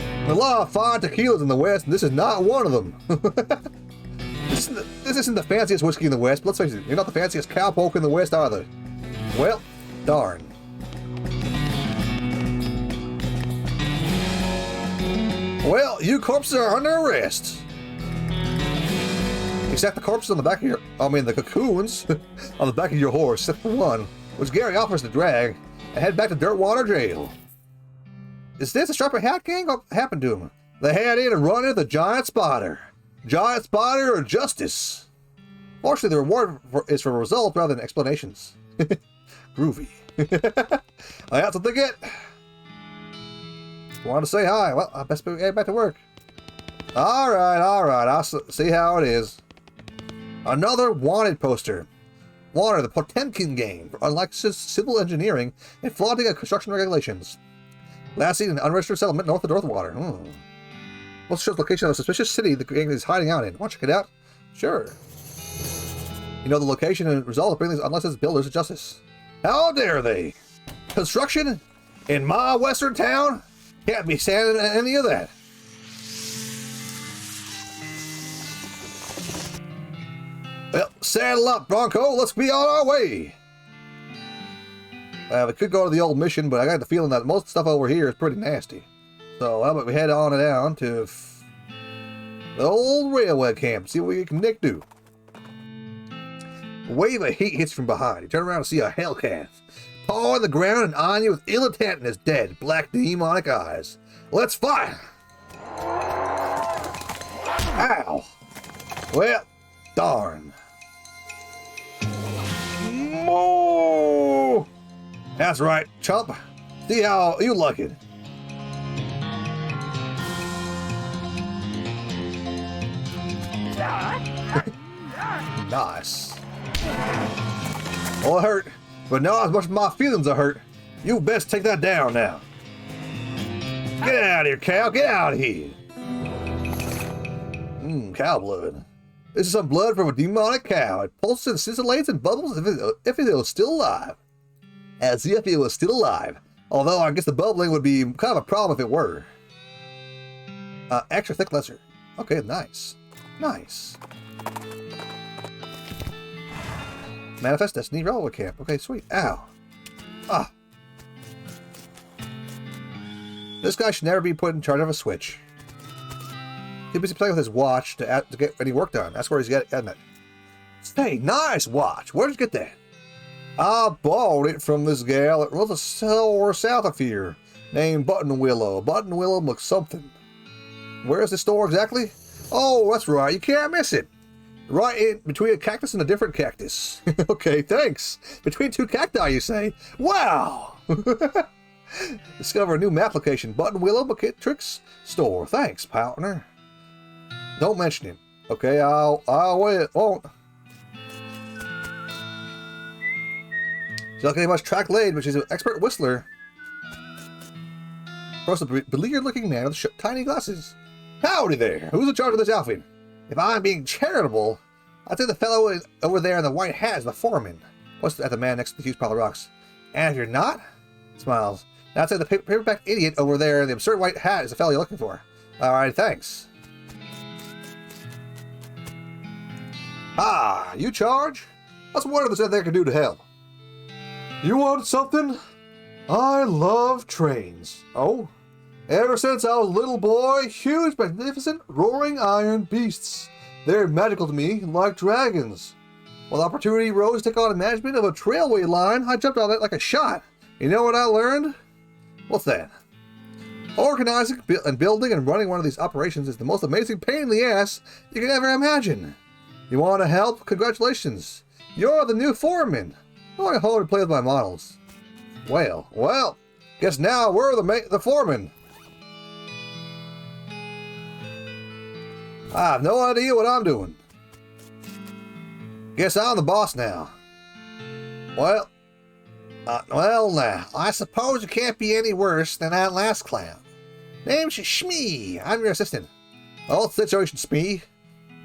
There's a lot of fine tequilas in the West, and this is not one of them. This isn't the fanciest whiskey in the West, but let's face it, you're not the fanciest cowpoke in the West either. Well, darn. Well, you corpses are under arrest. Except the corpses on the back of your... the cocoons on the back of your horse, except for one, which Gary offers to drag and head back to Dirtwater Jail. Is this a Sharper Hat Gang? What happened to him? They had in and run into the Giant Spider. Giant Spider or justice? Fortunately, the reward is for results rather than explanations. Groovy. That's what they get. Wanted to say hi. Well, I best get back to work. Alright. I'll see how it is. Another wanted poster. Wanted, the Potemkin game for unlicensed civil engineering and flaunting of construction regulations. Last seen in an unregistered settlement north of Northwater. What's the location of a suspicious city the gang is hiding out in? Want to check it out? Sure. You know the location and resolve to bring these unlicensed builders to justice. How dare they? Construction in my western town? Can't be standing any of that. Well, saddle up, Bronco. Let's be on our way. We could go to the old mission, but I got the feeling that most stuff over here is pretty nasty. So how about we head on down to the old railway camp, see what we can do. A wave of heat hits from behind. You turn around and see a Hellcat pawing the ground and eyeing you with ill intent in his dead, black demonic eyes. Let's fight! Ow! Well, darn. Moo! That's right, chump. See how you like it. Nice. Well, it hurt, but not as much as my feelings are hurt. You best take that down now. Get out of here, cow. Get out of here. Cow blood. This is some blood from a demonic cow. It pulses and scintillates and bubbles if it was still alive. As if it was still alive. Although I guess the bubbling would be kind of a problem if it were. Extra thick lesser. Okay, nice. Nice. Manifest Destiny Railway Camp. Okay, sweet. Ow. Ah. This guy should never be put in charge of a switch. He's busy playing with his watch to get any work done. That's where he's getting it. Hey, nice watch. Where'd you get that? I bought it from this gal that runs a store south of here, named Button Willow. Button Willow looks something. Where's the store exactly? Oh, that's right. You can't miss it. Right in between a cactus and a different cactus. Okay, thanks. Between two cacti, you say? Wow! Discover a new map location. Button Willow Tricks Store. Thanks, partner. Don't mention him. Okay, I'll wait. Won't. She's not getting much track laid, but she's an expert whistler. First, a beleaguered-looking man with tiny glasses. Howdy there. Who's in charge of this outfit? If I'm being charitable, I'd say the fellow over there in the white hat is the foreman. What's at the man next to the huge pile of rocks? And if you're not, smiles. I'd say the paperback idiot over there in the absurd white hat is the fellow you're looking for. Alright, thanks. Ah, you charge? What's one of us there can do to help? You want something? I love trains. Oh? Ever since I was a little boy, huge, magnificent, roaring iron beasts. They're magical to me, like dragons. When the opportunity rose to take on management of a railway line, I jumped on it like a shot. You know what I learned? What's that? Organizing and building and running one of these operations is the most amazing pain in the ass you could ever imagine. You want to help? Congratulations. You're the new foreman. I'm going home and play with my models. Well, guess now we're the foreman. I have no idea what I'm doing. Guess I'm the boss now. Well now, I suppose it can't be any worse than that last clown. Name's Shmee. I'm your assistant. Well, situation, Smee.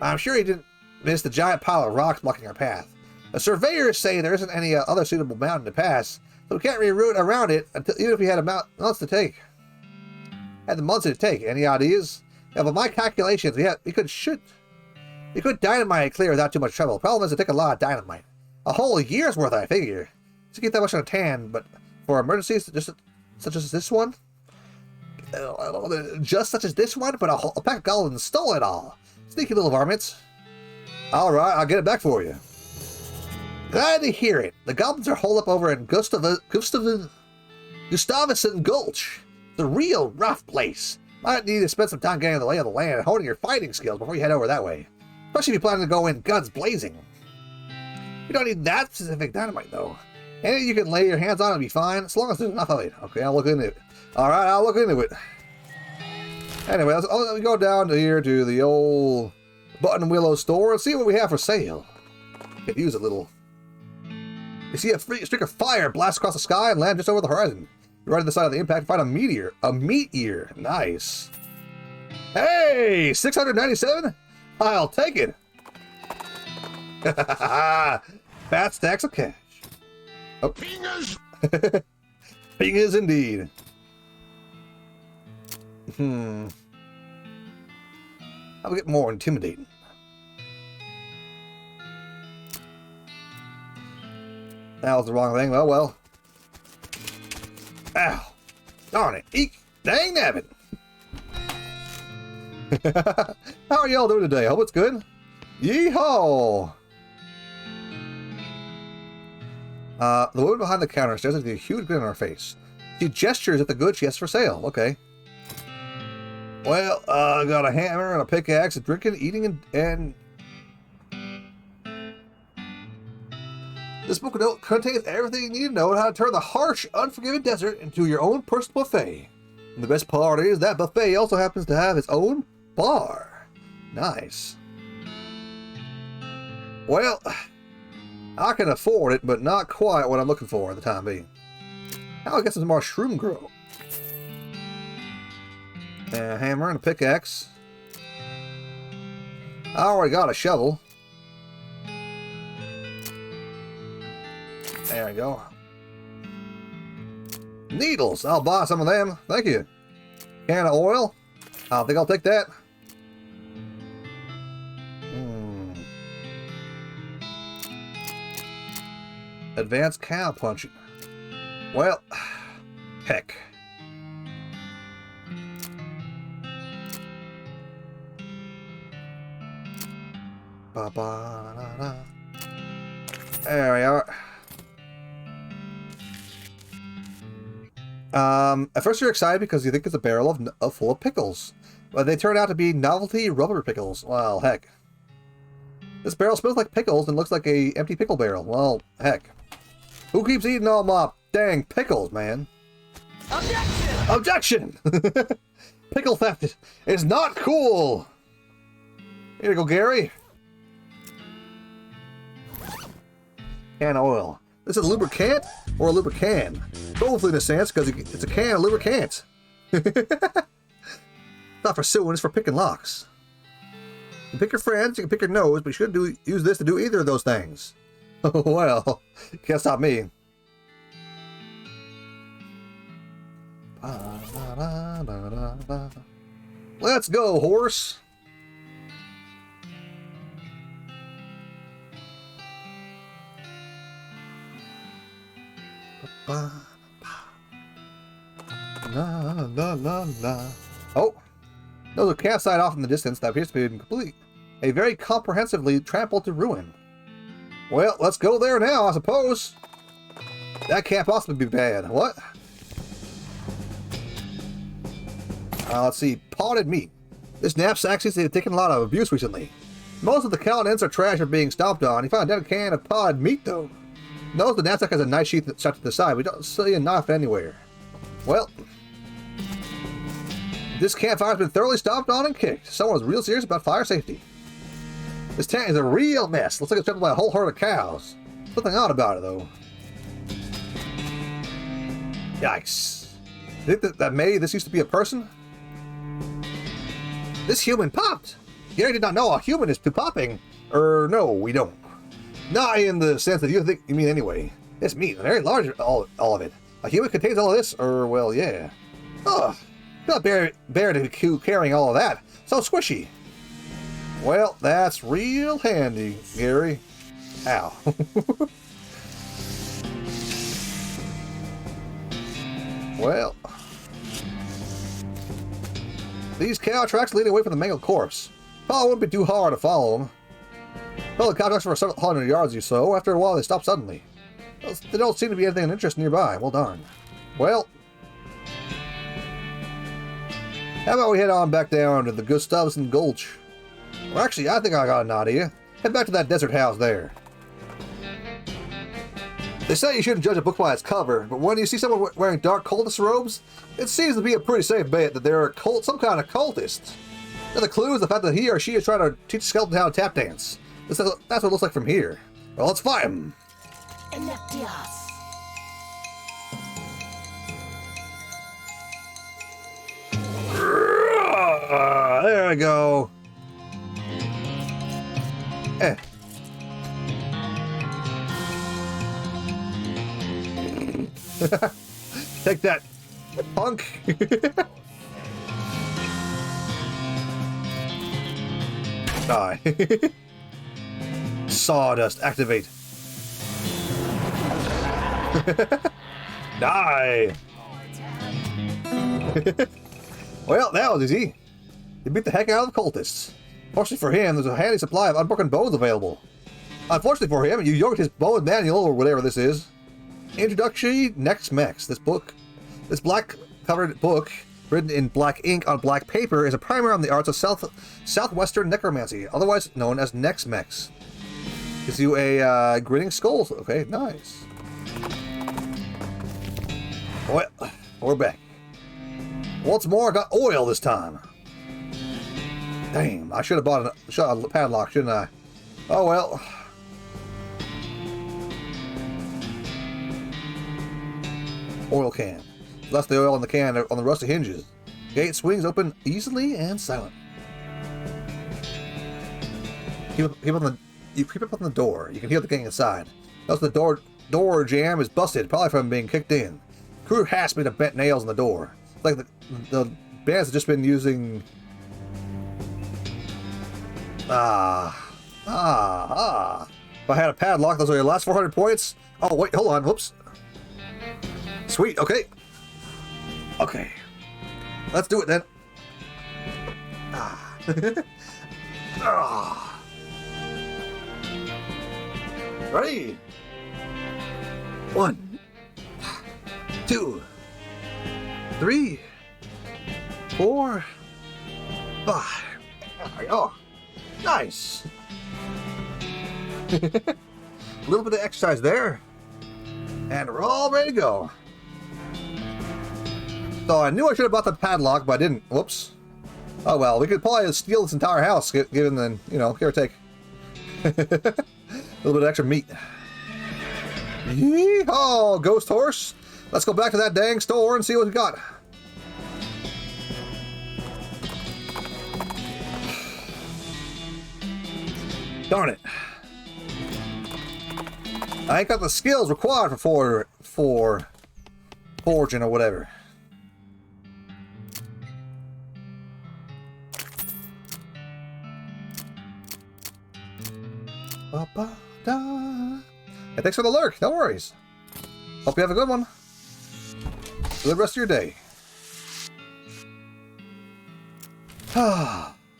I'm sure he didn't miss the giant pile of rocks blocking our path. The surveyors say there isn't any other suitable mountain to pass, so we can't reroute around it until, even if we had months to take. Any ideas? Yeah, but my calculations, we could dynamite clear without too much trouble. Problem is, it take a lot of dynamite. A whole year's worth, I figure. To get that much on a tan, but for emergencies such as this one, just such as this one, but a pack of goblins stole it all. Sneaky little varmints. All right, I'll get it back for you. Glad to hear it. The goblins are holed up over in Gustavus Gulch. The real rough place. Might need to spend some time getting the lay of the land and honing your fighting skills before you head over that way. Especially if you're planning to go in guns blazing. You don't need that specific dynamite, though. Anything you can lay your hands on will be fine, as long as there's enough of it. Okay, I'll look into it. Alright, I'll look into it. Anyway, let me go down here to the old Button Willow store and see what we have for sale. Could use a little. You see a streak of fire blast across the sky and land just over the horizon. Right at the side of the impact, and find a meteor. A meteor. Nice. Hey, 697? I'll take it. Fat stacks of cash. Oh. Fingers! Fingers indeed. I'll get more intimidating. That was the wrong thing. Well. Ow. Darn it. Eek. Dang nabbit. How are y'all doing today? Hope it's good. Yeehaw. The woman behind the counter stares at a huge grin on her face. She gestures at the goods she has for sale. Okay. Well, I got a hammer and a pickaxe, and drinking, eating, and... This book contains everything you need to know on how to turn the harsh, unforgiving desert into your own personal buffet. And the best part is that buffet also happens to have its own bar. Nice. Well, I can afford it, but not quite what I'm looking for at the time being. Now I guess some more shroom grow. A hammer and a pickaxe. I already got a shovel. There we go. Needles. I'll buy some of them. Thank you. Can of oil. I think I'll take that. Advanced cow punching. Well, heck. Ba-ba-da-da. There we are. At first you're excited because you think it's a barrel full of pickles, but they turn out to be novelty rubber pickles. Well, heck. This barrel smells like pickles and looks like a empty pickle barrel. Well, heck. Who keeps eating all my dang pickles, man? Objection! Objection! Pickle theft is not cool! Here you go, Gary. Can of oil. This is a lubricant or a lubricant? Both in a sense, because it's a can of lubricant. Not for sewing, it's for picking locks. You can pick your friends, you can pick your nose, but you shouldn't use this to do either of those things. Well, you can't stop me. Let's go, horse. La, la, la, la. Oh, there's a campsite off in the distance that appears to be complete. A very comprehensively trampled to ruin. Well, let's go there now, I suppose. That can't possibly be bad. What? Let's see. Potted meat. This knapsack seems to have taken a lot of abuse recently. Most of the contents are trash or being stomped on. You find a dead can of potted meat, though. Notice the knapsack has a knife sheath stuck to the side. We don't see a knife anywhere. Well, this campfire's been thoroughly stomped on and kicked. Someone was real serious about fire safety. This tent is a real mess. Looks like it's trampled by a whole herd of cows. Something odd about it, though. Yikes. You think that maybe this used to be a person? This human popped. Gary did not know a human is popping. No, we don't. Not in the sense that you think you mean anyway. It's meat, very large, all of it. A human contains all of this, well, yeah. Ugh, not bear to be carrying all of that. So squishy. Well, that's real handy, Gary. Ow. Well, these cow tracks lead away from the mangled corpse. Probably wouldn't be too hard to follow them. Well, the cow tracks for several hundred yards or so. After a while, they stop suddenly. There don't seem to be anything of interest nearby. Well, darn. Well, how about we head on back down to the Gustavson Gulch? Well, actually, I think I got an idea. Head back to that desert house there. They say you shouldn't judge a book by its cover, but when you see someone wearing dark cultist robes, it seems to be a pretty safe bet that they're some kind of cultist. Now, the clue is the fact that he or she is trying to teach a skeleton how to tap dance. That's what it looks like from here. Well, let's fight him. There we go. Take that, punk. Die. Sawdust, activate. Die. Well, that was easy. You beat the heck out of the cultists. Fortunately for him, there's a handy supply of unbroken bones available. Unfortunately for him, you yoked his bone manual or whatever this is. Introductory Next Mex. This black-covered book, written in black ink on black paper, is a primer on the arts of southwestern necromancy, otherwise known as Next Mex. Gives you a grinning skull. Okay, nice. Well, we're back. Once more, I got oil this time. Damn, I should have bought a padlock, shouldn't I? Oh well. Oil can. Left the oil in the can on the rusty hinges. Gate swings open easily and silent. You creep up on the door. You can hear the gang inside. Notice the door jam is busted, probably from being kicked in. Crew has made a bent nails in the door. It's like the band's have just been using Ah. If I had a padlock, those are your last 400 points. Oh, wait, hold on. Whoops. Sweet, okay. Okay. Let's do it then. Ah. Ah. Ready? 1, 2, 3, 4, 5. There we go. Nice. A little bit of exercise there. And we're all ready to go. So I knew I should have bought the padlock, but I didn't. Whoops. Oh well, we could probably steal this entire house, given the, you know, give or take. A little bit of extra meat. Yeehaw, ghost horse. Let's go back to that dang store and see what we got. Darn it. I ain't got the skills required for forging or whatever. Hey, thanks for the lurk. No worries. Hope you have a good one. Good rest of your day.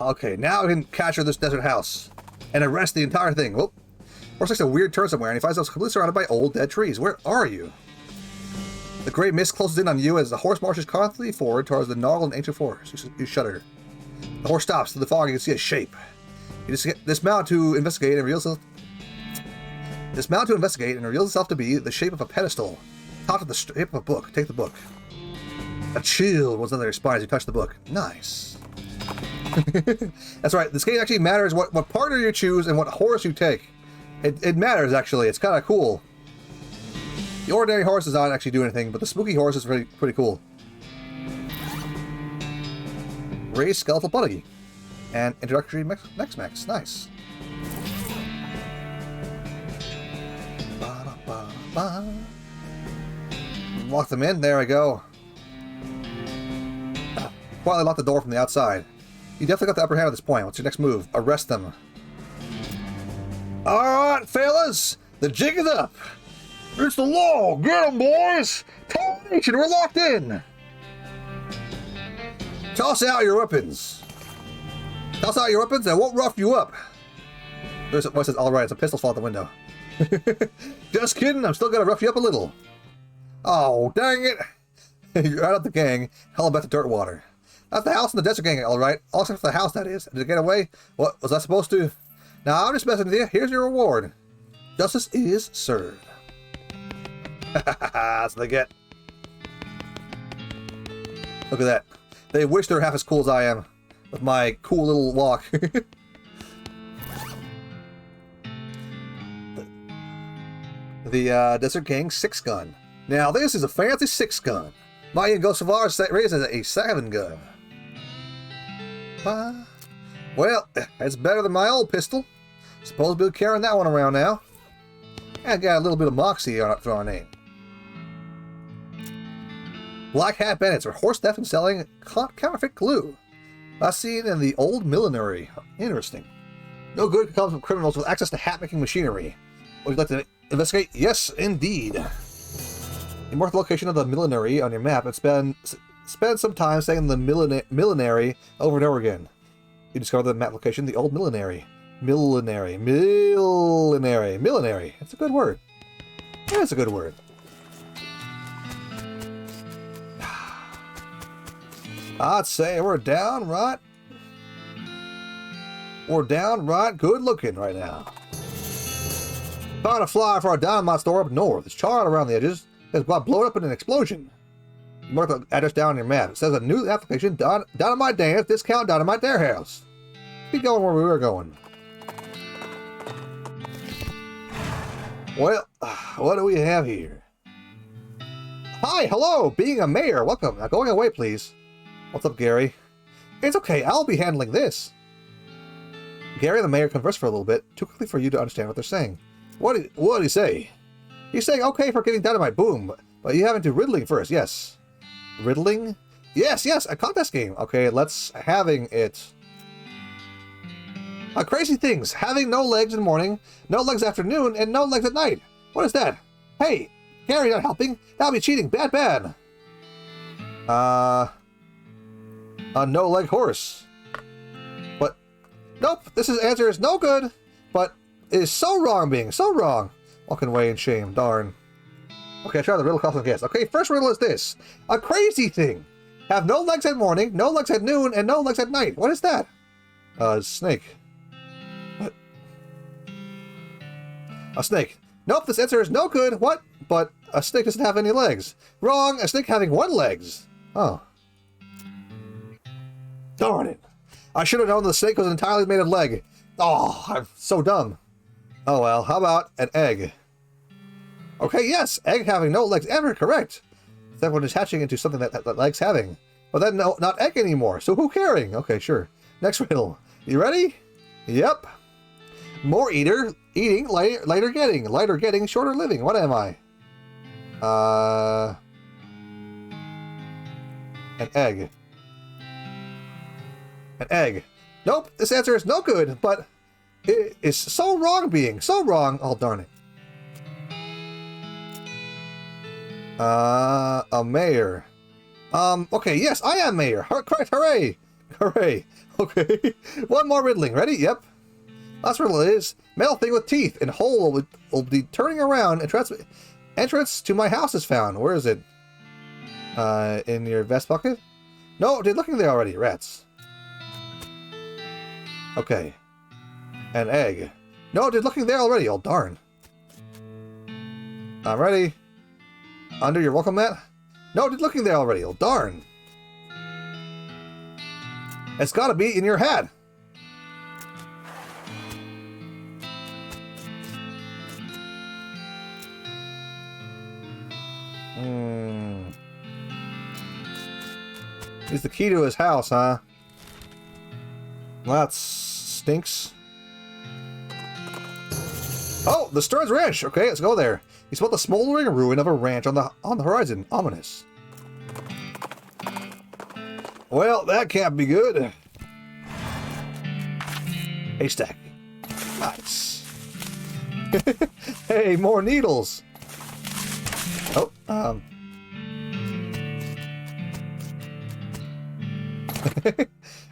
Okay, now we can capture this desert house and arrest the entire thing. Whoop. Horse takes a weird turn somewhere and he finds himself completely surrounded by old dead trees. Where are you? The gray mist closes in on you as the horse marches confidently forward towards the gnarled and ancient forest. You shudder. The horse stops. Through the fog, you can see a shape. You dismount to investigate and reveals itself to be the shape of a pedestal, topped with the shape of a book. Take the book. A chill runs under your spine as you touch the book. Nice. That's right. This game actually matters what partner you choose and what horse you take. It matters, actually. It's kind of cool. The ordinary horse does not actually do anything, but the spooky horse is pretty cool. Raised skeletal buggy. And introductory Mex-Mex. Nice. Lock them in. There we go. Quietly lock the door from the outside. You definitely got the upper hand at this point. What's your next move? Arrest them. Alright, fellas. The jig is up. It's the law. Get them, boys. Nation, we're locked in. Toss out your weapons. Toss out your weapons and I won't rough you up. There's a voice says, alright, it's a pistol fall out the window. Just kidding, I'm still gonna rough you up a little. Oh, dang it. You're out of the gang. Hell about the dirt water. That's the house in the desert gang, alright. All except for the house, that is. Did it get away? What, was I supposed to? Nah, I'm just messing with you. Here's your reward. Justice is served. That's what they get. Look at that. They wish they were half as cool as I am. With my cool little walk. the Desert Gang 6-gun. Now this is a fancy 6-gun. Might even go so far as raised as a 7-gun. Well, it's better than my old pistol. Suppose we'll be carrying that one around now. And got a little bit of moxie on it for our name. Black Hat Bandits are horse theft and selling counterfeit glue. Last seen in the old millinery. Interesting. No good comes from criminals with access to hat-making machinery. Would you like to investigate? Yes, indeed. You mark the location of the millinery on your map and spend some time saying the millinery over and over again. You discover the map location, the old millinery. Millinery. It's a good word. That's a good word. I'd say we're downright good looking right now. Found a flyer for our dynamite store up north. It's charred around the edges. It's got blown up in an explosion. You mark the address down on your map. It says a new application, Dynamite Dance, discount Dynamite Dare House. Keep going where we were going. Well, what do we have here? Hi, hello, being a mayor. Welcome. Now going away, please. What's up, Gary? It's okay, I'll be handling this. Gary and the mayor converse for a little bit, too quickly for you to understand what they're saying. What did he say? He's saying okay for getting dynamite, boom, but you have to do riddling first, yes. Riddling? Yes, a contest game. Okay, let's having it. Crazy things. Having no legs in the morning, no legs afternoon, and no legs at night. What is that? Hey, Gary, not helping. That'll be cheating. Bad, bad. A no-leg horse. But, nope, answer is no good, but it is so wrong being, so wrong. Walking away in shame, darn. Okay, try the riddle custom guess. Okay, first riddle is this. A crazy thing. Have no legs at morning, no legs at noon, and no legs at night. What is that? Snake. What? A snake. Nope, this answer is no good. What? But a snake doesn't have any legs. Wrong, a snake having one legs. Oh. Darn it. I should have known the snake was entirely made of leg. Oh, I'm so dumb. Oh well, how about an egg? Okay, yes, egg having no legs ever, correct. That one is hatching into something that legs having. But then no, not egg anymore, so who caring? Okay, sure. Next riddle. You ready? Yep. More eating, lighter getting, shorter living. What am I? An egg. An egg. Nope, this answer is no good, but it is so wrong being, so wrong. Oh, darn it. A mayor. Okay, yes, I am mayor. Correct, hooray! Hooray. Okay, one more riddling. Ready? Yep. Last riddle is, metal thing with teeth and hole will be turning around and entrance to my house is found. Where is it? In your vest pocket? No, dude, looking there already. Rats. Okay. An egg. No, dude, looking there already. Oh, darn. I'm ready. Under your welcome mat? No, dude, looking there already. Oh, darn. It's gotta be in your hat. He's the key to his house, huh? Well, that stinks. Oh, the Stearns Ranch. Okay, let's go there. You spot the smoldering ruin of a ranch on the horizon. Ominous. Well, that can't be good. Haystack. Nice. Hey, more needles. Oh,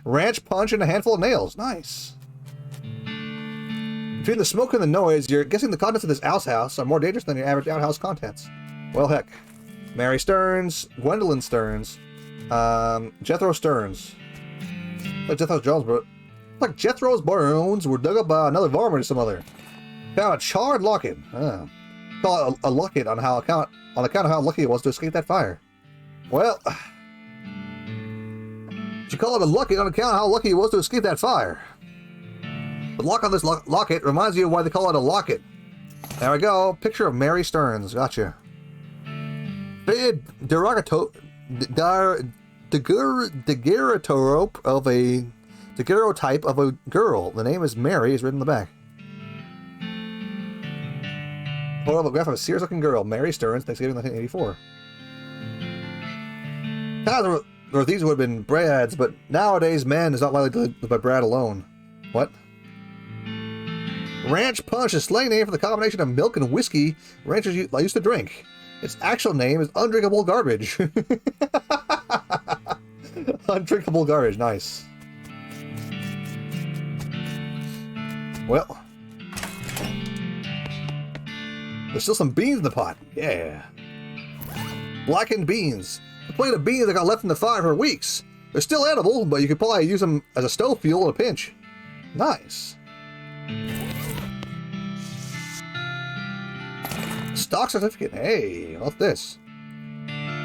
ranch punch and a handful of nails. Nice. Between the smoke and the noise, you're guessing the contents of this outhouse are more dangerous than your average outhouse contents. Well, heck. Mary Stearns, Gwendolyn Stearns, Jethro Stearns. Like Jethro's bones were dug up by another varmint or some other. Found a charred locket. Call it a locket on account of how lucky it was to escape that fire. Well, you call it a locket on account of how lucky it was to escape that fire. The lock on this locket reminds you of why they call it a locket. There we go. Picture of Mary Stearns. Gotcha. Daguerreotype of a girl. The name is Mary is written in the back. Photograph of a serious-looking girl, Mary Stearns, Thanksgiving 1984. Times where these would have been Brad's, but nowadays man is not likely to live by Brad alone. What? Ranch Punch is slang name for the combination of milk and whiskey ranchers used to drink. Its actual name is undrinkable garbage. Undrinkable garbage, nice. Well, there's still some beans in the pot. Yeah. Blackened beans. A plate of beans that got left in the fire for weeks. They're still edible, but you could probably use them as a stove fuel in a pinch. Nice. Stock certificate. Hey, what's this?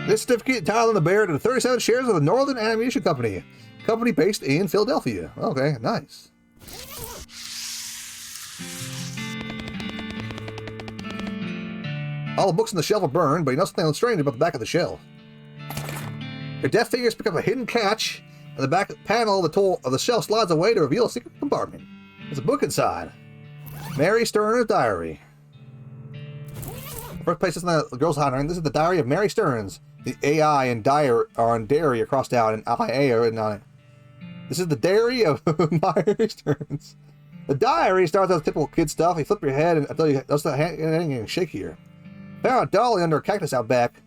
This certificate entitled on the bearer to 37 shares of the Northern Ammunition Company. Company based in Philadelphia. Okay, nice. All the books on the shelf are burned, but you know something strange about the back of the shelf. Your deft fingers pick up a hidden catch, and the back panel of the shelf slides away to reveal a secret compartment. There's a book inside. Mary Stearns' diary. First place is in the girl's handwriting. This is the diary of Mary Stearns. The AI and diary are on dairy crossed out, and IA are written on it. This is the diary of Mary Stearns. The diary starts out with typical kid stuff. You flip your head and until you does the hand getting shakier. Found Dolly under a cactus out back,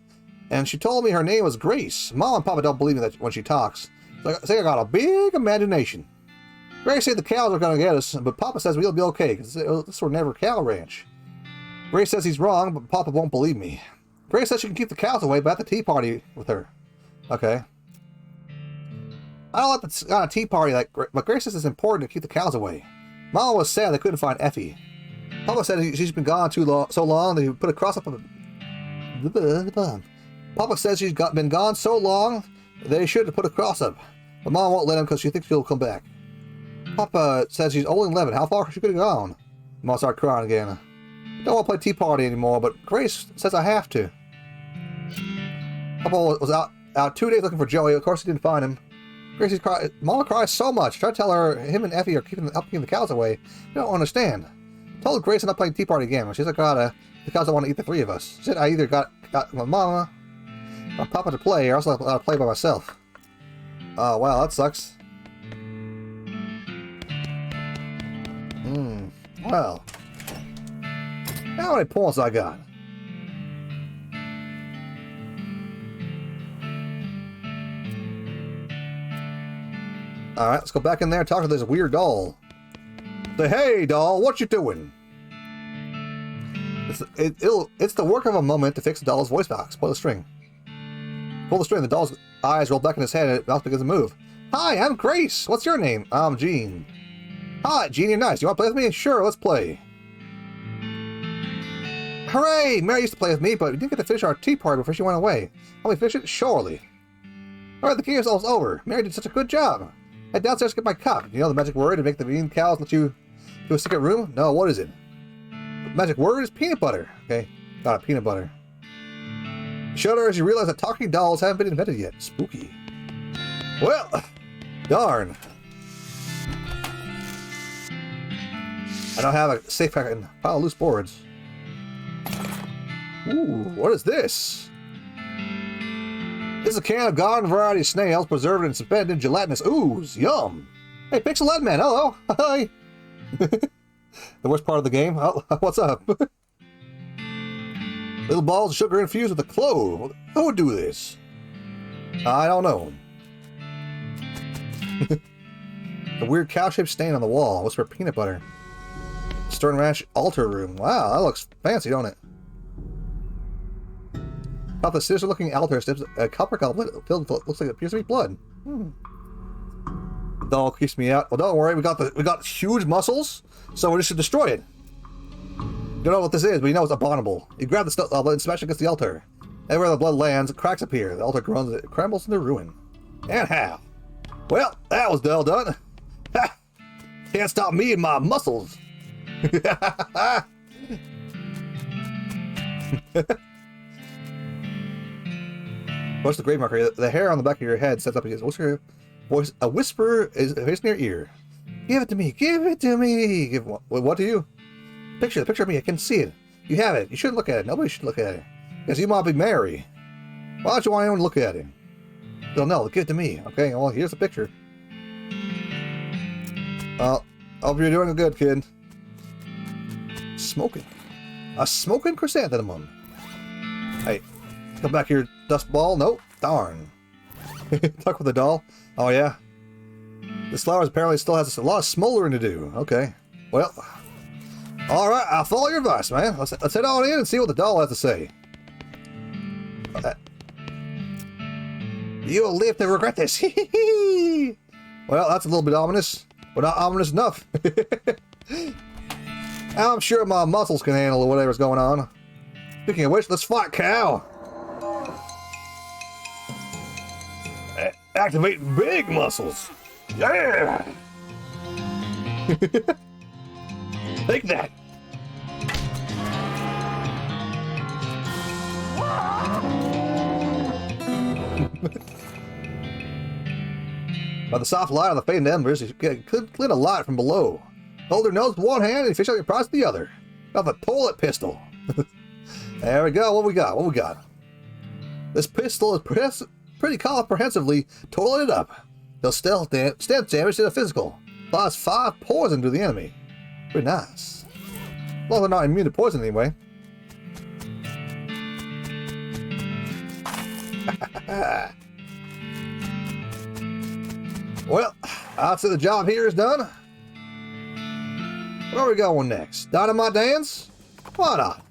and she told me her name was Grace. Mom and Papa don't believe me that when she talks. So I say I got a big imagination. Grace said the cows are going to get us, but Papa says we'll be okay, because this were never cow ranch. Grace says he's wrong, but Papa won't believe me. Grace says she can keep the cows away, but at the tea party with her. Okay. I don't like the tea party, but Grace says it's important to keep the cows away. Mama was sad they couldn't find Effie. Papa said she's been gone so long that he put a cross up on the... Papa says she's been gone so long they should have put a cross up. But Mom won't let him because she thinks she'll come back. Papa says she's only 11. How far she could have gone? Mom started crying again. I don't want to play tea party anymore, but Grace says I have to. Papa was out 2 days looking for Joey. Of course, he didn't find him. Mama cries so much. Try to tell her him and Effie are keeping the cows away. You don't understand. Told Grace I'm not playing tea party again. She's like, the cows don't want to eat the three of us. She said I either got my mama or Papa to play, or else I'll play by myself. Oh, wow, that sucks. Well. How many points I got? Alright, let's go back in there and talk to this weird doll. Say, hey, doll, what you doing? It's the work of a moment to fix the doll's voice box. Pull the string. Pull the string. The doll's eyes roll back in his head and his mouth begins to move. Hi, I'm Grace. What's your name? I'm Jean. Hi, Jean, you're nice. You want to play with me? Sure, let's play. Hooray! Mary used to play with me, but we didn't get to finish our tea party before she went away. Can we finish it? Surely. Alright, the game is almost over. Mary did such a good job. Head downstairs to get my cup. You know the magic word to make the bean cows let you to a secret room? No, what is it? The magic word is peanut butter. Okay, got it, peanut butter. Shudder as you realize that talking dolls haven't been invented yet. Spooky. Well, darn. I don't have a safe pack and pile of loose boards. Ooh, what is this? This is a can of garden variety snails preserved in suspended gelatinous ooze. Yum. Hey, Pixel Lead Man, hello. Hi. The worst part of the game? Oh, what's up? Little balls of sugar infused with a clove. Who would do this? I don't know. A weird cow-shaped stain on the wall. What's for peanut butter? Stern Ranch altar room. Wow, that looks fancy, don't it? Off the sinister-looking altar steps a copper goblet filled with what looks like it appears to be blood. The doll keeps me out. Well, don't worry, we got huge muscles, so we just should destroy it. Don't know what this is, but you know it's abominable. You grab the goblet and smash it against the altar. Everywhere the blood lands, cracks appear. The altar groans, it crumbles into ruin. And how? Well, that was well done. Ha! Can't stop me and my muscles. What's the grave marker? The hair on the back of your head sets up against voice. A whisper is in your ear. Give it to me. Give it to me. Give what to you? The picture of me. I can see it. You have it. You shouldn't look at it. Nobody should look at it. Because you might be Mary. Why don't you want anyone to look at it? They'll know. Give it to me. Okay, well, here's the picture. Well, hope you're doing good, kid. Smoking. A smoking chrysanthemum. Hey, come back here, dust ball. Nope. Darn. Talk with the doll. Oh, yeah. This flower apparently still has a lot of smoldering to do. Okay. Well. Alright, I'll follow your advice, man. Let's head on in and see what the doll has to say. You'll live to regret this. Well, that's a little bit ominous. But not ominous enough. I'm sure my muscles can handle whatever's going on. Speaking of which, let's fight cow. Activate big muscles. Yeah. Take that. By the soft light on the fading embers, you can clean a light from below. Hold your nose with one hand and fish out your prize with the other. Got the toilet pistol. There we go. What we got? What we got? This pistol is pretty comprehensively toileted up. They'll stamp damage to the physical. Applies 5 poison to the enemy. Pretty nice. Well, they're not immune to poison anyway. Well, I'd say the job here is done. Where are we going next? Dynamite dance? Why not?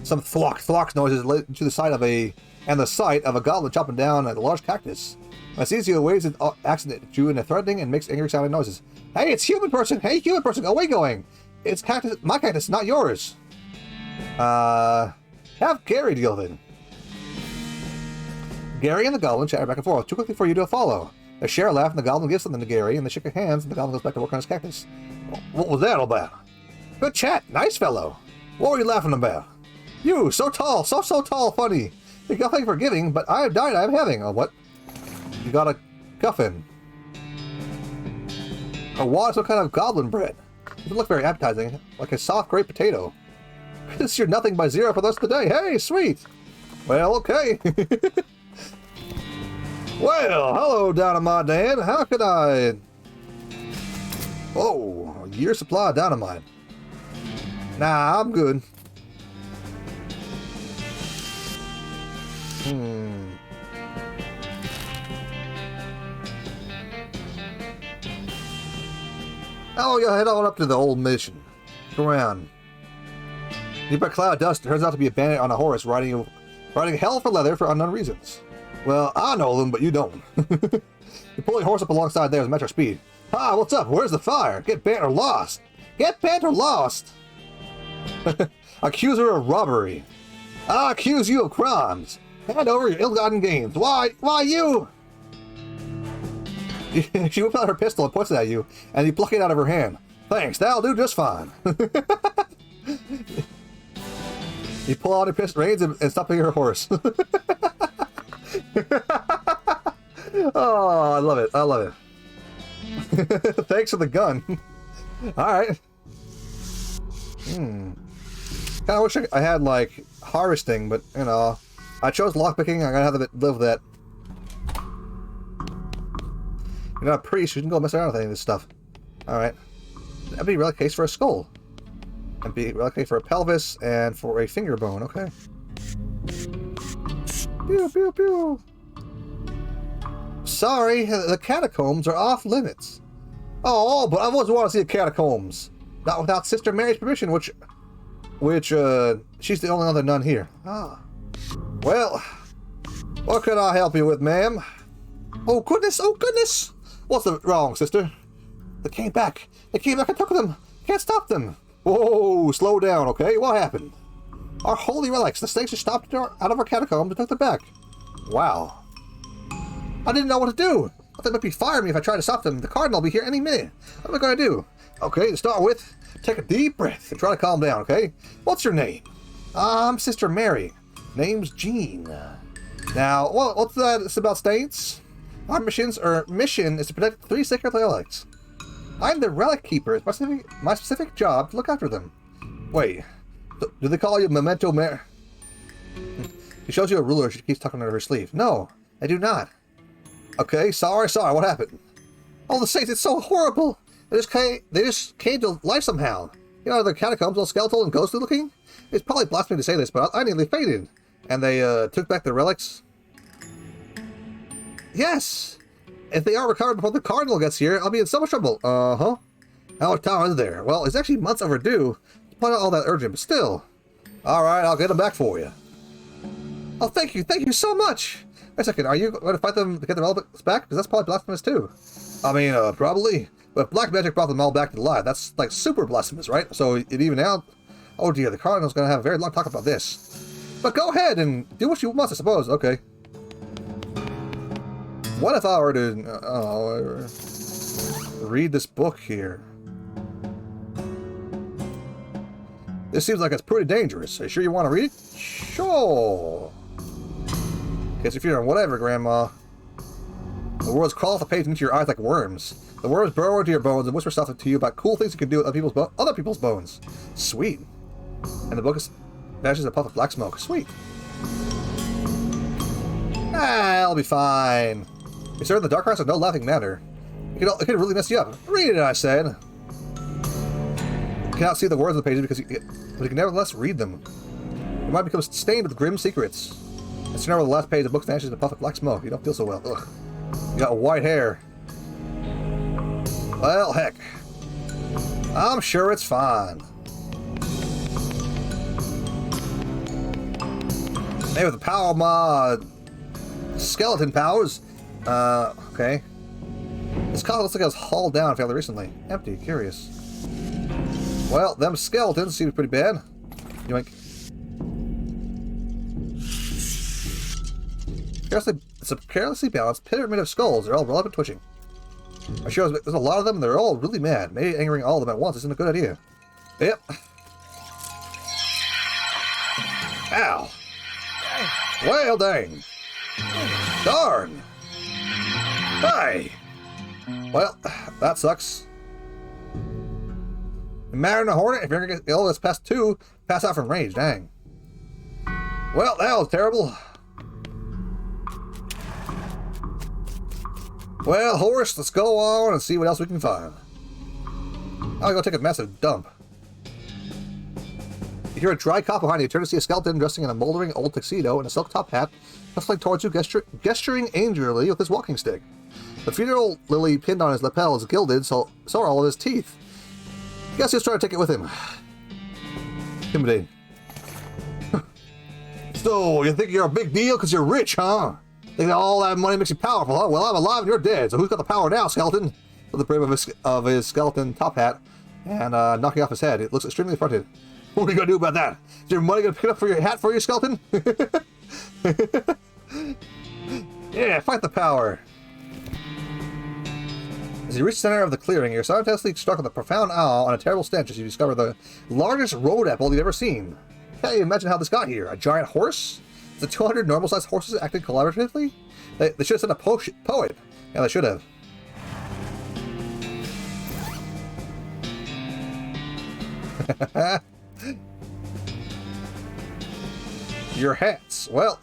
Some thwack noises led to the sight of a goblin chopping down a large cactus. When it sees you, it waves its accent at you in a threatening and makes angry sounding noises. Hey, it's human person! Hey, human person! Away going! It's cactus, my cactus, not yours. Have Gary deal with it. Gary and the goblin chatter back and forth, too quickly for you to follow. They share a laugh, and the goblin gives something to Gary, and they shake their hands, and the goblin goes back to work on his cactus. What was that all about? Good chat, nice fellow. What were you laughing about? You, so tall, so tall, funny. You got nothing for giving, but I have died, I am having. Oh, what? You got a guffin. A what? Some kind of goblin bread. It doesn't look very appetizing, like a soft grape potato. This is your nothing by 0 for the rest of the day. Hey, sweet. Well, okay. Well, hello, Dynamite Dan. How could I... Oh, a year's supply of dynamite. Nah, I'm good. Oh, you head on up to the old mission. Go around. Nearby cloud of dust turns out to be a bandit on a horse riding hell for leather for unknown reasons. Well, I know them, but you don't. You pull your horse up alongside there with metro speed. Ah, what's up? Where's the fire? Get bent or lost. Get bent or lost. Accuse her of robbery. I accuse you of crimes. Hand over your ill-gotten gains. Why you? She whips out her pistol and points it at you, and you pluck it out of her hand. Thanks, that'll do just fine. You pull out your reins and stop your horse. Oh, I love it. I love it. Thanks for the gun. Alright. Kinda wish I had, like, harvesting, but, you know, I chose lockpicking. I gotta have to live with that. You're not a priest. You can go mess around with any of this stuff. Alright. That'd be a relic case for a skull. And be a relic case for a pelvis and for a finger bone. Okay. Pew, pew, pew. Sorry, the catacombs are off limits. Oh, but I always want to see the catacombs. Not without Sister Mary's permission, which she's the only other nun here. Ah. Well, what can I help you with, ma'am? Oh goodness, oh goodness! What's wrong, sister? They came back. They came back and took them. Can't stop them. Whoa, slow down, okay? What happened? Our holy relics. The snakes just stopped out of our catacombs and took them back. Wow. I didn't know what to do. I thought they might be firing me if I tried to stop them. The cardinal will be here any minute. What am I going to do? Okay, to start with, take a deep breath and try to calm down, okay? What's your name? I'm Sister Mary. Name's Jean. Now, what's that? It's about states? Our mission is to protect 3 sacred relics. I'm the relic keeper. It's my specific job to look after them. Wait, do they call you Memento Mary? She shows you a ruler she keeps tucking under her sleeve. No, I do not. Okay, sorry, what happened? Oh, the saints, it's so horrible! They just came to life somehow. You know, the catacombs all skeletal and ghostly looking? It's probably blasphemy to say this, but I nearly fainted. And they took back the relics? Yes! If they aren't recovered before the cardinal gets here, I'll be in so much trouble. Uh-huh. How much time is there? Well, it's actually months overdue. It's not all that urgent, but still. Alright, I'll get them back for you. Oh, thank you so much! Wait a second, are you going to fight them to get the relics back? Because that's probably blasphemous too. I mean, probably. But black magic brought them all back to life. That's like super blasphemous, right? So it even out. Oh dear, the cardinal's going to have a very long talk about this. But go ahead and do what you must, I suppose. Okay. What if I were to read this book here? This seems like it's pretty dangerous. Are you sure you want to read it? Sure. Guess if you're on whatever, Grandma. The words crawl off the page into your eyes like worms. The worms burrow into your bones and whisper stuff to you about cool things you can do with other people's bones. Sweet. And the book vanishes in a puff of black smoke. Sweet. I'll be fine. We serve in the dark arts of no laughing matter. It can really mess you up. Read it, I said. You cannot see the words on the pages but you can nevertheless read them. Your mind becomes stained with grim secrets. And soon over the last page, the book vanishes in a puff of black smoke. You don't feel so well. Ugh. You got white hair. Well, heck. I'm sure it's fine. Hey, with the power of my skeleton powers. Okay. This collar looks like it was hauled down fairly recently. Empty. Curious. Well, them skeletons seem pretty bad. Yoink. It's a carelessly balanced pyramid of skulls. They're all rolled up and twitching. I'm sure there's a lot of them, and they're all really mad. Maybe angering all of them at once isn't a good idea. Yep. Ow. Well, dang. Darn. Hey. Well, that sucks. Marrying a hornet, if you're gonna get ill this past 2, pass out from rage, dang. Well, that was terrible. Well, horse, let's go on and see what else we can find. I'll go take a massive dump. You hear a dry cough behind you. Turn to see a skeleton dressing in a moldering old tuxedo and a silk top hat, hustling towards you, gesturing angrily with his walking stick. The funeral lily pinned on his lapel is gilded, so are all of his teeth. Guess he's trying to take it with him. Intimidating. So, you think you're a big deal because you're rich, huh? Think that all that money makes you powerful, huh? Well, I'm alive and you're dead, so who's got the power now, skeleton? With the brim of his skeleton top hat and knocking off his head. It looks extremely affronted. What are you going to do about that? Is your money going to pick up for your hat for your skeleton? Yeah, fight the power. As you reach the center of the clearing, you're simultaneously struck with a profound awe and a terrible stench as you discover the largest road apple you've ever seen. Can't you imagine how this got here? A giant horse? The 200 normal-sized horses acting collaboratively? They should have sent a poet. Yeah, they should have. Your hats. Well,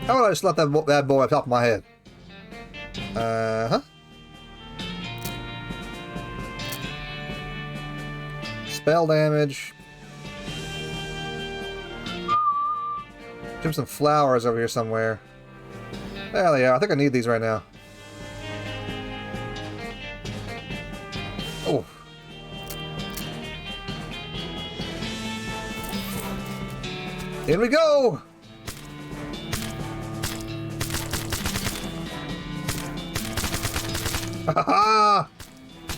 how about I just let that bad boy on top of my head? Uh-huh. Spell damage. There's some flowers over here somewhere. There they are. I think I need these right now. Oh. In we go! Ha ha!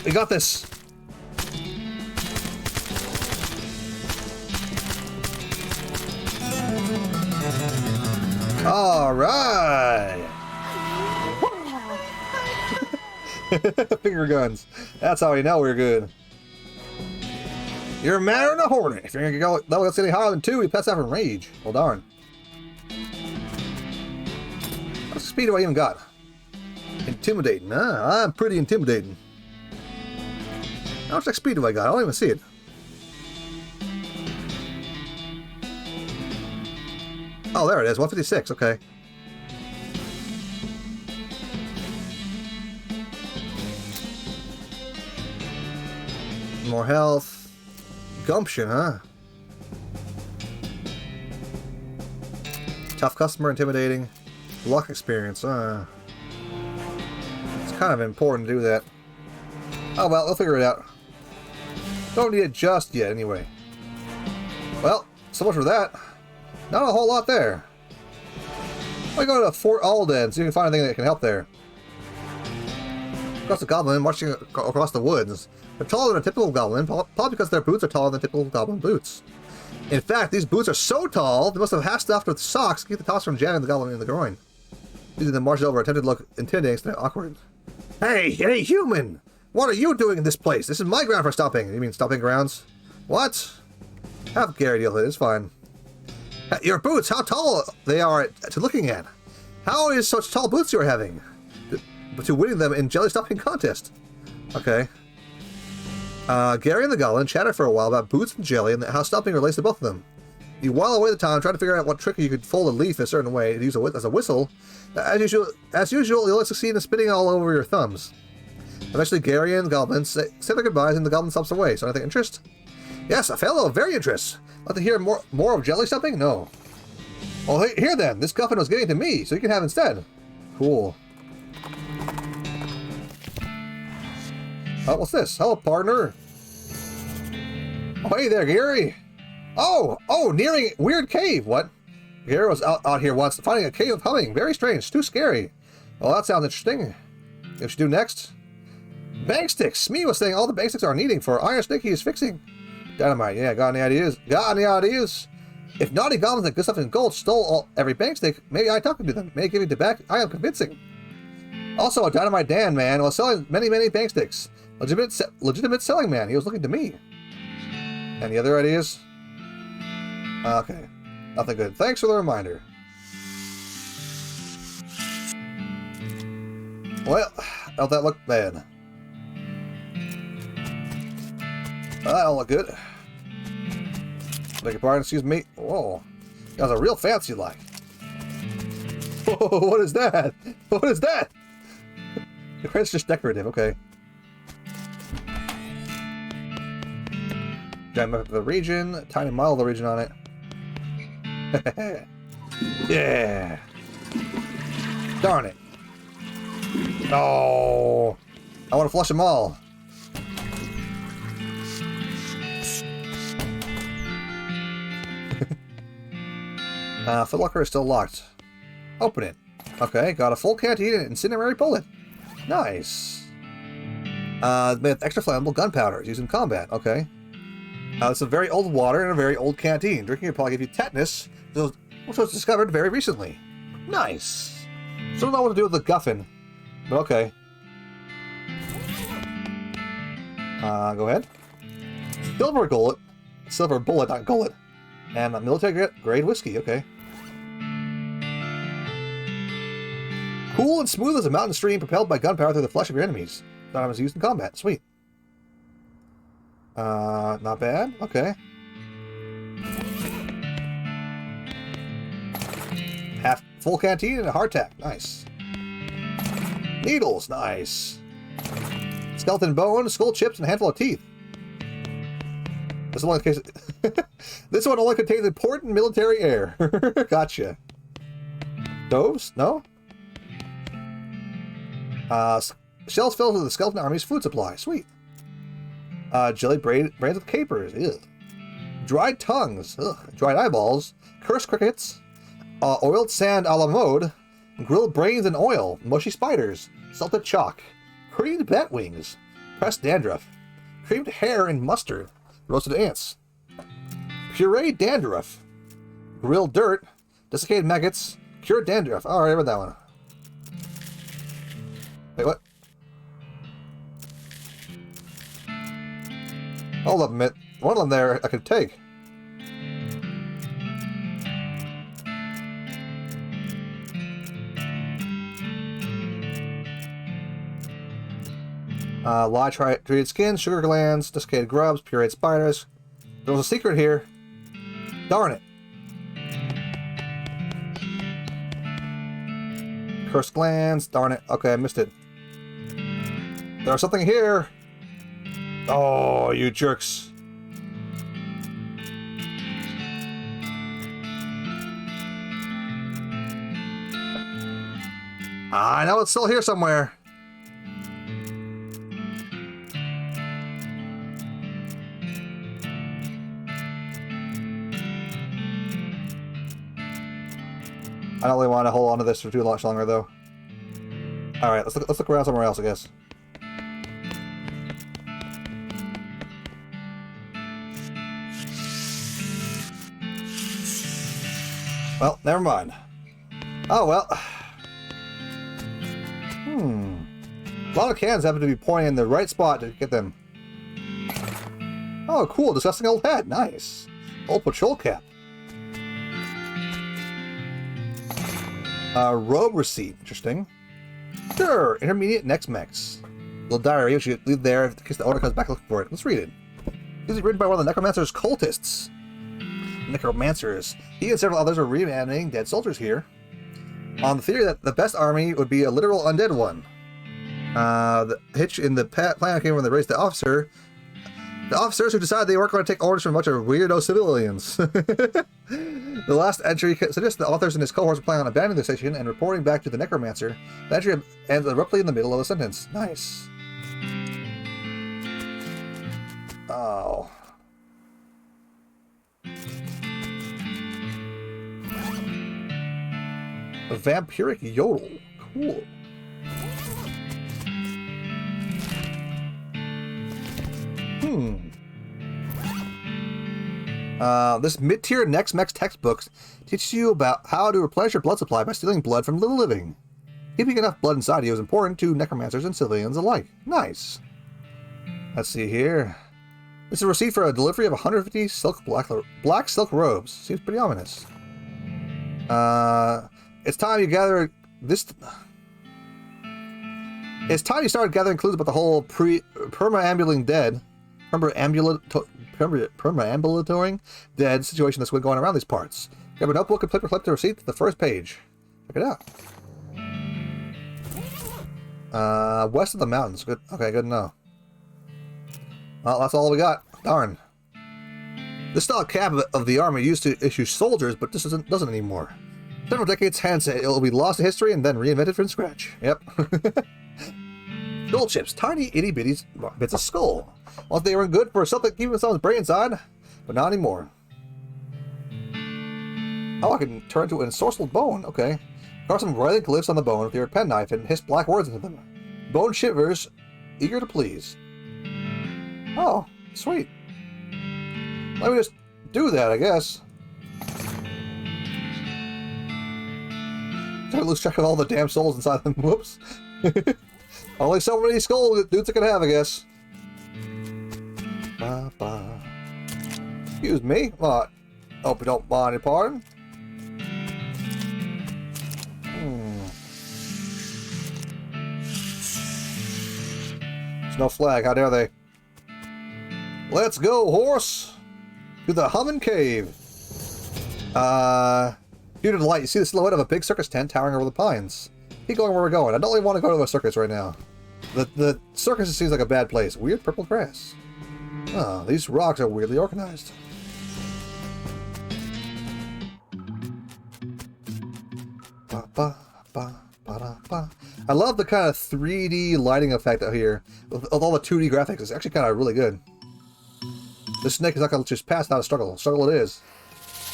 We got this! Alright! Finger guns. That's how we know we're good. You're madder than a hornet. If you're gonna go level any higher than 2, we pass out from rage. Well, darn. How much speed do I even got? Intimidating, huh? I'm pretty intimidating. How much speed do I got? I don't even see it. Oh, there it is. 156. Okay. More health. Gumption, huh? Tough customer, intimidating. Luck experience, It's kind of important to do that. Oh well, we'll figure it out. Don't need it just yet, anyway. Well, so much for that. Not a whole lot there. I go to Fort Alden, so you can find anything that can help there. Across the goblin, marching across the woods. They're taller than a typical goblin, probably because their boots are taller than typical goblin boots. In fact, these boots are so tall, they must have half stuffed with socks to keep the toss from jamming the goblin in the groin. Using them marched over, attempted to look intimidating instead of awkward. Hey, human! What are you doing in this place? This is my ground for stomping. You mean stomping grounds? What? Have Gary deal with it, it's fine. Your boots, how tall they are to looking at. How is such tall boots you're having? To winning them in jelly stomping contest. Okay. Gary and the goblin chatted for a while about boots and jelly and how stomping relates to both of them. You while away the time trying to figure out what trick you could fold a leaf a certain way to use as a whistle. As usual, you only succeed in spitting all over your thumbs. Eventually, Gary and the goblins say their goodbyes, and the goblin stops away. So, anything interest? Yes, a fellow of very interest. Like to hear more of jelly something? No. Well, here then. This guffin was getting to me, so you can have instead. Cool. Oh, what's this? Hello, partner. Oh, hey there, Gary. Oh, nearing weird cave. What? Gary was out here once, finding a cave of humming. Very strange. Too scary. Well, that sounds interesting. What should do next? Bank sticks. Smee was saying all the bank sticks are needing for iron stick he is fixing. Dynamite. Yeah, got any ideas? Got any ideas? If naughty goblins like Gustav and Gold stole every bank stick, maybe I talking to them. Maybe giving it back. I am convincing. Also, a Dynamite Dan man was selling many bank sticks. Legitimate selling man. He was looking to me. Any other ideas? Okay. Nothing good. Thanks for the reminder. Well, don't that look bad? That don't look good. Beg your pardon, excuse me. Whoa. That was a real fancy like. Whoa, what is that? What is that? The credit's just decorative, okay. Giant map of the region, tiny model of the region on it. Yeah. Darn it. Oh. I want to flush them all. Footlocker is still locked. Open it. Okay, got a full canteen and incendiary bullet. Nice. With extra flammable gunpowder used in combat. Okay. It's a very old water and a very old canteen. Drinking it probably give you tetanus, which was discovered very recently. Nice. Still don't know what to do with the guffin, but okay. Go ahead. Silver bullet, not gullet. And a military grade whiskey, okay. Cool and smooth as a mountain stream propelled by gunpowder through the flesh of your enemies. That was used in combat. Sweet. Not bad. Okay. Half full canteen and a hardtack. Nice. Needles. Nice. Skeleton bone, skull chips, and a handful of teeth. This one, this one only contains important military air. Gotcha. Stoves? No? Shells filled with the skeleton army's food supply. Sweet. Jelly brains with capers. Ew. Dried tongues. Ugh. Dried eyeballs. Cursed crickets. Oiled sand a la mode. Grilled brains and oil. Mushy spiders. Salted chalk. Creamed bat wings. Pressed dandruff. Creamed hair and mustard. Roasted ants. Pureed dandruff. Grilled dirt. Desiccated maggots. Cured dandruff. Oh, I read that one. Wait, what? Hold up a minute. One of them there I could take. Lye treated skin, sugar glands, desiccated grubs, pureed spiders. There was a secret here. Darn it. Cursed glands. Darn it. Okay, I missed it. There's something here. Oh, you jerks. I know it's still here somewhere. I don't really want to hold on to this for too much longer, though. All right, let's look around somewhere else, I guess. Well, never mind. Oh well. A lot of cans happen to be pointing in the right spot to get them. Oh, cool! Disgusting old hat. Nice. Old patrol cap. Robe receipt. Interesting. Sure. Intermediate next mex. Little diary. We should leave there in case the owner comes back looking for it. Let's read it. This is written by one of the Necromancer's cultists. necromancers. He and several others are reanimating dead soldiers here, on the theory that the best army would be a literal undead one. The hitch in the plan came when they raised the officer. The officers who decided they weren't going to take orders from a bunch of weirdo civilians. The last entry suggests the authors and his cohorts are planning on abandoning the station and reporting back to the necromancer. The entry ends abruptly in the middle of the sentence. Nice. Oh. A vampiric yodel. Cool. This mid-tier Next-Mex textbook teaches you about how to replenish your blood supply by stealing blood from the living. Keeping enough blood inside you is important to necromancers and civilians alike. Nice. Let's see here. This is a receipt for a delivery of 150 black silk robes. Seems pretty ominous. It's time you gather this. It's time you started gathering clues about the whole perma-ambulating dead. Perma-ambulatoring dead situation that's been going around these parts. Grab a notebook and flip the receipt to the first page. Check it out. West of the mountains. Good. Okay, good to know. Well, that's all we got. Darn. This style cap of the army used to issue soldiers, but this doesn't anymore. Several decades hence, it'll be lost to history and then reinvented from scratch. Yep. Skull chips. Tiny, itty-bitty bits of skull. Once they were good for something keeping someone's brains on, but not anymore. Oh, I can turn into an ensorcelled bone. Okay. Carve some writhing glyphs on the bone with your penknife and hiss black words into them. Bone shivers, eager to please. Oh, sweet. Let me just do that, I guess. Try to lose track of all the damn souls inside them. Whoops. Only so many skull dudes I can have, I guess. Excuse me. What? Hope you don't mind your pardon. There's no flag. How dare they? Let's go, horse! To the Humming Cave. Due to the light, you see the silhouette of a big circus tent towering over the pines. Keep going where we're going. I don't really want to go to a circus right now. The circus seems like a bad place. Weird purple grass. Oh, these rocks are weirdly organized. I love the kind of 3D lighting effect out here. With all the 2D graphics, it's actually kind of really good. This snake is not going to just pass without a struggle. Struggle it is.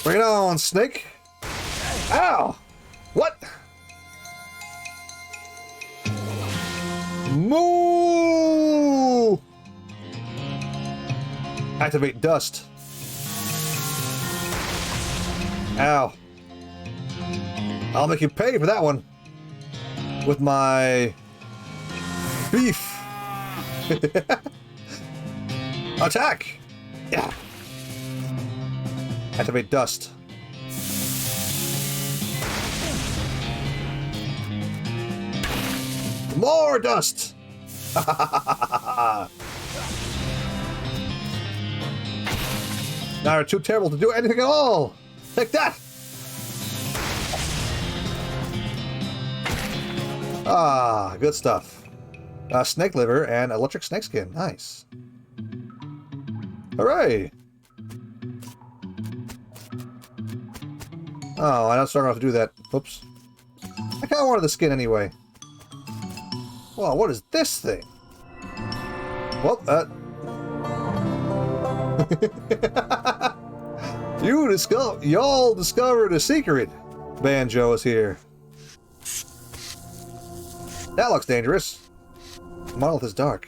Bring it on, snake! Ow! What? Moo! Activate dust. Ow. I'll make you pay for that one. With my beef. Attack! Yeah. Activate dust. More dust! Now you're too terrible to do anything at all! Take that! Ah, good stuff. Snake liver and electric snake skin. Nice. Hooray! Oh, I'm not strong enough to do that. Oops. I kind of wanted the skin anyway. Well, what is this thing? Well, y'all discovered a secret. Banjo is here. That looks dangerous. The monolith is dark.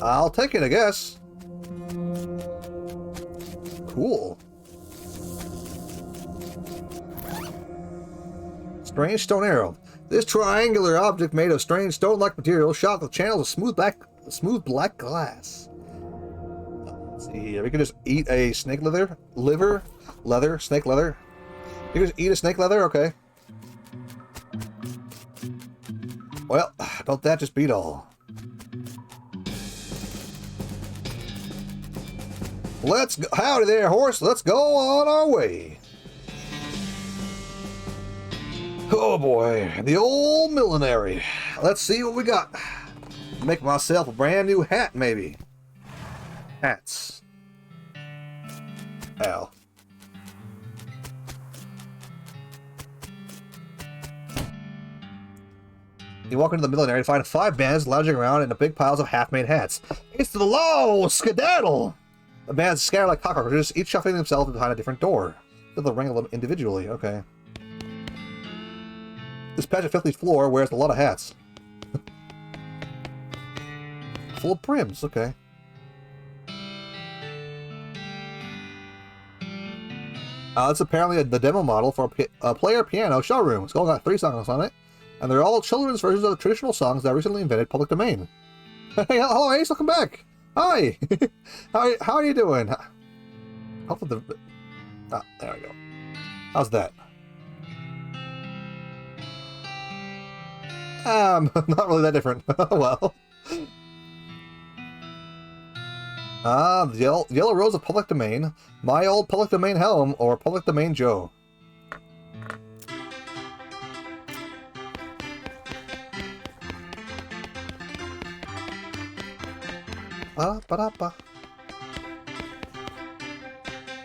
I'll take it, I guess. Cool. Strange stone arrow. This triangular object made of strange stone-like material shot with channels of smooth black glass. Let's see here. We can just eat a snake leather. Snake leather. You can just eat a snake leather? Okay. Well, don't that just beat all? Let's go. Howdy there, horse. Let's go on our way. Oh boy, the old millinery. Let's see what we got. Make myself a brand new hat, maybe. Hats. Ow. You walk into the millinery to find 5 bands lounging around in the big piles of half-made hats. It's the law, skedaddle! The bands scatter like cockroaches, each shuffling themselves behind a different door. They'll wrangle them individually, okay. This patch of filthy floor wears a lot of hats. Full of brims, okay. It's apparently the demo model for a player piano showroom. It's all got 3 songs on it, and they're all children's versions of the traditional songs that recently invented public domain. Hey, hello Ace, welcome back! Hi! how are you doing? Hopefully there we go. How's that? Not really that different. Well. The yellow rose of public domain, my old public domain helm, or public domain Joe.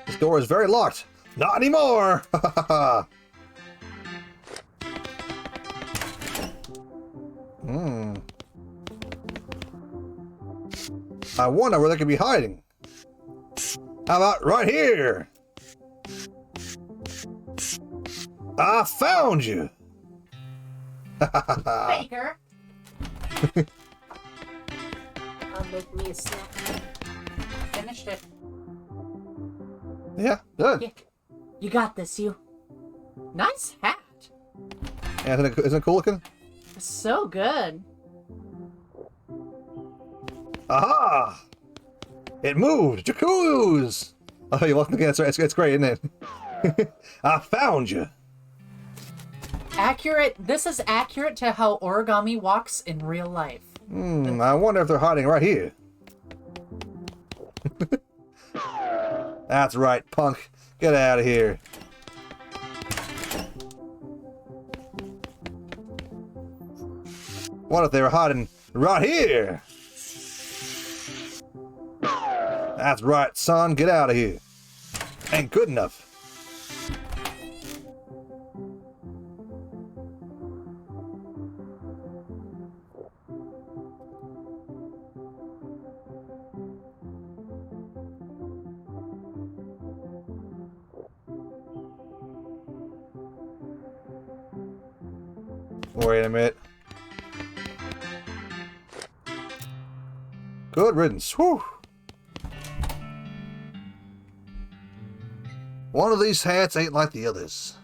This door is very locked. Not anymore! I wonder where they could be hiding. How about right here? I found you! Baker! I'll make me a snack. I finished it. Yeah, good. Yeah. You got this, you. Nice hat. Yeah, isn't it cool looking? So good. Aha! It moved! Jacuz! Oh, you welcome again. It's great, isn't it? I found you! Accurate. This is accurate to how origami walks in real life. I wonder if they're hiding right here. That's right, punk. Get out of here. What if they were hiding right here? That's right, son. Get out of here. Ain't good enough. Wait a minute. Good riddance. Whew. One of these hats ain't like the others.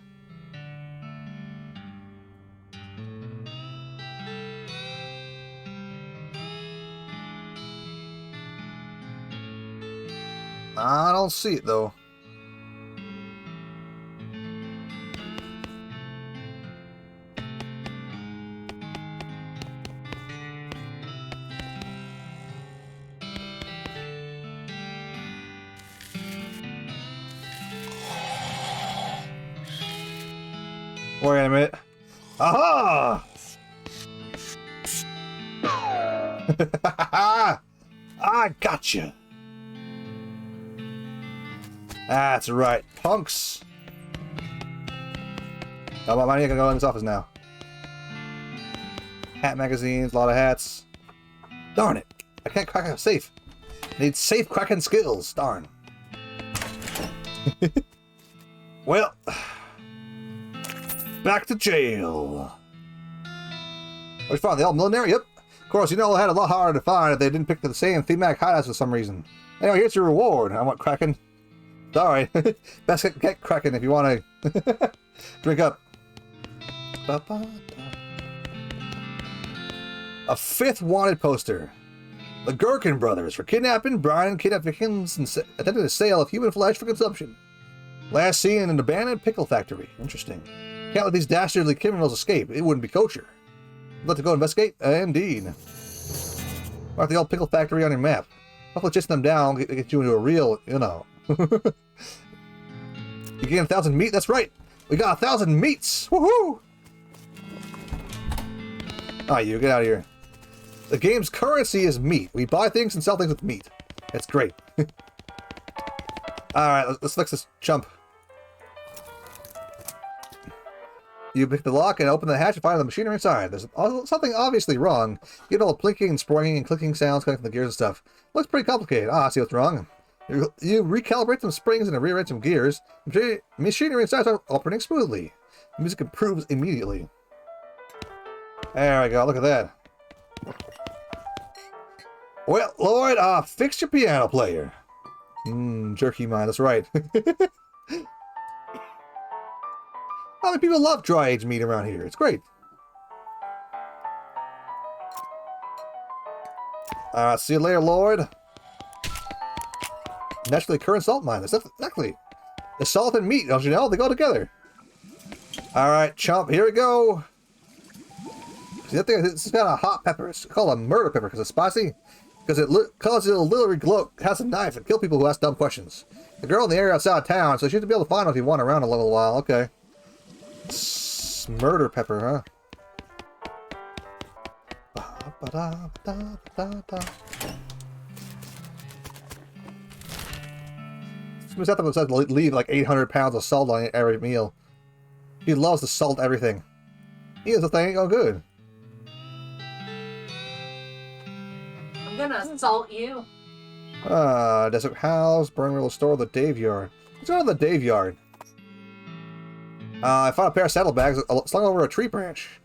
I don't see it though. Wait a minute. Aha! I gotcha. That's right, punks. Oh, my money, I can go in this office now. Hat magazines, a lot of hats. Darn it! I can't crack a safe. Need safe cracking skills. Darn. Well. Back to jail. We found the old millinery. Yep. Of course, you know, I had a lot harder to find if they didn't pick the same thematic highlights for some reason. Anyway, here's your reward. I want Kraken. Sorry. Best get Kraken if you want to drink up. A 5th wanted poster. The Gherkin brothers for kidnapping, brining, kidnapped victims, and attempting the sale of human flesh for consumption. Last seen in an abandoned pickle factory. Interesting. Can't let these dastardly criminals escape. It wouldn't be kosher. Let to go investigate? Indeed. Mark the old pickle factory on your map. Hopefully chasing them down get you into a real, you know. You gain 1,000 meat? That's right! We got 1,000 meats! Woohoo! Alright, you get out of here. The game's currency is meat. We buy things and sell things with meat. It's great. Alright, let's fix this chump. You pick the lock and open the hatch and find the machinery inside. There's something obviously wrong. You get all the blinking and springing and clicking sounds coming from the gears and stuff. Looks pretty complicated. Ah, I see what's wrong. You recalibrate some springs and rearrange some gears. Machinery inside starts operating smoothly. Music improves immediately. There we go, look at that. Well, Lloyd, fix your piano player. Jerky mind, that's right. I mean, people love dry-aged meat around here. It's great. See you later, Lloyd. Naturally occurring salt mine. That's exactly. The salt and meat, don't you know? They go together. Alright, chomp, here we go. See that thing? This has got a hot pepper. It's called a murder pepper because it's spicy. Because it causes it to literally glow, has a knife and kill people who ask dumb questions. The girl in the area outside of town, so she should be able to find him if you want around a little while. Okay. Murder pepper, huh? Somebody's out there that says leave like 800 pounds of salt on every meal. He loves to salt everything. He is the thing ain't going good. I'm gonna assault you. Desert house, burn wheel store, the Dave yard. Let's go to the Dave yard. I found a pair of saddlebags slung over a tree branch.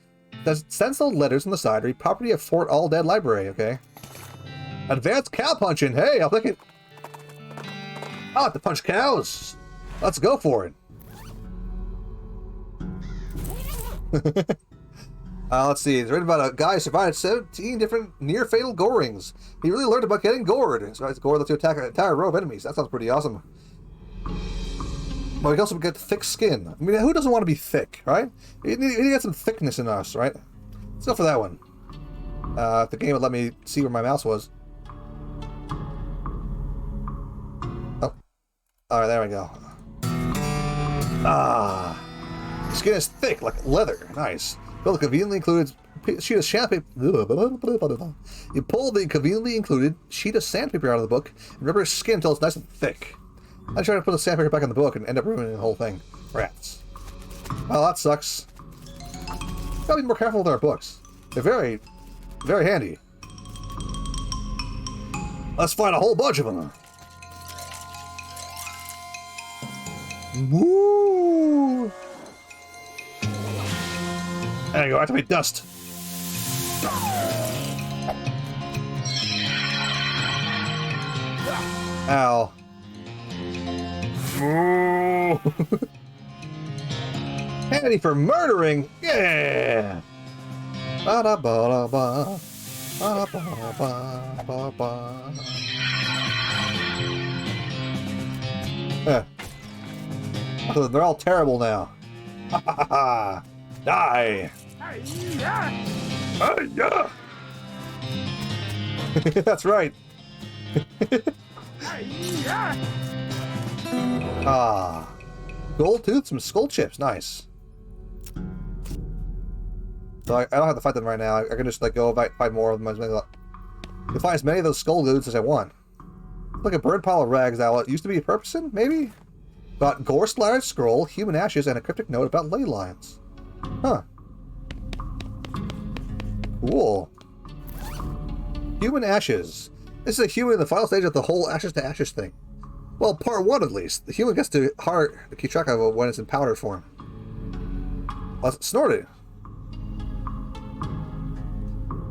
There's stenciled letters on the side. Read property of Fort All Dead Library, okay. Advanced cow punching. Hey, I'll take it. I like to punch cows. Let's go for it. Let's see. It's written about a guy who survived 17 different near-fatal gorings. He really learned about getting gored. So he's gored to attack an entire row of enemies. That sounds pretty awesome. Well, we can also get thick skin. I mean, who doesn't want to be thick, right? We need to get some thickness in us, right? Let's go for that one. If the game would let me see where my mouse was. Oh. Alright, there we go. Skin is thick, like leather. Nice. Build a conveniently included sheet of sandpaper. You pull the conveniently included sheet of sandpaper out of the book and rub your skin until it's nice and thick. I tried to put the sandpaper back in the book and end up ruining the whole thing. Rats. Well, that sucks. Gotta be more careful with our books. They're very, very handy. Let's find a whole bunch of them. Woo! There you go, activate dust. Ow. Handy for murdering! Yeah! Ba-da-ba-da-ba. Ba-da-ba-ba-ba-ba. They're all terrible now. Ha ha ha! Die! That's right. Gold tooth, some skull chips, nice. So I don't have to fight them right now. I can just like go fight more of them. I can find as many of those skull dudes as I want. Look at bird pile of rags that used to be a person, maybe? Got gore splattered scroll, human ashes, and a cryptic note about ley lines. Huh. Cool. Human ashes. This is a human in the final stage of the whole ashes to ashes thing. Well, part one at least. The human gets to hard to keep track of it when it's in powder form. Let's snort it.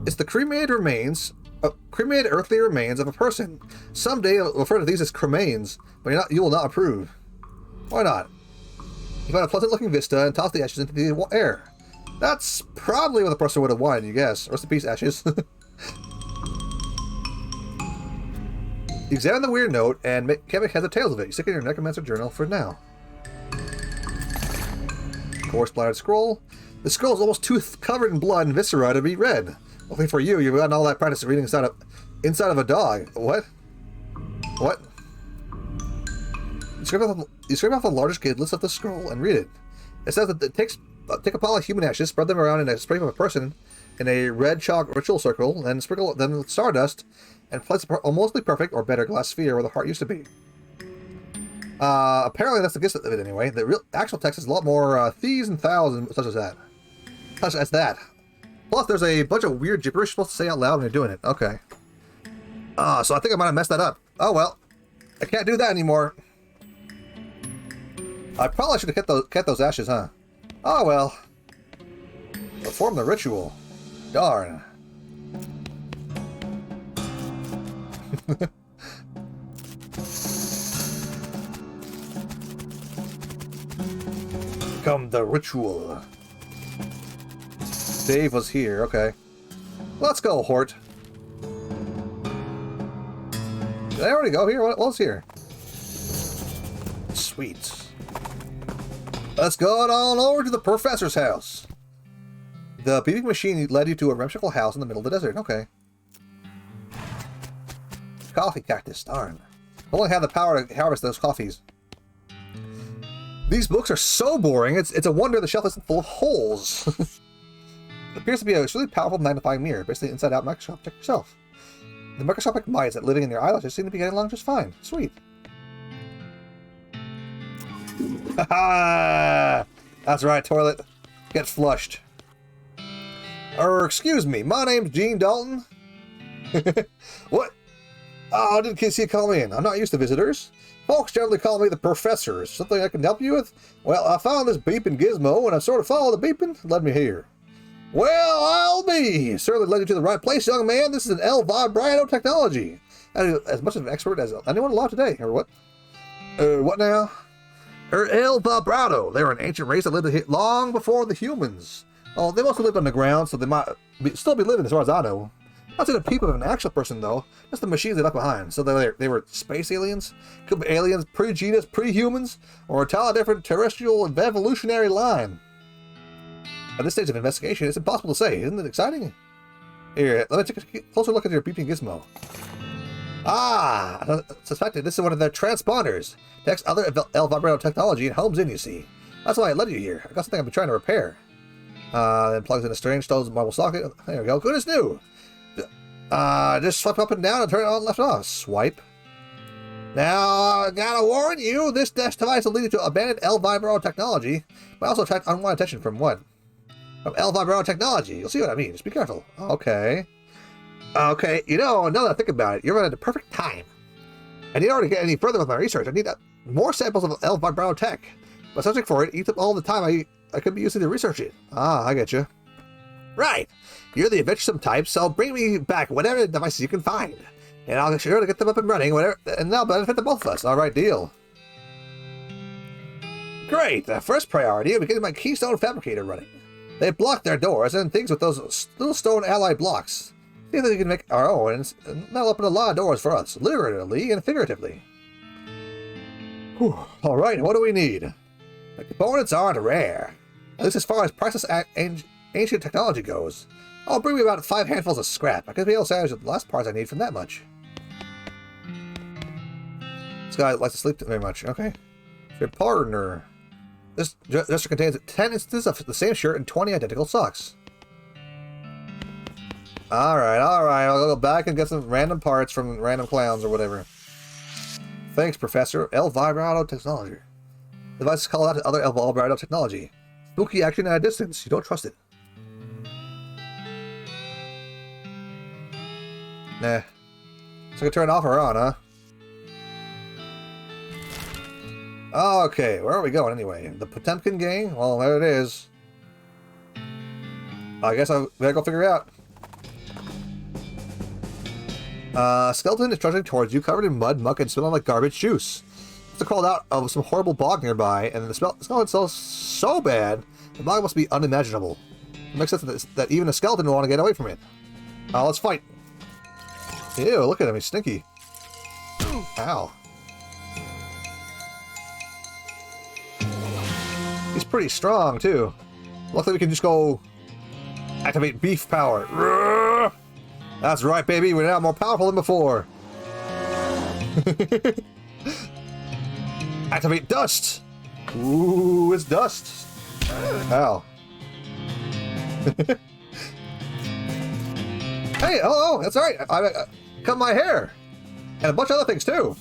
It's the cremated earthly remains of a person. Someday I'll refer to these as cremains, but you will not approve. Why not? You find a pleasant-looking vista and toss the ashes into the air. That's probably what the person would have wanted, you guess. Rest in peace, ashes. You examine the weird note and can't make heads or tails of it. You stick it in your necromancer journal for now. Gore splattered scroll. The scroll is almost too covered in blood and viscera to be read. Luckily for you, you've gotten all that practice reading inside of a dog. What? What? You scrape off the largest gate, list of the scroll, and read it. It says that take a pile of human ashes, spread them around in a spray of a person in a red chalk ritual circle, then sprinkle them with stardust, and place a mostly perfect or better glass sphere where the heart used to be. Apparently that's the gist of it anyway. The actual text is a lot more thieves and thous and such as that. Plus, there's a bunch of weird gibberish you're supposed to say out loud when you're doing it. Okay. So I think I might have messed that up. Oh well. I can't do that anymore. I probably should have kept those ashes, huh? Oh well. Perform the ritual. Darn. Become the ritual. Dave was here, okay. Let's go, Hort. Did I already go here? What was here? Sweet. Let's go on over to the professor's house. The beeping machine led you to a ramshackle house in the middle of the desert. Okay. Coffee cactus, darn. Only have the power to harvest those coffees. These books are so boring, it's a wonder the shelf isn't full of holes. It appears to be a really powerful magnifying mirror, basically inside-out microscope. Check yourself. The microscopic mice that living in your eyelashes seem to be getting along just fine. Sweet. Haha! That's right, toilet. Get flushed. Excuse me, my name's Gene Dalton. What? Oh, didn't see you call me in. I'm not used to visitors. Folks generally call me the professor. Is something I can help you with? Well, I found this beeping gizmo, and I sort of followed the beeping. Led me here. Well, I'll be. Certainly led you to the right place, young man. This is an El Vibrato technology. As much of an expert as anyone alive today. Or what? What now? El Vibrato. They were an ancient race that lived here long before the humans. Oh, they must have lived underground, so they might still be living as far as I know. Not seen a peep of an actual person, though. Just the machines they left behind. So they were space aliens? Could be aliens, pre-genus, pre-humans, or a entirely different terrestrial evolutionary line. At this stage of investigation, it's impossible to say. Isn't it exciting? Here, let me take a closer look at your beeping gizmo. Ah! I suspected this is one of their transponders. Takes other El Vibrato technology and homes in, you see. That's why I led you here. I got something I've been trying to repair. Then plugs in a strange stone's marble socket. There we go. Good as new. Just swipe up and down and turn it on left off. Swipe. Now, I gotta warn you, this device will lead you to abandoned El Vibrato technology, but also attract unwanted attention from what? From El Vibrato technology. You'll see what I mean. Just be careful. Okay. Okay, you know, now that I think about it, you're running at the perfect time. I need already get any further with my research. I need more samples of El Vibrato tech. But searching for it eats up all the time I could be using to research it. Ah, I get you. Right. You're the adventuresome type, so bring me back whatever devices you can find. And I'll be sure to get them up and running, whatever, and that'll benefit the both of us. All right, deal. Great. The first priority is getting my Keystone Fabricator running. They block their doors and things with those little stone ally blocks. See if we can make our own, and that'll open a lot of doors for us, literally and figuratively. Whew. All right, what do we need? The components aren't rare, at least as far as priceless ancient technology goes. I'll bring me about 5 handfuls of scrap. I could be able to salvage the last parts I need from that much. This guy likes to sleep very much. Okay. Your partner. This dresser contains 10 instances of the same shirt and 20 identical socks. Alright. I'll go back and get some random parts from random clowns or whatever. Thanks, Professor. El Vibrato technology. The device is called out to other El Vibrato technology. Spooky action at a distance. You don't trust it. Nah. So I can turn it off or on, huh? Okay, where are we going anyway? The Potemkin gang? Well, there it is. I guess I gotta go figure it out. Skeleton is trudging towards you, covered in mud, muck, and smelling like garbage juice. It's called out of some horrible bog nearby, and the skeleton smells so bad, the bog must be unimaginable. It makes sense that even a skeleton will want to get away from it. Let's fight. Ew, look at him, he's stinky. Ow. He's pretty strong, too. Luckily we can just go activate beef power. That's right, baby, we're now more powerful than before. Activate dust! Ooh, it's dust! Ow. Hey, hello! That's alright. I cut my hair! And a bunch of other things, too.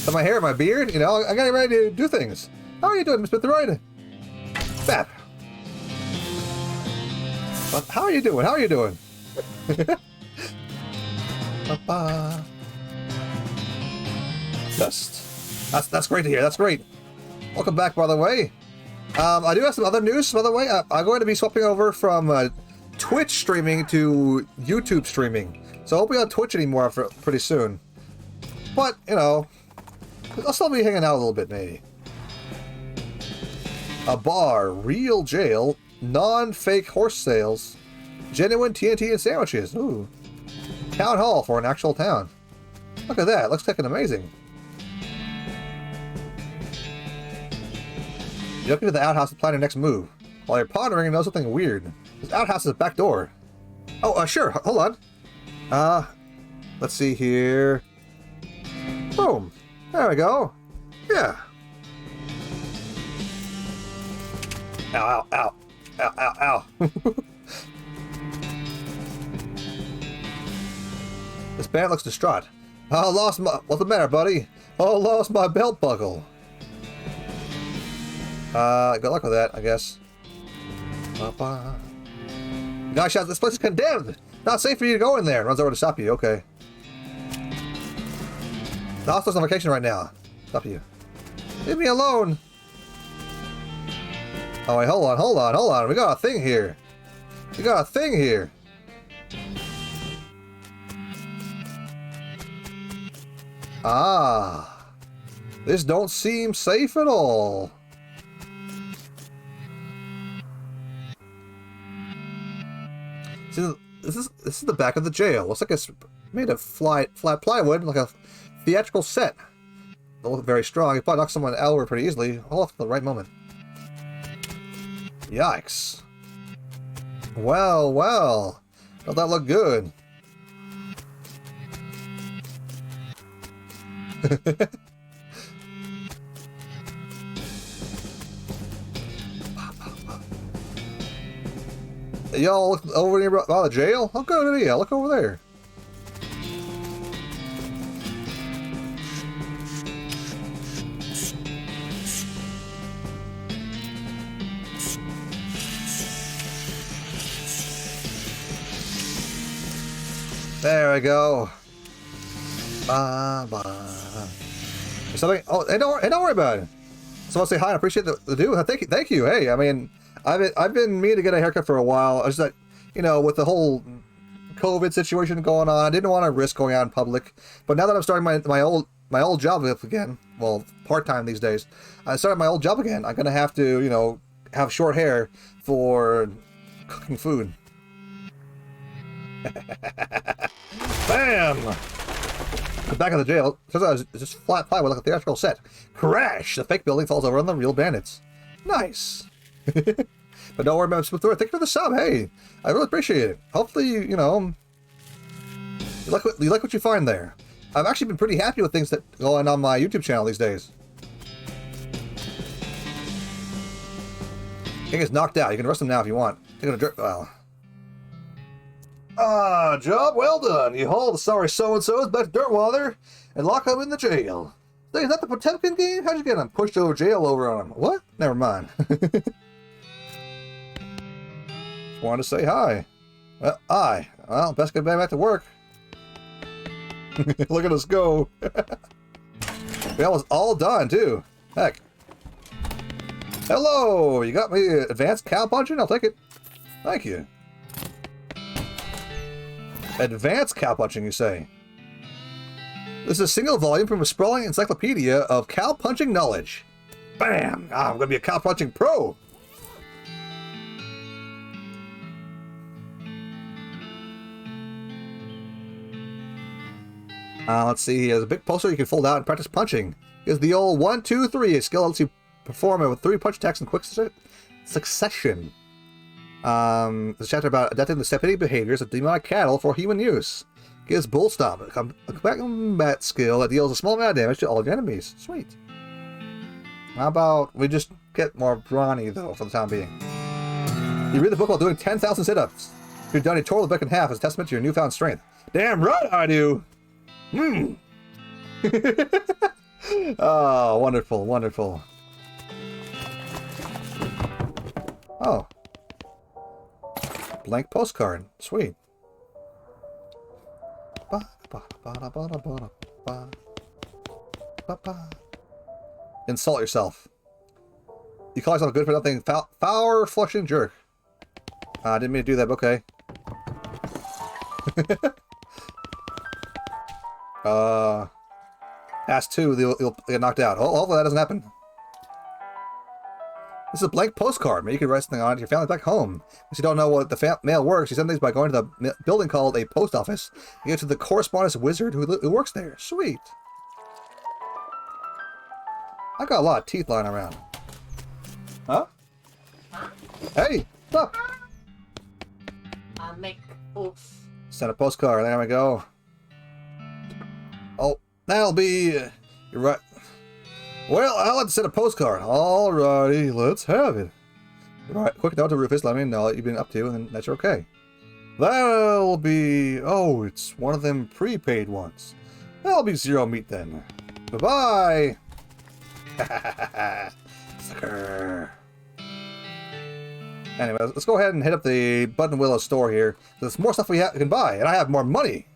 Cut my hair, my beard, you know, I got ready to do things. How are you doing, Miss Smith-the-Royd? Bap! How are you doing? How are you doing? Dust. That's great to hear. That's great. Welcome back, by the way. I do have some other news, by the way. I'm going to be swapping over from Twitch streaming to YouTube streaming. So I won't be on Twitch anymore for pretty soon. But, you know, I'll still be hanging out a little bit, maybe. A bar, real jail, non-fake horse sales, genuine TNT and sandwiches. Ooh. Town hall for an actual town. Look at that. Looks fucking amazing. You look into the outhouse to plan your next move. While you're pondering, you know something weird. This outhouse is a back door. Oh, sure. Hold on. Let's see here. Boom. There we go. Yeah. Ow, ow, ow. Ow, ow, ow. This band looks distraught. I lost my... What's the matter, buddy? Oh, lost my belt buckle. Good luck with that, I guess. Guy shouts, this place is condemned! Not safe for you to go in there. Runs over to stop you, okay. The hostile's on vacation right now. Stop you. Leave me alone! Oh, wait, hold on. We got a thing here. Ah. This don't seem safe at all. See, this is the back of the jail. Looks like it's made of flat plywood, like a theatrical set. Don't look very strong. You probably knock someone over pretty easily. All off at the right moment. Yikes. Well, well. Don't that look good? Y'all look over near the jail? I'll go to look over there. There we go. Something. Oh, hey, don't worry about it. Someone say hi. I appreciate the do. Thank you. Hey, I mean, I've been meaning to get a haircut for a while. I was like, you know, with the whole COVID situation going on, I didn't want to risk going out in public. But now that I'm starting my old job again, well, part-time these days, I started my old job again. I'm gonna have to, you know, have short hair for cooking food. Bam! The back of the jail. Turns out it's just flat plywood like a theatrical set. Crash! The fake building falls over on the real bandits. Nice. But don't worry about Smith-the-Royd. Thank you for the sub. Hey, I really appreciate it. Hopefully, you know, you like what you find there. I've actually been pretty happy with things that go on my YouTube channel these days. King is knocked out. You can arrest him now if you want. Take a drip. Well. Job well done. You haul the sorry so-and-sos back to Dirtwater and lock them in the jail. Hey, is that the Potemkin game? How'd you get him? Pushed over jail over on him. What? Never mind. Wanted to say hi. Well, best get back to work. Look at us go. That was all done, too. Heck. Hello! You got me advanced cow punching? I'll take it. Thank you. Advanced cow punching, you say? This is a single volume from a sprawling encyclopedia of cow punching knowledge. Bam! I'm gonna be a cow punching pro! Let's see, he has a big poster you can fold out and practice punching. Here's the old 1, 2, 3. A skill lets you perform it with 3 punch attacks in quick succession. This chapter about adapting the steppity behaviors of demonic cattle for human use. Gives Bull Stomp, a combat skill that deals a small amount of damage to all your enemies. Sweet. How about we just get more brawny, though, for the time being. You read the book while doing 10,000 sit-ups. You've done a total of the book in half as a testament to your newfound strength. Damn right I do! Oh, wonderful, wonderful. Oh. Blank postcard. Sweet. Insult yourself. You call yourself a good for nothing foul flushing jerk. I didn't mean to do that, but okay. Ask 2, you'll get knocked out. Hopefully that doesn't happen. This is a blank postcard. Maybe you can write something on it to your family back home. If you don't know what the mail works, you send things by going to the building called a post office. You get to the correspondence wizard who works there. Sweet. I got a lot of teeth lying around. Huh? Hey, look. Oops. Send a postcard. There we go. Oh, that'll be... you're right. Well, I'll have to send a postcard. Alrighty, let's have it. Right, quick note to Rufus, let me know what you've been up to and that you're okay. That'll be... oh, it's one of them prepaid ones. That'll be 0 meat then. Bye-bye! Sucker. Anyway, let's go ahead and hit up the Bud and Willow store here. There's more stuff we can buy, and I have more money.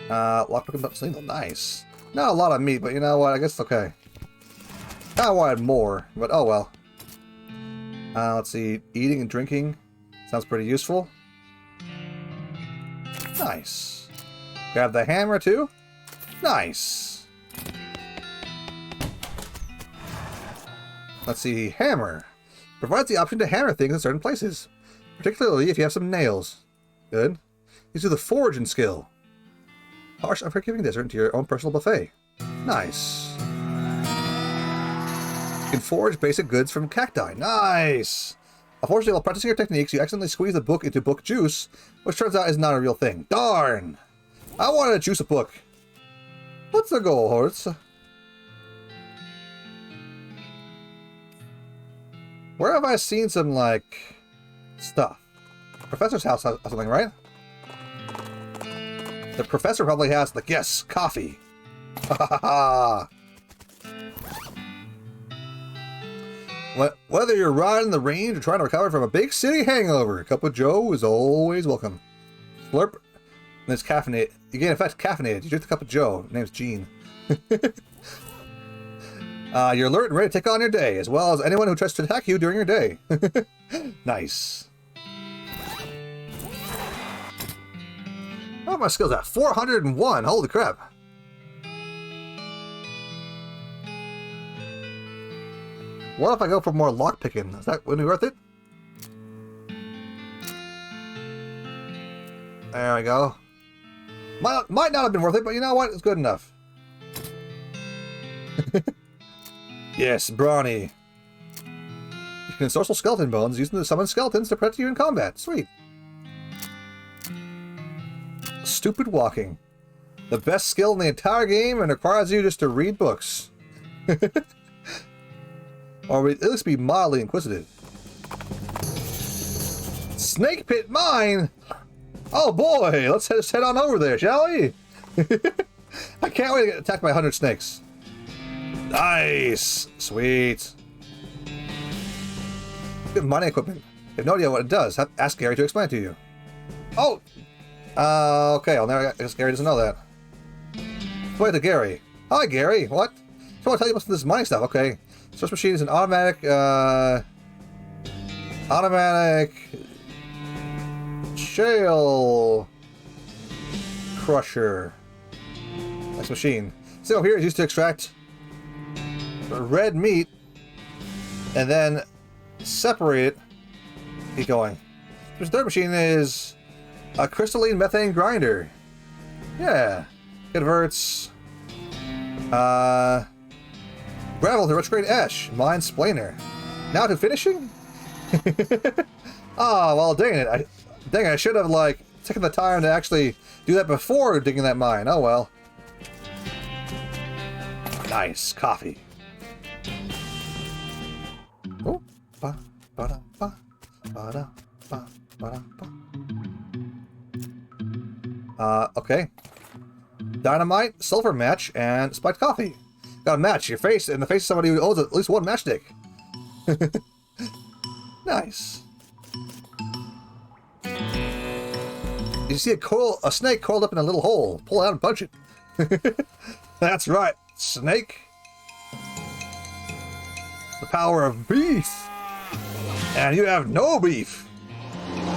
Lockpick and single, nice. Not a lot of meat, but you know what? I guess it's okay. I wanted more, but oh well. Let's see. Eating and drinking sounds pretty useful. Nice. Grab the hammer too. Nice. Let's see. Hammer. Provides the option to hammer things in certain places, particularly if you have some nails. Good. These are the foraging skill. Harsh, unforgiving desert into your own personal buffet. Nice. You can forage basic goods from cacti. Nice. Unfortunately, while practicing your techniques, you accidentally squeeze a book into book juice, which turns out is not a real thing. Darn! I wanted to juice a book. Let's go, horse. Where have I seen some, like, stuff? Professor's house has something, right? The professor probably has, like, yes, coffee. Ha ha ha! Whether you're riding the range or trying to recover from a big city hangover, a cup of Joe is always welcome. Slurp. And it's caffeinated. You get, in fact, caffeinated. You drink the cup of Joe. His name's Gene. You're alert and ready to take on your day, as well as anyone who tries to attack you during your day. Nice. Oh, my skills at 401. Holy crap. What if I go for more lockpicking? Is that really worth it? There we go. Might not have been worth it, but you know what? It's good enough. Yes, brawny. You can ensorcel skeleton bones using the summon skeletons to protect you in combat. Sweet. Stupid walking. The best skill in the entire game and requires you just to read books. Or at least be mildly inquisitive. Snake pit mine! Oh boy, let's head on over there, shall we? I can't wait to get attacked by 100 snakes. Nice! Sweet. Good mining equipment. You have no idea what it does. Ask Gary to explain it to you. Oh! Okay, I guess Gary doesn't know that. Explain to Gary. Hi, Gary. What? So I tell you about this mining stuff. Okay. Source machine is an automatic shale crusher. This machine. So here is used to extract red meat and then separate it. Keep going. This third machine is a crystalline methane grinder. Yeah. Converts gravel to retrograde ash. Mine splainer. Now to finishing? Ah, well, dang it. I should have, like, taking the time to actually do that before digging that mine. Oh well. Nice coffee. Oh, ba ba da ba ba da ba ba da ba. Okay. Dynamite, sulfur match, and spiked coffee. Got a match your face in the face of somebody who owns at least one matchstick. Nice. You see a snake coiled up in a little hole. Pull it out and punch it. That's right, snake. The power of beef. And you have no beef.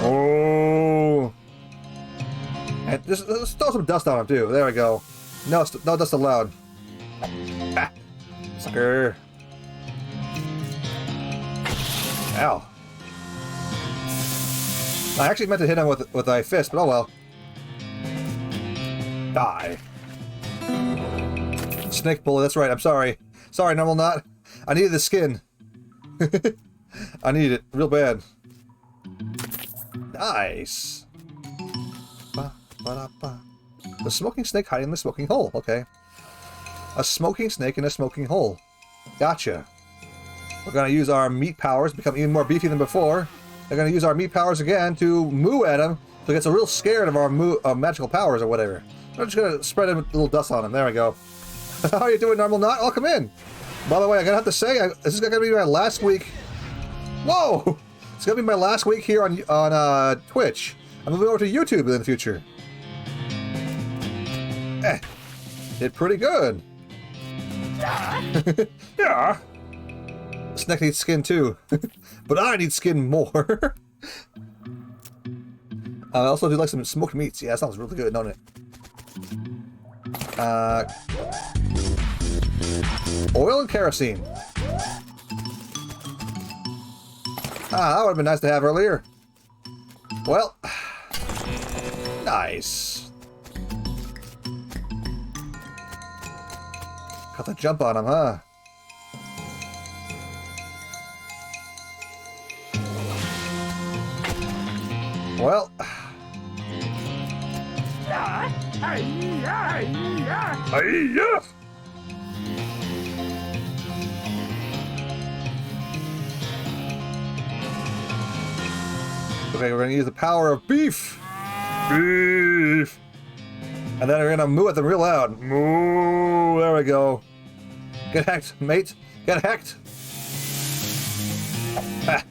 Oh. And just throw some dust on him too. There we go. No dust allowed. Ah, sucker. Ow. I actually meant to hit him with a fist, but oh well. Die. Snake bullet, that's right, I'm sorry. Sorry, Normal Knot. I needed the skin. I need it real bad. Nice. Ba, ba, da, ba. The smoking snake hiding in the smoking hole. Okay. A smoking snake in a smoking hole. Gotcha. We're going to use our meat powers to become even more beefy than before. They're going to use our meat powers again to moo at him, so he gets real scared of our magical powers or whatever. I'm just going to spread a little dust on him. There we go. How are you doing, Normal Knot? Oh, come in. By the way, I'm going to have to say, this is going to be my last week. Whoa! It's going to be my last week here on Twitch. I'm moving over to YouTube in the future. Did pretty good. Yeah. Snake needs skin too. But I need skin more. I also do like some smoked meats. Yeah, that sounds really good, don't it? Oil and kerosene. Ah, that would have been nice to have earlier. Well, nice. Got the jump on him, huh? Well. Okay, we're gonna use the power of beef. Beef. And then we're gonna moo at them real loud. Moo. There we go. Get hacked, mate. Get hacked. Ah.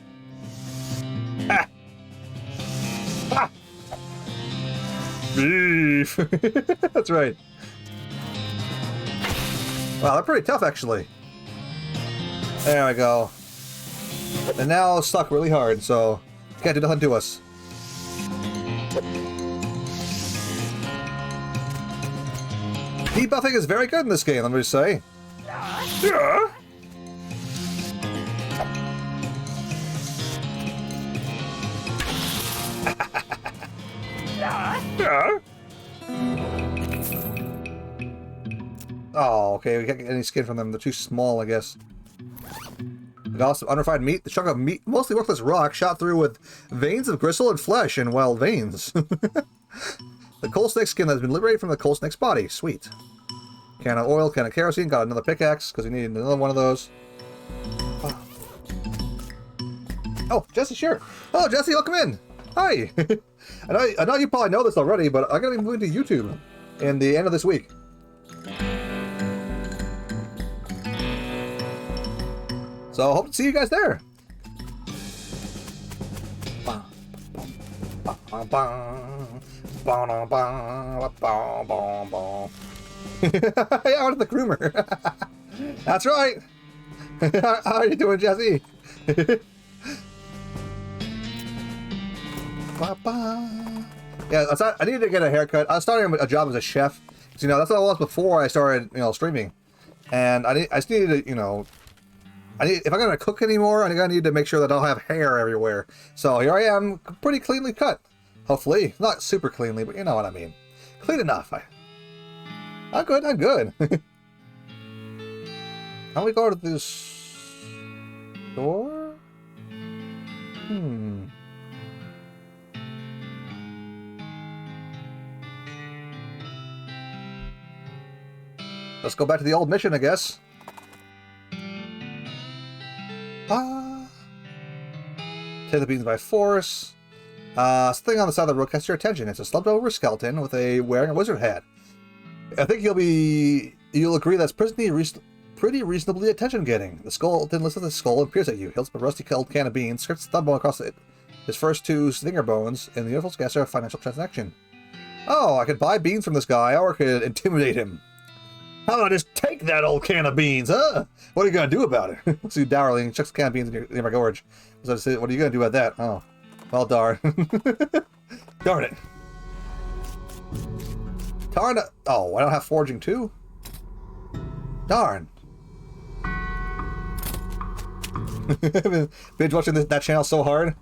Ah. Ah. Beef. That's right. Wow, they're pretty tough, actually. There we go. And now stuck really hard, so can't do nothing to us. Debuffing is very good in this game, let me just say. Yeah. Yeah. Oh, okay, we can't get any skin from them. They're too small, I guess. Awesome unrefined meat. The chunk of meat, mostly worthless rock, shot through with veins of gristle and flesh and, well, veins. The coal snake skin has been liberated from the coal snake's body. Sweet. Can of oil, can of kerosene. Got another pickaxe, because we need another one of those. Oh, Jesse, sure. Oh, Jesse, welcome in. Hi. I know you probably know this already, but I'm going to be moving to YouTube in the end of this week. So I hope to see you guys there. Yeah, I wanted the groomer. That's right. How are you doing, Jesse? Yeah, I needed to get a haircut. I was starting a job as a chef. So, that's what I was before I started, streaming. And I just needed to, if I'm gonna cook anymore, I'm gonna need to make sure that I don't have hair everywhere. So here I am, pretty cleanly cut. Hopefully, not super cleanly, but you know what I mean. Clean enough. I'm good. I'm good. How do we go to this door? Let's go back to the old mission, I guess. Take the beans by force. Something on the side of the road catches your attention. It's a slumped over skeleton wearing a wizard hat. I think you'll agree that's pretty reasonably attention-getting. The skeleton lifts up the skull and peers at you. Hilts a rusty-colored can of beans, scripts the thumb bone across it. His first two stinger bones in the universal gesture of financial transaction. Oh, I could buy beans from this guy, or I could intimidate him. How about I just take that old can of beans, huh? What are you gonna do about it? See dourly and chucks the can of beans near my gorge. So I say, what are you gonna do about that? Oh, well, darn. Darn it. Darn it. Oh, I don't have foraging too? Darn. Binge watching that channel so hard.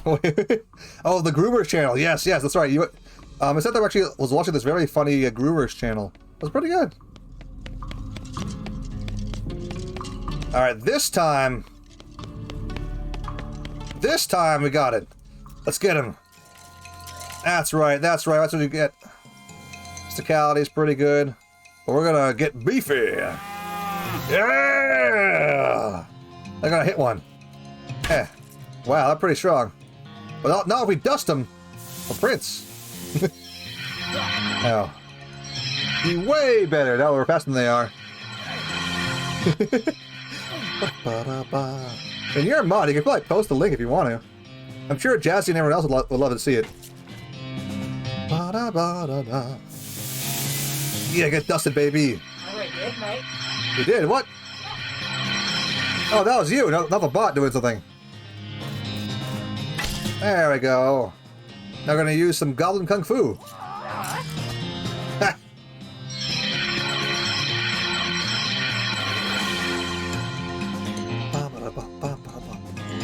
Oh, the Groomers channel. Yes, that's right. I said that I actually was watching this very funny Groomers channel. It was pretty good. All right, this time we got it. Let's get him. That's right. That's what you get. Physicality is pretty good, but we're gonna get beefy. Yeah! I gotta hit one. Wow, that's pretty strong. But now if we dust him, a prince. Oh. Be way better now we're faster than they are. And you're a mod, you can probably post a link if you want to. I'm sure Jazzy and everyone else would love to see it. Yeah, get dusted, baby. Alright, did, mate. You did? What? Oh, that was you, not the bot doing something. There we go. Now we're gonna use some Goblin Kung Fu.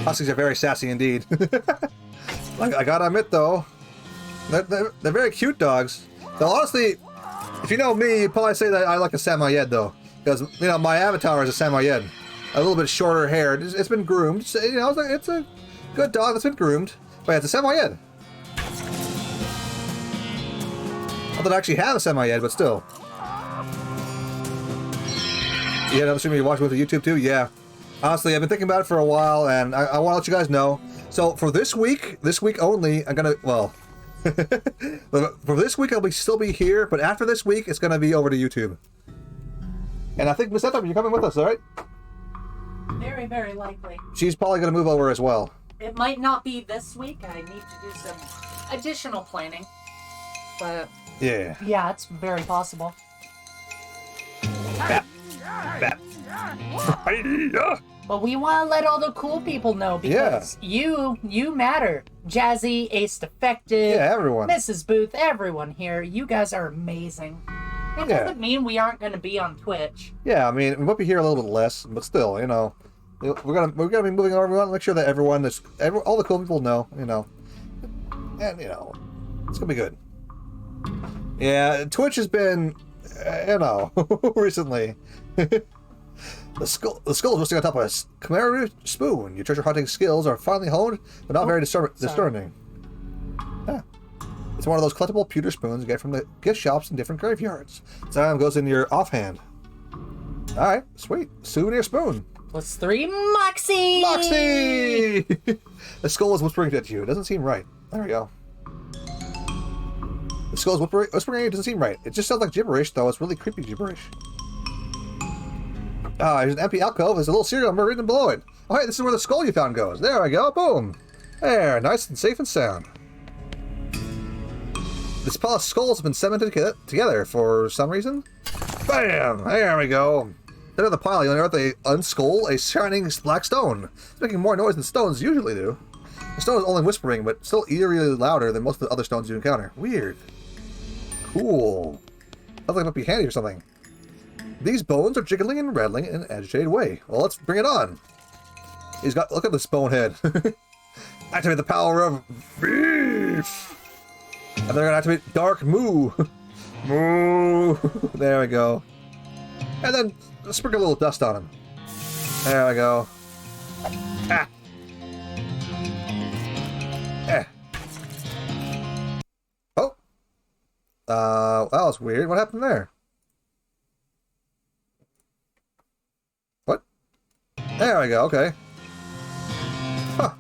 Huskies are very sassy indeed. I gotta admit though, they're very cute dogs. Though honestly, if you know me, you'd probably say that I like a Samoyed though, because you know my avatar is a Samoyed, a little bit shorter hair. It's been groomed. You know, it's a good dog that's been groomed, but it's a Samoyed. Not that I actually have a Samoyed, but still. Yeah, I'm assuming you're watching with the YouTube too. Yeah. Honestly, I've been thinking about it for a while, and I want to let you guys know. So for this week only, I'm gonna, well, for this week I'll still be here, but after this week it's gonna be over to YouTube. And I think Miss Etham, you're coming with us, all right? Very, very likely. She's probably gonna move over as well. It might not be this week. I need to do some additional planning. But Yeah. yeah, it's very possible. Bap. Bap. But we want to let all the cool people know because you matter. Jazzy, Ace Defective, Yeah, everyone. Mrs. Booth, everyone here. You guys are amazing. It doesn't mean we aren't going to be on Twitch. Yeah, I mean, we might be here a little bit less, but still, you know, we're gonna be moving over. We want to make sure that all the cool people know, you know, and you know, it's gonna be good. Yeah, Twitch has been, you know, recently. The skull is resting on top of a Khmer spoon. Your treasure hunting skills are finely honed, but not very discerning. Yeah. It's one of those collectible pewter spoons you get from the gift shops in different graveyards. Sometimes goes in your offhand. Alright, sweet. Souvenir spoon. +3, Moxie! Moxie! The skull is whispering at you. It doesn't seem right. There we go. The skull is whispering at you. It doesn't seem right. It just sounds like gibberish, though. It's really creepy gibberish. Ah, there's an empty alcove. There's a little serial number written below it. Oh, hey, this is where the skull you found goes. There we go. Boom. There, nice and safe and sound. This pile of skulls have been cemented together for some reason. Bam! There we go. Then in the pile, you'll unearth a unskull, a shining black stone. It's making more noise than stones usually do. The stone is only whispering, but still eerily louder than most of the other stones you encounter. Weird. Cool. Sounds like it might be handy or something. These bones are jiggling and rattling in an agitated way. Well, let's bring it on. Look at this bonehead. Activate the power of beef. And they're gonna activate dark moo. Moo. There we go. And then sprinkle a little dust on him. There we go. Ah. Eh. Oh. That was weird. What happened there? There we go, okay. Huh.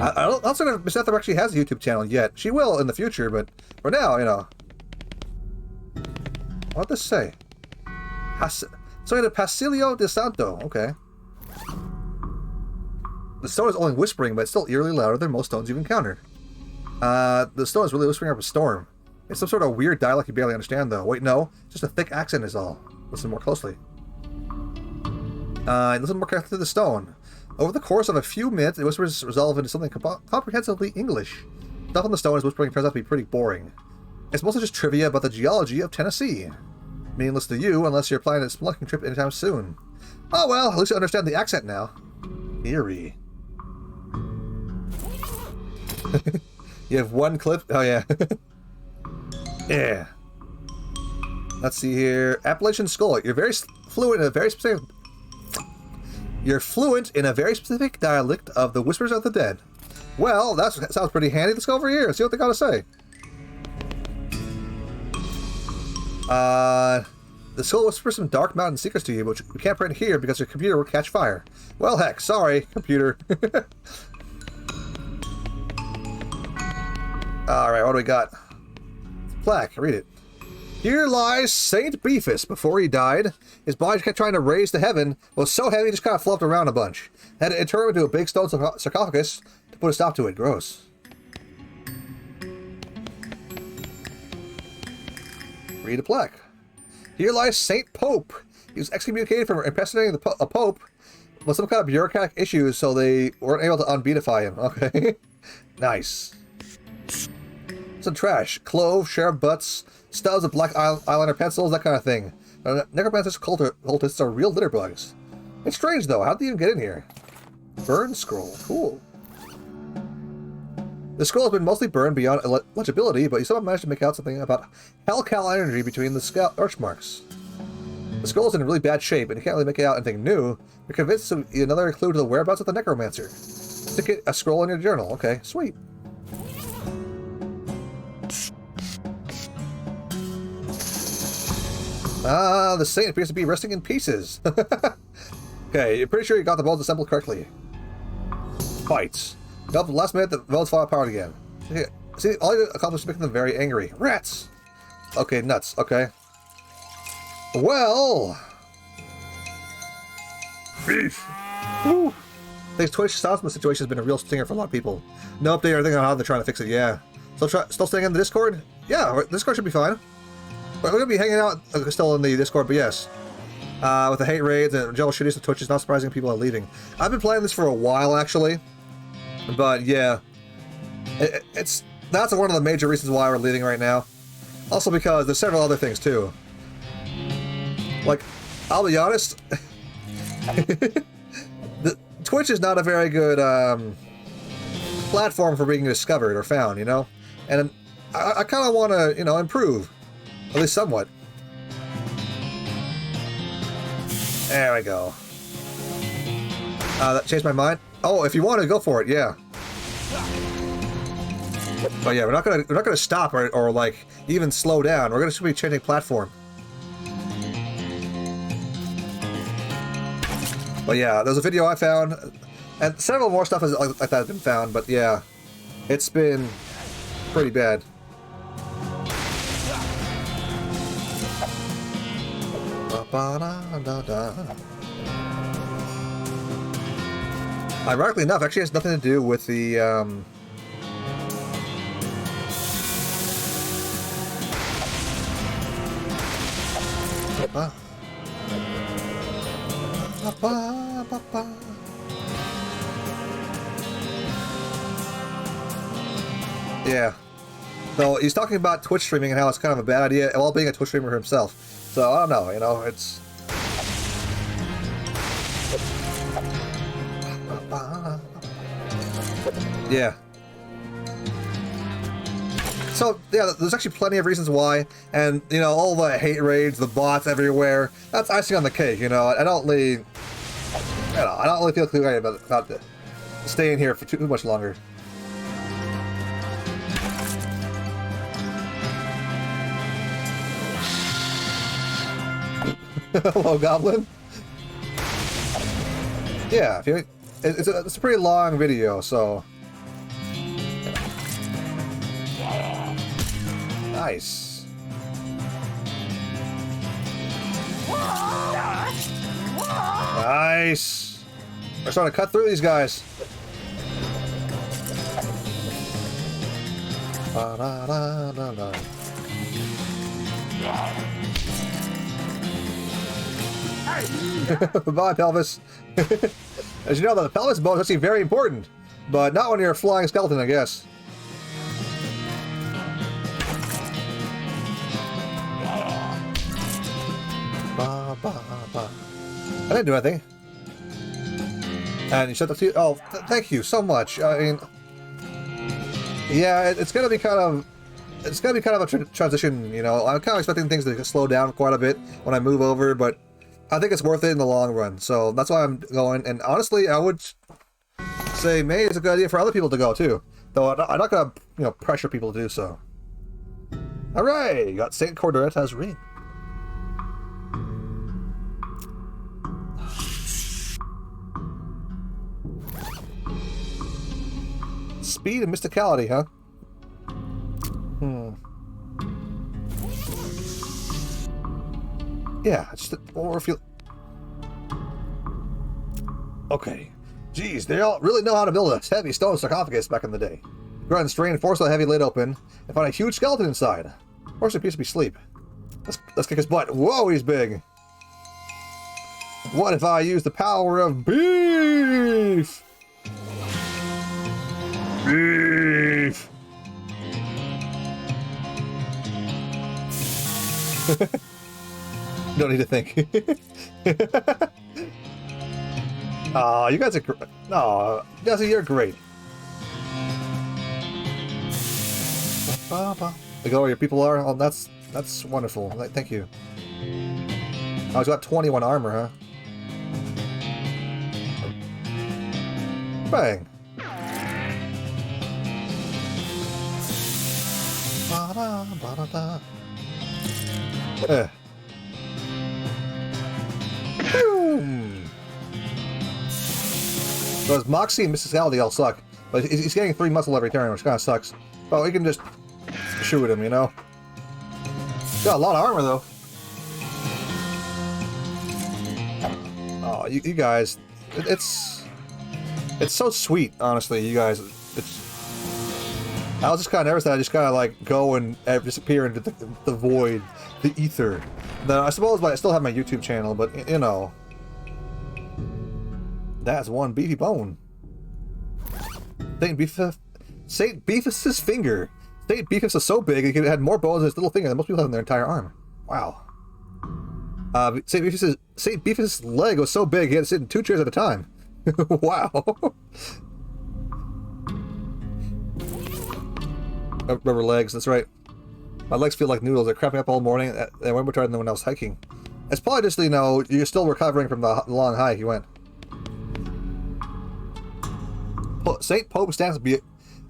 I don't think Miss Ether actually has a YouTube channel yet. She will in the future, but for now, you know. What'd this say? Something to Pasilio de Santo. Okay. The stone is only whispering, but it's still eerily louder than most stones you've encountered. The stone is really whispering up a storm. It's some sort of weird dialect you barely understand, though. Wait, no. Just a thick accent is all. Listen more closely. Listen more carefully to the stone. Over the course of a few minutes, the whispers resolve into something comprehensively English. Stuff on the stone is whispering turns out to be pretty boring. It's mostly just trivia about the geology of Tennessee. Meaningless to you, unless you're planning a spelunking trip anytime soon. Oh well, at least you understand the accent now. Eerie. You have one clip? Oh yeah. Yeah. Let's see here. Appalachian Skull. You're very fluent in a very specific... You're fluent in a very specific dialect of the Whispers of the Dead. Well, that sounds pretty handy. Let's go over here and see what they got to say. The skull whispers some dark mountain secrets to you, but we can't print here because your computer will catch fire. Well, heck, sorry, computer. Alright, what do we got? Plaque, read it. Here lies Saint Beefus. Before he died, his body kept trying to raise to heaven. It was so heavy, it just kind of flopped around a bunch. Had to turn into a big stone sarcophagus to put a stop to it. Gross. Read the plaque. Here lies Saint Pope. He was excommunicated for impersonating a pope with some kind of bureaucratic issues, so they weren't able to unbeatify him. Okay. Nice. Some trash. Clove, sheriff butts, stubs of black eyeliner pencils, that kind of thing. Necromancers cultists are real litter bugs. It's strange, though. How'd they even get in here? Burn scroll. Cool. The scroll has been mostly burned beyond legibility, but you somehow managed to make out something about hellcal energy between the arch marks. The scroll is in really bad shape, and you can't really make out anything new. You're convinced to be another clue to the whereabouts of the necromancer. Stick a scroll in your journal. Okay, sweet. The saint appears to be resting in pieces. Okay, you're pretty sure you got the bones assembled correctly. Fights. Nope, the last minute, the bones fall apart again. See, all you accomplished is making them very angry. Rats! Okay, nuts. Okay. Well... Beef! Woo! This Twitch Southman situation has been a real stinger for a lot of people. No update or anything on how they're trying to fix it, yeah. Still staying in the Discord? Yeah, Discord should be fine. We're going to be hanging out still in the Discord, but yes. With the hate raids and general shittiness of Twitch, it's not surprising people are leaving. I've been playing this for a while, actually. But, yeah. That's one of the major reasons why we're leaving right now. Also because there's several other things, too. Like, I'll be honest. Twitch is not a very good platform for being discovered or found, you know? And I kind of want to, you know, improve. At least somewhat. There we go. That changed my mind. Oh, if you want to, go for it, yeah. But yeah, we're not gonna stop or like even slow down. We're gonna be changing platform. But yeah, there's a video I found, and several more stuff like that has been found. But yeah, it's been pretty bad. Ironically enough, actually has nothing to do with the yeah. So he's talking about Twitch streaming and how it's kind of a bad idea while being a Twitch streamer himself. So I don't know, you know, it's yeah. So yeah, there's actually plenty of reasons why, and you know, all the hate raids, the bots everywhere. That's icing on the cake, you know. I don't really feel too great about staying here for too much longer. Hello, Goblin. Yeah, if you, it's a pretty long video, so... Nice. Nice. We're starting to cut through these guys. Ba-da-da-da-da. Bye, pelvis. As you know, the pelvis bone is actually very important, but not when you're a flying skeleton, I guess. Ba, ba, ba. I didn't do anything. And you said that to you. Oh, thank you so much. I mean, yeah, it's gonna be kind of. It's gonna be kind of a transition, you know. I'm kind of expecting things to slow down quite a bit when I move over, but I think it's worth it in the long run. So that's why I'm going. And honestly, I would say May is a good idea for other people to go too. Though I'm not gonna, you know, pressure people to do so. All right, you got Saint Corderetta's ring. Speed and mysticality, huh? Yeah, just or if you. Okay, geez, they all really know how to build a heavy stone sarcophagus back in the day. Go ahead and strain and force the heavy lid open and find a huge skeleton inside. Of course, it appears to be asleep. Let's kick his butt. Whoa, he's big. What if I use the power of beef? Beef. Don't need to think. Aw, you guys are great. Aw, Jesse, you're great. Look where your people are. Oh, that's wonderful. Thank you. Oh, he's got 21 armor, huh? Bang. Ba-da-ba-da-da. Boom. So his Moxie and Mysticality all suck, but he's getting 3 muscle every turn, which kind of sucks. But we can just shoot him, you know? He's got a lot of armor, though. Oh, you guys, it's so sweet, honestly, you guys. I was just kind of nervous that I just kind of like go and disappear into the void, the ether. Then I suppose I still have my YouTube channel, but you know, that's one beefy bone. Saint Beefus' finger. Saint Beefus is so big it had more bones in his little finger than most people have in their entire arm. Wow. Saint Beefus' leg was so big he had to sit in 2 chairs at a time. Wow. Rubber legs, that's right. My legs feel like noodles. They're cramping up all morning, and way more tired than when I was hiking. It's probably just, you know, you're still recovering from the long hike you went. Saint Pope stands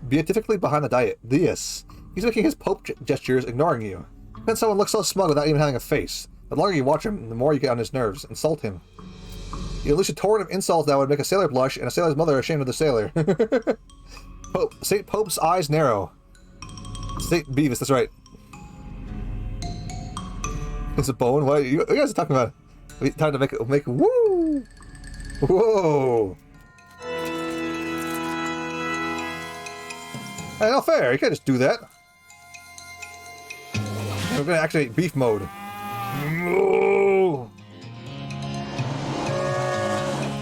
beatifically behind the dais. He's making his Pope gestures, ignoring you. Then someone looks so smug without even having a face. The longer you watch him, the more you get on his nerves. Insult him. You unleash a torrent of insults that would make a sailor blush, and a sailor's mother ashamed of the sailor. Saint Pope's eyes narrow. Saint Beavis, that's right. It's a bone? What are you guys are talking about? Time to make woo! Whoa! Hey, not fair. You can't just do that. We're gonna activate beef mode. Whoa.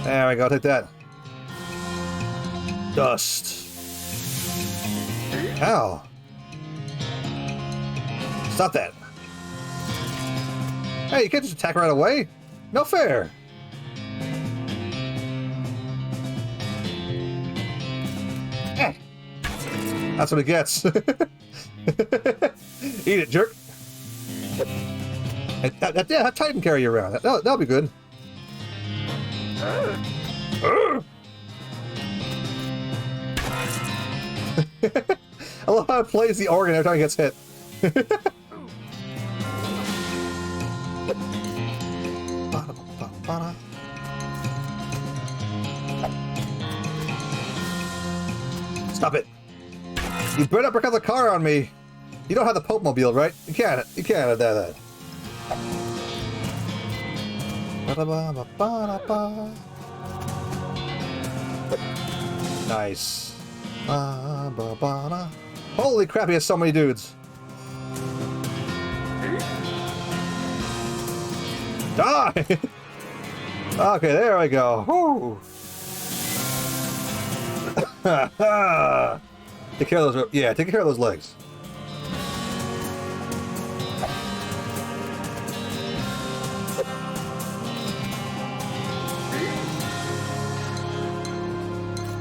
There we go. Take that. Dust. Ow. Stop that. Hey, you can't just attack right away. No fair. That's what it gets. Eat it, jerk. Yeah, have Titan carry you around. That'll be good. I love how it plays the organ every time it gets hit. Stop it. You better not break out the car on me. You don't have the Pope Mobile, right? You can't do that. Nice. Holy crap, he has so many dudes. Die! Okay, there we go. Woo. Take care of those. Yeah, take care of those legs.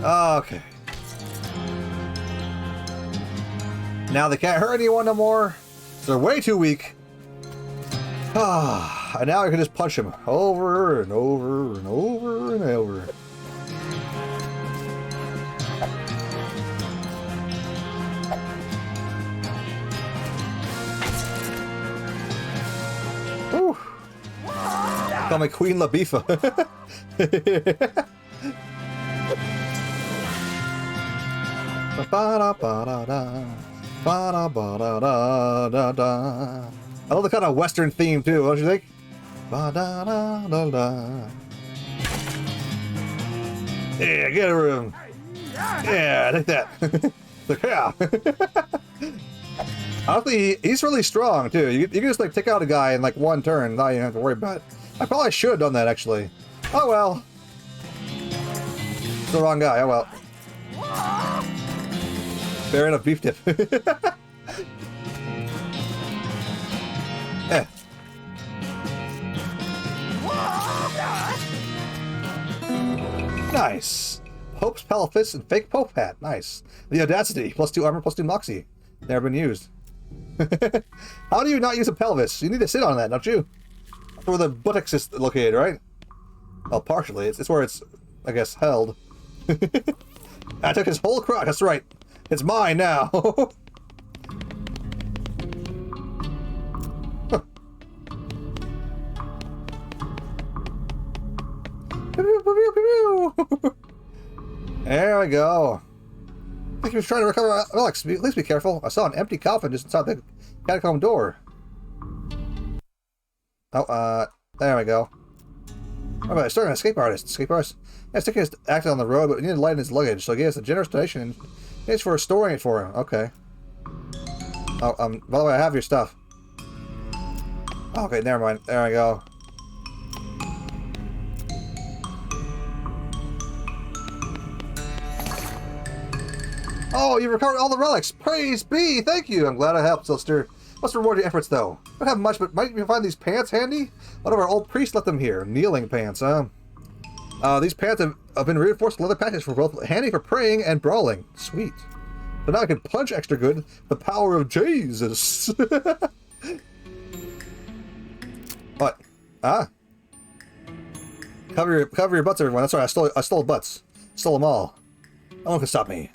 Okay. Now they can't hurt anyone no more. They're way too weak. And now I can just punch him over and over and over and over. Whew. Call me Queen Labifa. I love the kind of Western theme too, don't you think? Yeah, get a room. Yeah, take that. Like, yeah. Honestly, he's really strong too. You can just like take out a guy in like one turn, not even have to worry about it. I probably should have done that actually. Oh well. It's the wrong guy. Oh well. Fair enough, beef dip. Eh. Nice. Pope's Palaphist and fake Pope hat. Nice. The Audacity. +2 armor, +2 moxie. Never been used. How do you not use a pelvis? You need to sit on that, don't you? That's where the buttocks is located, right? Well, partially. It's where it's, I guess, held. I took his whole crotch. That's right. It's mine now. There we go. I think he was trying to recover Alex. At least be careful. I saw an empty coffin just inside the catacomb door. Oh, there we go. Oh, I started an escape artist. Escape artist? Yeah, Sticky is acting on the road, but we need to lighten his luggage, so he gave us a generous donation and thanks for restoring it for him. Okay. Oh, by the way, I have your stuff. Okay, never mind. There we go. Oh, you recovered all the relics. Praise be. Thank you. I'm glad I helped, sister. Must reward your efforts, though. Don't have much, but might you find these pants handy? One of our old priests left them here. Kneeling pants, huh? These pants have been reinforced leather patches for both handy for praying and brawling. Sweet. So now I can punch extra good. The power of Jesus. What? Ah. Cover your butts, everyone. That's right. I stole butts. Stole them all. No one can stop me.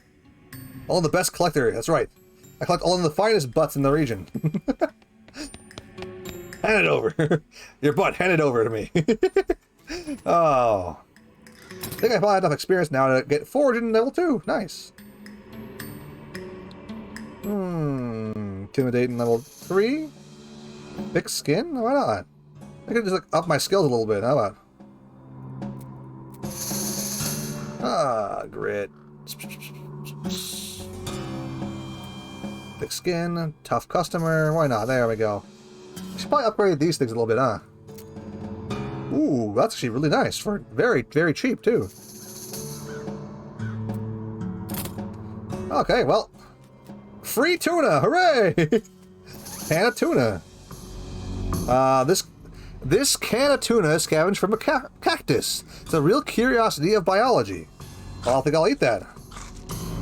All the best collector. That's right. I collect all of the finest butts in the region. Hand it over. Your butt. Hand it over to me. Oh. I think I probably have enough experience now to get forged in level 2. Nice. Intimidating level 3. Thick skin? Why not? I could just like, up my skills a little bit. How about? Ah, grit. Thick skin, tough customer. Why not? There we go. I should probably upgrade these things a little bit, huh? Ooh, that's actually really nice. For very, very cheap, too. Okay, well. Free tuna! Hooray! Can of tuna. This can of tuna is scavenged from a cactus. It's a real curiosity of biology. I don't think I'll eat that.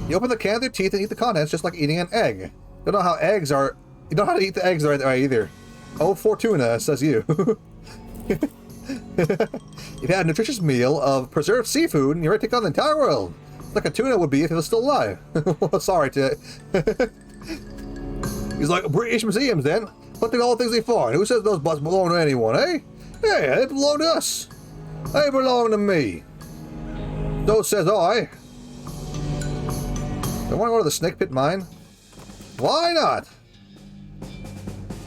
You open the can with your teeth and eat the contents just like eating an egg. You don't know how eggs are... You don't know how to eat the eggs right either. Oh, for tuna, says you. You've had a nutritious meal of preserved seafood and you're ready to take on the entire world. Like a tuna would be if it was still alive. Well, sorry to... He's like, British museums then. Look at all the things they find. Who says those butts belong to anyone, eh? Yeah, they belong to us. They belong to me. So says I. I want to go to the snake pit mine. Why not?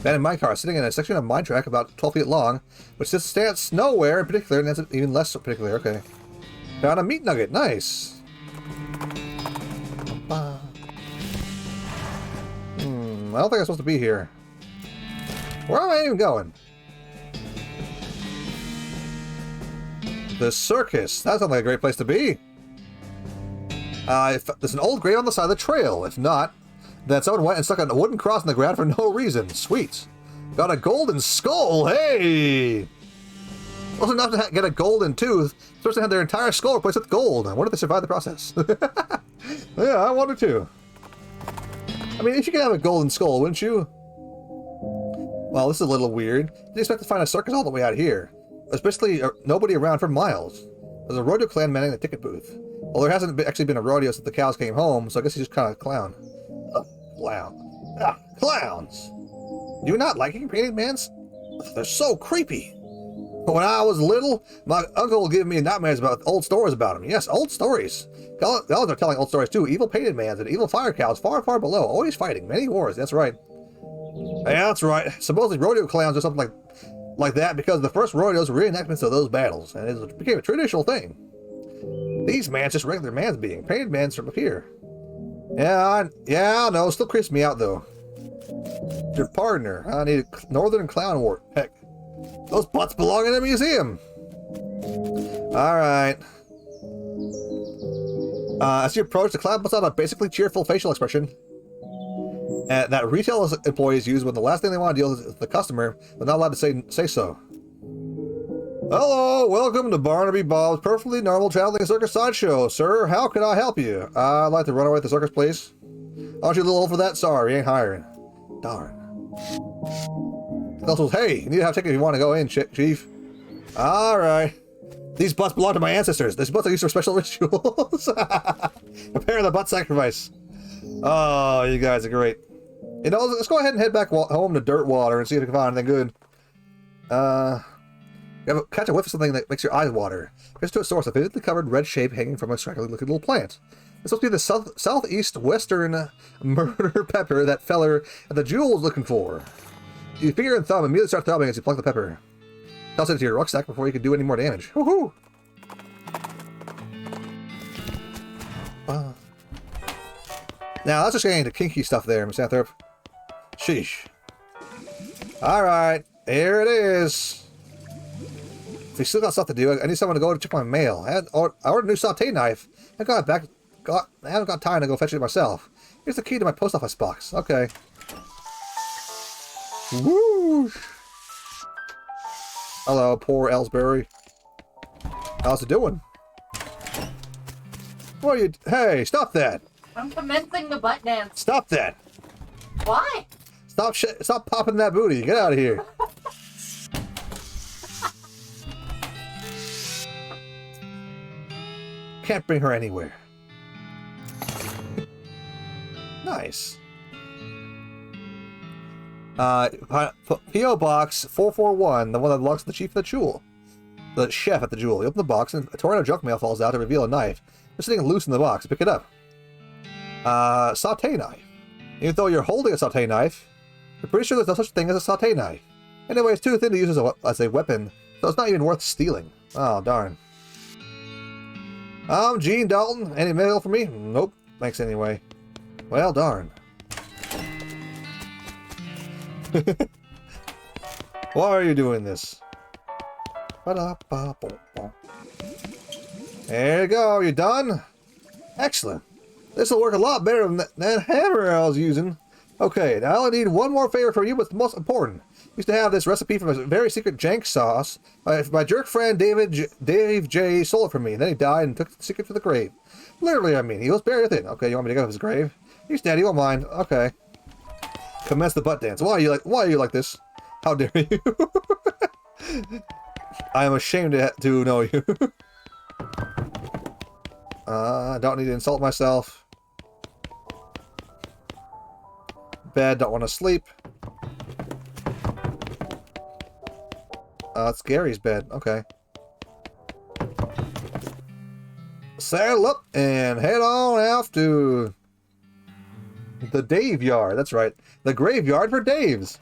Abandoned minecart sitting in a section of mine track about 12 feet long, which just stands nowhere in particular, and that's even less particular. Okay. Found a meat nugget. Nice. I don't think I'm supposed to be here. Where am I even going? The circus. That sounds like a great place to be. If there's an old grave on the side of the trail. If not, then someone went and stuck a wooden cross in the ground for no reason. Sweet. Got a golden skull. Hey! Also enough to get a golden tooth. The person had their entire skull replaced with gold. I wonder if they survived the process. Yeah, I wonder too. I mean, if you could have a golden skull, wouldn't you? Well, this is a little weird. Didn't expect to find a circus all the way out here. There's basically nobody around for miles. There's a rodeo clan manning the ticket booth. Well, there hasn't actually been a rodeo since the cows came home, so I guess he's just kind of a clown. Clown. Clowns! Do you not liking painted mans? They're so creepy. When I was little, my uncle would give me nightmares about old stories about them. Yes, old stories. Gods are telling old stories too. Evil painted mans and evil fire cows far, far below, always fighting. Many wars, that's right. Yeah, that's right. Supposedly rodeo clowns or something like that because the first rodeos were reenactments of those battles, and it became a traditional thing. These mans just regular mans being. Painted mans from up here. Yeah, I know. Still creeps me out though. Your partner. I need a northern clown wart. Heck. Those butts belong in a museum. Alright. As you approach, the clown puts out a basically cheerful facial expression that retail employees use when the last thing they want to deal with is the customer, but not allowed to say so. Hello, welcome to Barnaby Bob's perfectly normal traveling circus sideshow. Sir, how can I help you? I'd like to run away with the circus, please. Aren't you a little old for that? Sorry, ain't hiring. Darn. Also, hey, you need to have a ticket if you want to go in, Chief. Alright. These butts belong to my ancestors. These butts are used for special rituals. Prepare the butt sacrifice. Oh, you guys are great. You know, let's go ahead and head back home to Dirtwater and see if we can find anything good. Catch a whiff of something that makes your eyes water. Here's to a source, a vividly covered red shape hanging from a scraggly looking little plant. It's supposed to be the southeast western murder pepper that feller at the jewel was looking for. Your finger and thumb immediately start throbbing as you pluck the pepper. Toss it into your rucksack before you can do any more damage. Woohoo! Now, that's just getting into kinky stuff there, Miss Anthrop. Sheesh. Alright, here it is. If you still got stuff to do, I need someone to go to check my mail. I ordered a new saute knife. I haven't got time to go fetch it myself. Here's the key to my post office box. Okay. Woo! Hello, poor Ellsbury. How's it doing? What are you... Hey, stop that! I'm commencing the butt dance. Stop that! Why? Stop popping that booty. Get out of here. Can't bring her anywhere. Nice. P.O. Box 441, the one that belongs to the chief of the jewel. The chef at the jewel. You open the box and a torrent of junk mail falls out to reveal a knife. It's sitting loose in the box. Pick it up. Saute knife. Even though you're holding a saute knife, you're pretty sure there's no such thing as a saute knife. Anyway, it's too thin to use as a weapon, so it's not even worth stealing. Oh, darn. I'm Gene Dalton. Any mail for me? Nope. Thanks anyway. Well, darn. Why are you doing this? There you go. You done? Excellent. This will work a lot better than that hammer I was using. Okay, now I only need one more favor from you, but the most important. Used to have this recipe from a very secret jank sauce. My jerk friend Dave J stole it from me, and then he died and took the secret to the grave. Literally, I mean, he was buried with it. Okay, you want me to go to his grave? He's dead. He won't mind. Okay. Commence the butt dance. Why are you like this? How dare you? I am ashamed to know you. I don't need to insult myself. Bed, don't want to sleep. It's Gary's bed. Okay. Saddle up and head on out to The Dave Yard. That's right. The graveyard for Daves.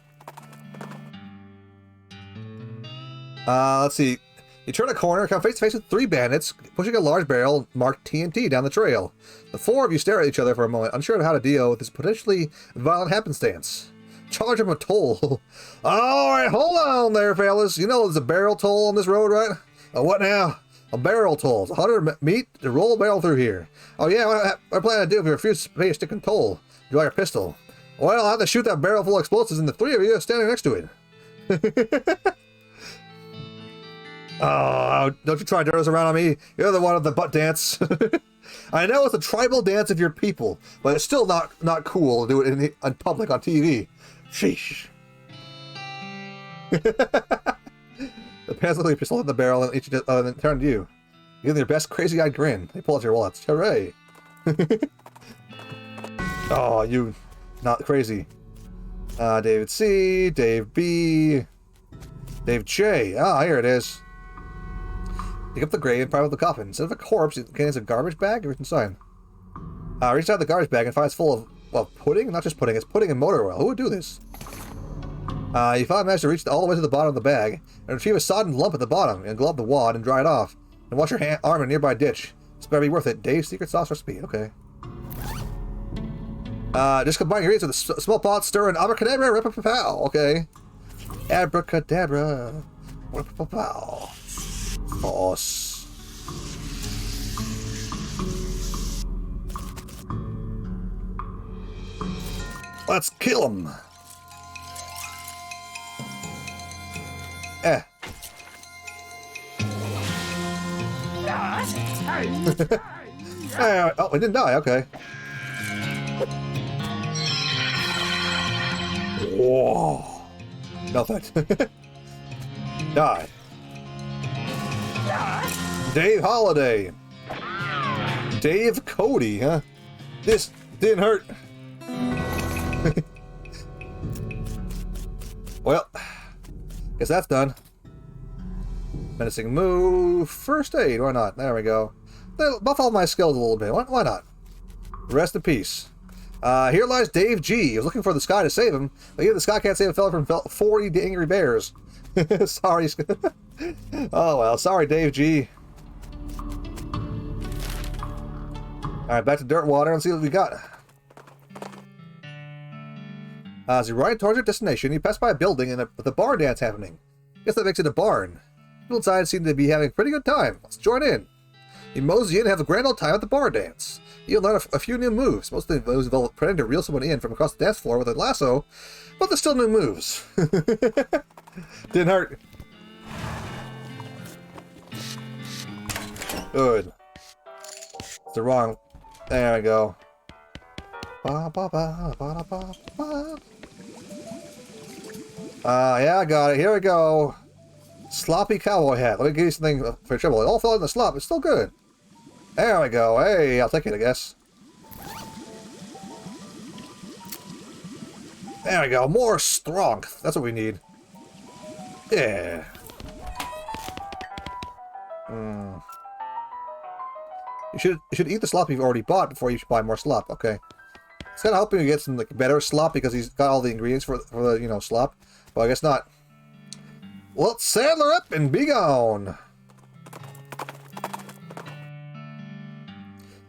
Let's see. You turn a corner, come face to face with 3 bandits, pushing a large barrel marked TNT down the trail. The 4 of you stare at each other for a moment, unsure of how to deal with this potentially violent happenstance. Charge him a toll. Alright, hold on there, fellas. You know there's a barrel toll on this road, right? What now? A barrel toll. It's 100 meat to roll a barrel through here. Oh yeah, what I plan to do if you refuse to pay a stick and toll? Draw your pistol. Well, I'll have to shoot that barrel full of explosives and the 3 of you are standing next to it. Oh, don't you try to turn us around on me. You're the one of the butt dance. I know it's a tribal dance of your people, but it's still not cool to do it in public on TV. Sheesh. The pants look like pistol in the barrel and each then turn to you. Give them your best crazy-eyed grin. They pull out your wallets. Hooray. Oh, you not crazy. David C, Dave B, Dave J. Ah, here it is. Dig up the grave and pry out the coffin. Instead of a corpse, it contains a garbage bag written inside. Reach out the garbage bag and find it's full of, well, pudding? Not just pudding, it's pudding and motor oil. Who would do this? You finally manage to reach all the way to the bottom of the bag and retrieve a sodden lump at the bottom and glove the wad and dry it off. And wash your arm in a nearby ditch. It's better be worth it. Dave's secret sauce recipe. Okay. Just combine ingredients with a small pot, stir, and abracadabra, rip-a-pow. Okay. Abracadabra, rip-a-pow. Sauce. Let's kill him. Eh. Oh, it didn't die. Okay. Whoa. No thanks. Die. Dave Holiday. Dave Cody, huh? This didn't hurt. Well, guess that's done. Menacing move. First aid, why not? There we go. Buff all my skills a little bit. Why not? Rest in peace. Here lies Dave G. He was looking for the sky to save him, but even the sky can't save a fella from 40 angry bears. Sorry. Oh well, sorry Dave G. Alright, back to dirt water and see what we got. As you ride towards your destination, you pass by a building with a barn dance happening. Guess that makes it a barn. People inside seem to be having a pretty good time. Let's join in. You mosey in and have a grand old time at the barn dance. You'll learn a few new moves. Most of those involve pretending to reel someone in from across the dance floor with a lasso, but they're still new moves. Didn't hurt. Good. It's the wrong. There we go. Ba, ba, ba, ba, ba, ba. Yeah, I got it. Here we go. Sloppy cowboy hat. Let me give you something for trouble. It all fell in the slop. It's still good. There we go. Hey, I'll take it, I guess. There we go. More strength. That's what we need. Yeah. You should eat the slop you've already bought before you should buy more slop. Okay. It's kind of hoping you get some like better slop because he's got all the ingredients for the slop, but I guess not. Well, saddle her up and be gone.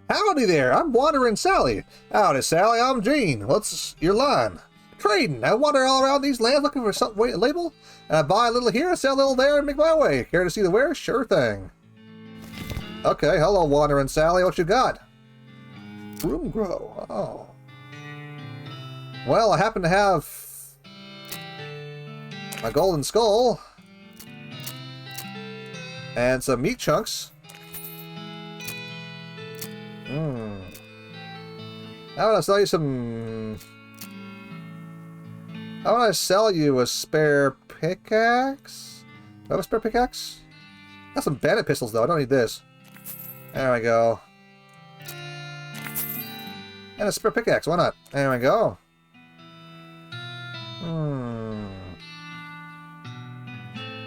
Howdy there, I'm Wandering Sally. Howdy, Sally, I'm Gene. What's your line? Trading. I wander all around these lands looking for some label, and I buy a little here, sell a little there, and make my way. Care to see the wares? Sure thing. Okay, hello, Wandering Sally. What you got? Room grow. Oh. Well, I happen to have my golden skull and some meat chunks. How about I sell you some... How about I sell you a spare pickaxe? Do I have a spare pickaxe? Got some bandit pistols though, I don't need this. There we go. And a spare pickaxe, why not? There we go.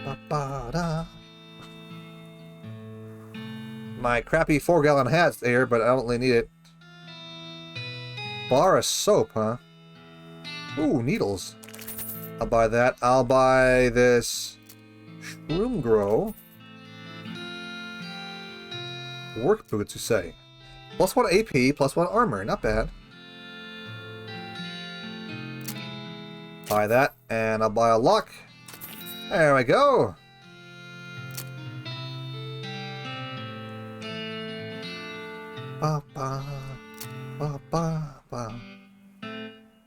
Ba-ba-da. My crappy 4-gallon hat's there, but I don't really need it. Bar of soap, huh? Ooh, needles. I'll buy that. I'll buy this shroom grow. Work boots, you say? Plus 1 AP, plus 1 armor. Not bad. Buy that, and I'll buy a lock. There we go. Ba, ba, ba, ba, ba.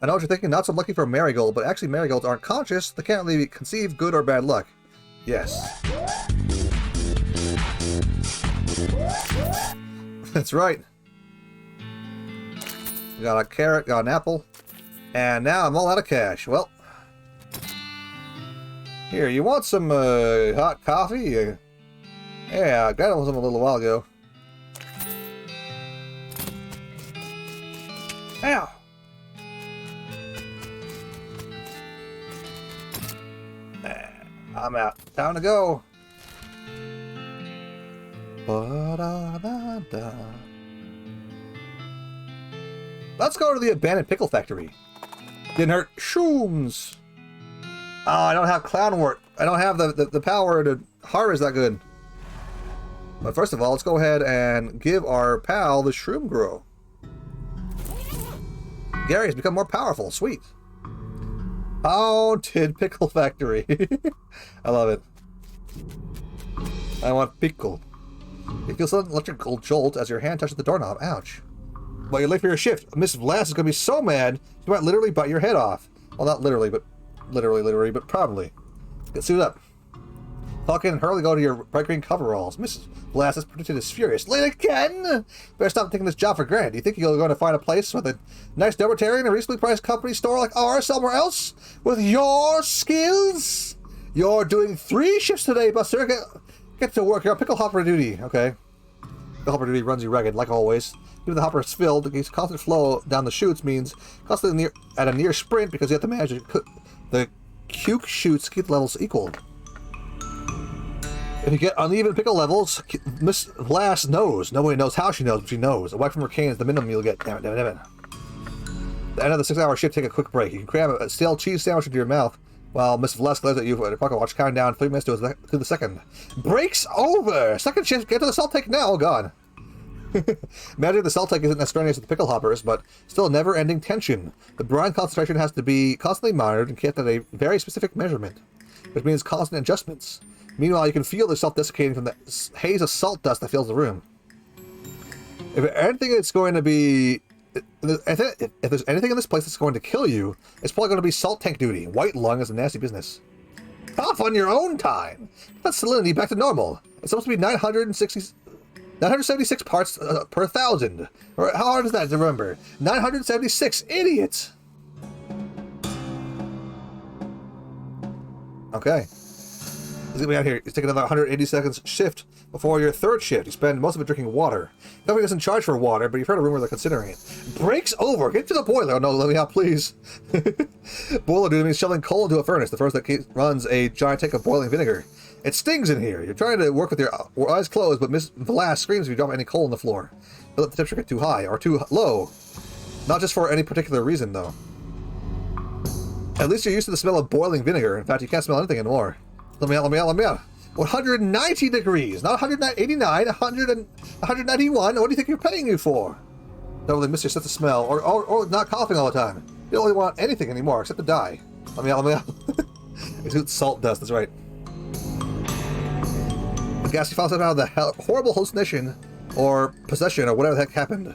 I know what you're thinking, not so lucky for a marigold, but actually marigolds aren't conscious. They can't really conceive good or bad luck. Yes. That's right. Got a carrot, got an apple, and now I'm all out of cash. Well, here, you want some hot coffee? Yeah, I got some a little while ago. Ow! I'm out. Time to go. Ba-da-da-da. Let's go to the abandoned pickle factory. Didn't hurt. Shrooms. Oh, I don't have clown wort. I don't have the power to harvest that good. But first of all, let's go ahead and give our pal the shroom grow. Gary has become more powerful. Sweet. Haunted pickle factory. I love it. I want pickle. You feel sudden electrical jolt as your hand touches the doorknob. Ouch. Well, you're late for your shift. Miss Vlass is going to be so mad, she might literally bite your head off. Well, not literally, but but probably. Get suited up. Falcon and Hurley go to your bright green coveralls. Mrs. Vlass is predicted as furious. Late again? Better stop taking this job for granted. Do you think you're going to find a place with a nice dormitory in a reasonably priced company store like ours somewhere else? With your skills? You're doing 3 shifts today, Buster. Get to work. You're on pickle hopper duty. Okay. The hopper duty runs you ragged, like always. Even the hopper is filled. The constant flow down the chutes means constantly at a near sprint because you have to manage the cuke chutes to keep the levels equal. If you get uneven pickle levels, Miss Vlass knows. Nobody knows how she knows, but she knows. Away from her cane is the minimum you'll get. Damn it. At the end of the 6-hour shift, take a quick break. You can cram a stale cheese sandwich into your mouth while Miss Vlass glares at you at your pocket watch, counting down 3 minutes to the second. Break's over! Second shift, get to the salt tank now! Oh god. Imagine the salt tank isn't as strenuous as the pickle hoppers, but still never-ending tension. The brine concentration has to be constantly monitored and kept at a very specific measurement, which means constant adjustments. Meanwhile, you can feel the salt desiccating from the haze of salt dust that fills the room. If anything that's going to be... If there's anything in this place that's going to kill you, it's probably going to be salt tank duty. White lung is a nasty business. Off on your own time! That salinity back to normal. It's supposed to be 976 parts per 1,000. Or how hard is that to remember? 976! Idiots! Okay. He's gonna be out here. He's taking another 180 seconds shift before your 3rd shift. You spend most of it drinking water. Nobody doesn't charge for water, but you've heard a rumor they're considering it. Break's over. Get to the boiler. Oh no, let me out, please. Boiler duty means shoveling coal into a furnace. The furnace that runs a giant tank of boiling vinegar. It stings in here. You're trying to work with your eyes closed, but Miss Vlass screams if you drop any coal on the floor. Don't let the temperature get too high or too low. Not just for any particular reason, though. At least you're used to the smell of boiling vinegar. In fact, you can't smell anything anymore. Let me out. 190 degrees, not 189, 191. What do you think you're paying you for? Don't really miss your sense of smell, or not coughing all the time. You don't really want anything anymore except to die. Let me out. It's salt dust, that's right. The gas you found out of the horrible hallucination, or possession, or whatever the heck happened.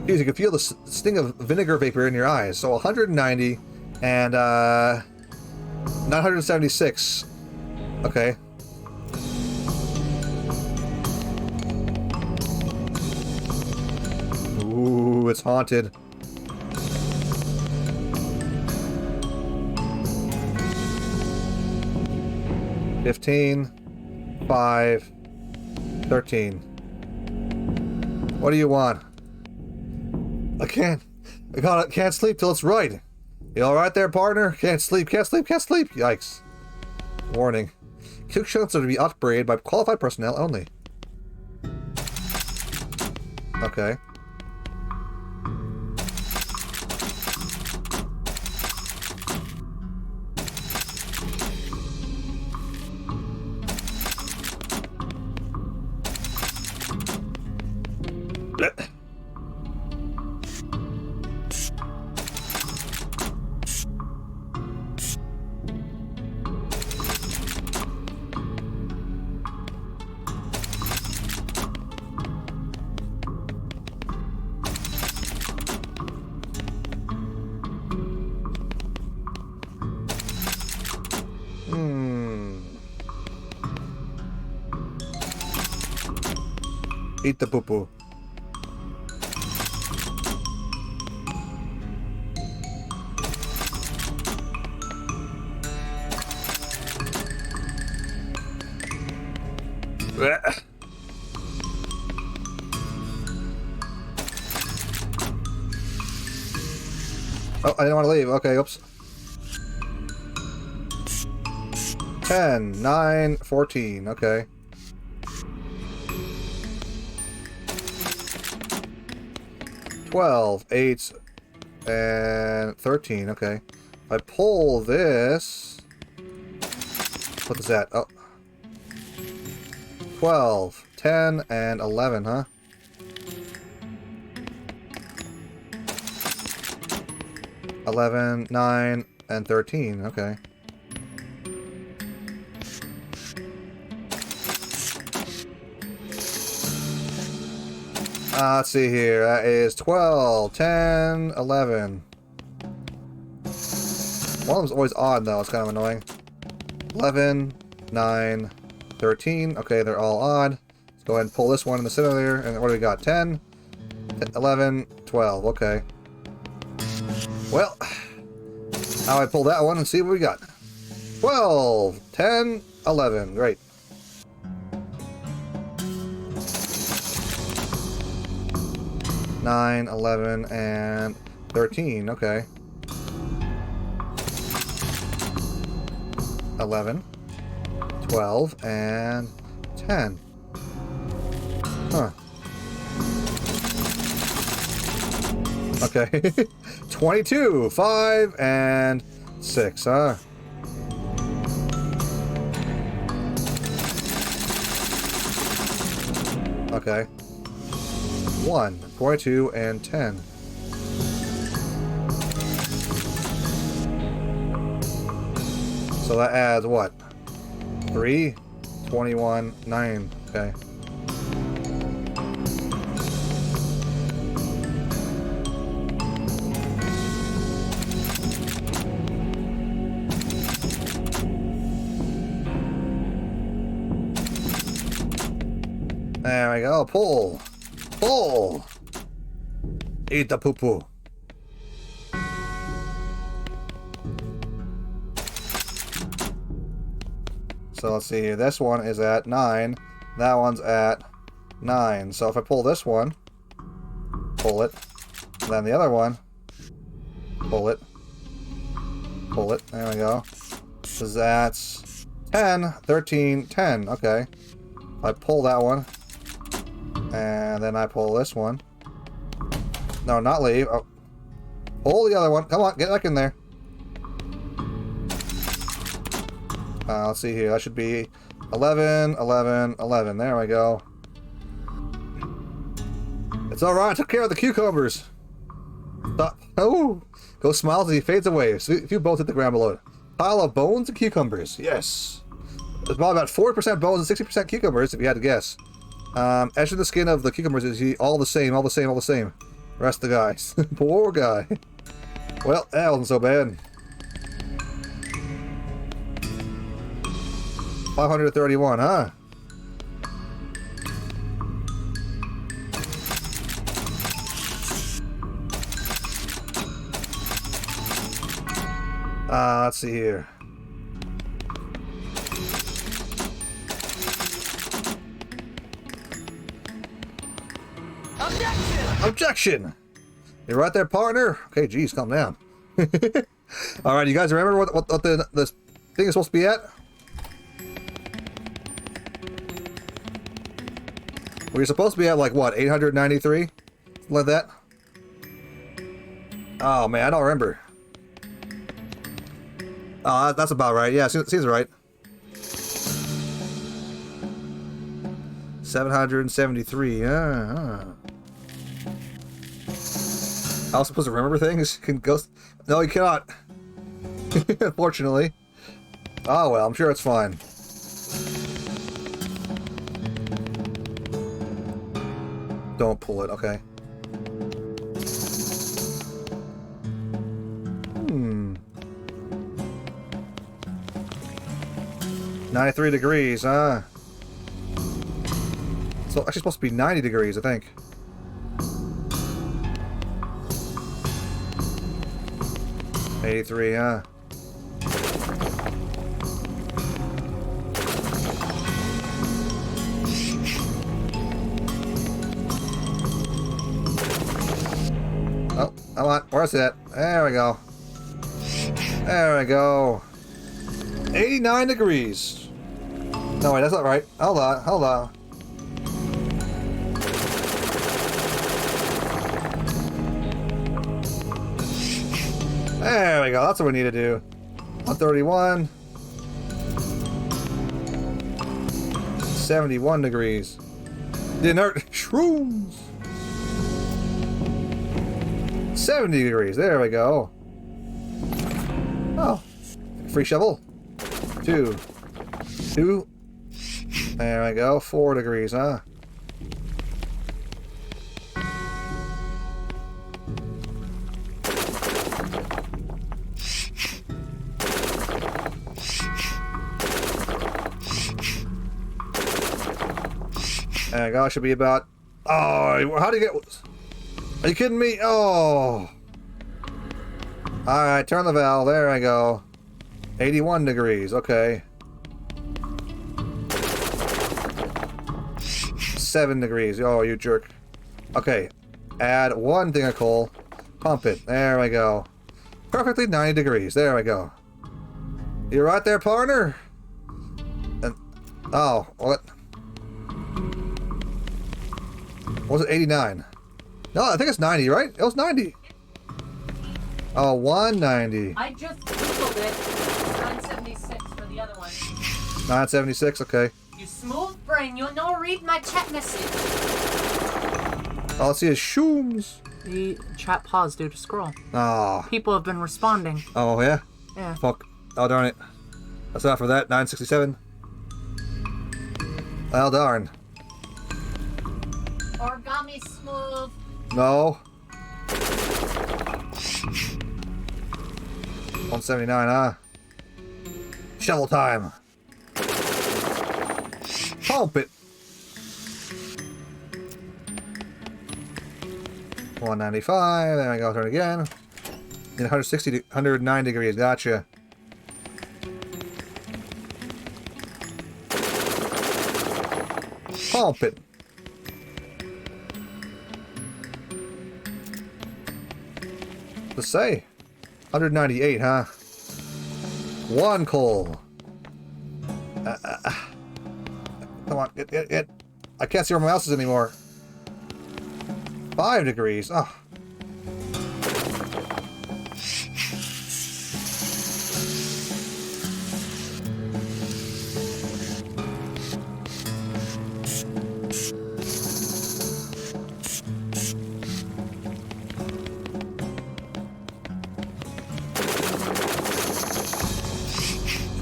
Jeez, you can feel the sting of vinegar vapor in your eyes. So 190 and 976. Okay. Ooh, it's haunted. $15, $5, $13. What do you want? I can't sleep till it's right. You alright there, partner? Can't sleep. Yikes. Warning. Cook shots are to be operated by qualified personnel only. Okay. Eat the poo-poo. Blech. Oh, I didn't want to leave. Okay, oops. 10, 9, 14. Okay. $12, 8, and 13. Okay. If I pull this... What is that? Oh. 12, 10, and 11, huh? $11, 9, and 13. Okay. Let's see here. That is 12, 10, 11. One of them's always odd, though. It's kind of annoying. 11, 9, 13. Okay, they're all odd. Let's go ahead and pull this one in the center there. And what do we got? 10, 11, 12. Okay. Well, now I pull that one and see what we got. 12, 10, 11. Great. Nine, 11, and 13. Okay. 11, 12, and 10. Huh. Okay. 22, 5, and 6, huh? Okay. 1, 22, and 10. So that adds what? 3, 21, 9. Okay. There we go. Pull. Pull. Eat the poo-poo. So let's see here. This one is at 9. That one's at 9. So if I pull this one, pull it. Then the other one, pull it. Pull it. There we go. So that's 10, 13, 10. Okay. If I pull that one, and then I pull this one. No, not leave. Oh. Pull the other one. Come on, get back in there. Let's see here. That should be 11, 11, 11. There we go. It's alright. I took care of the cucumbers. Stop. Oh! Go smiles as he fades away. So a few bones hit the ground below. Pile of bones and cucumbers. Yes. There's probably about 40% bones and 60% cucumbers, if you had to guess. Etching the skin of the cucumbers is all the same, all the same, all the same. Rest of the guys. Poor guy. Well, that wasn't so bad. 531, huh? Let's see here. Objection! You're right there, partner. Okay, geez, calm down. All right, you guys remember what the thing is supposed to be at? We're supposed to be at, like, what, 893? Something like that? Oh, man, I don't remember. Oh, that's about right. Yeah, seems right. 773. I was supposed to remember things? Can ghost? No, you cannot. Unfortunately. Oh well, I'm sure it's fine. Don't pull it, okay. 93 degrees, huh? So actually supposed to be 90 degrees, I think. $83, huh? Oh, come on. Where's it? There we go. There we go. 89 degrees. No, wait, that's not right. Hold on, hold on. There we go. That's what we need to do. 131. 71 degrees. The inert shrooms. 70 degrees. There we go. Oh. Free shovel. 2. There we go. 4 degrees, huh? There we go. Should be about... Oh, how do you get... Are you kidding me? Oh. Alright, turn the valve. There I go. 81 degrees. Okay. 7 degrees. Oh, you jerk. Okay. Add 1 thing of coal. Pump it. There we go. Perfectly 90 degrees. There we go. You right there, partner? And, oh, what? Was it 89? No, I think it's 90, right? It was 90. Oh, 190. I just googled it. 976 for the other one. 976, okay. You smooth brain, you no read my chat message. All I see is shooms. The chat paused due to scroll. Oh. People have been responding. Oh, yeah? Yeah. Fuck. Oh, darn it. That's enough for that. 967. Well, darn. Origami smooth. No. 179, huh? Shovel time. Pump it. 195. There we go. Turn again. 160, 109 degrees. Gotcha. Pump it. Let's say 198, huh? 1 coal. Come on, get. I can't see where my mouse is anymore. 5 degrees. Oh.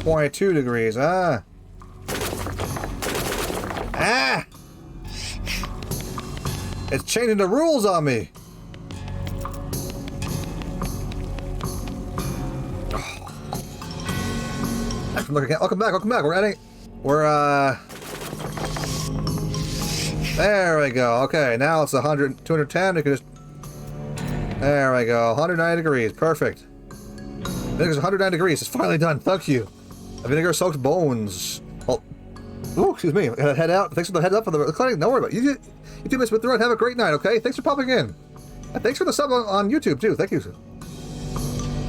$22 degrees, ah. Ah! It's changing the rules on me. Welcome back. We're there we go. Okay, now it's 100, 210. We can just, there we go. 190 degrees. Perfect. Vinegar's 109 degrees. It's finally done. Thank you. Vinegar soaks bones. Oh, ooh, excuse me. I gotta head out. Thanks for the head up for the recording. Don't worry about it. You two Miss with the Run. Have a great night, okay? Thanks for popping in. And thanks for the sub on YouTube, too. Thank you.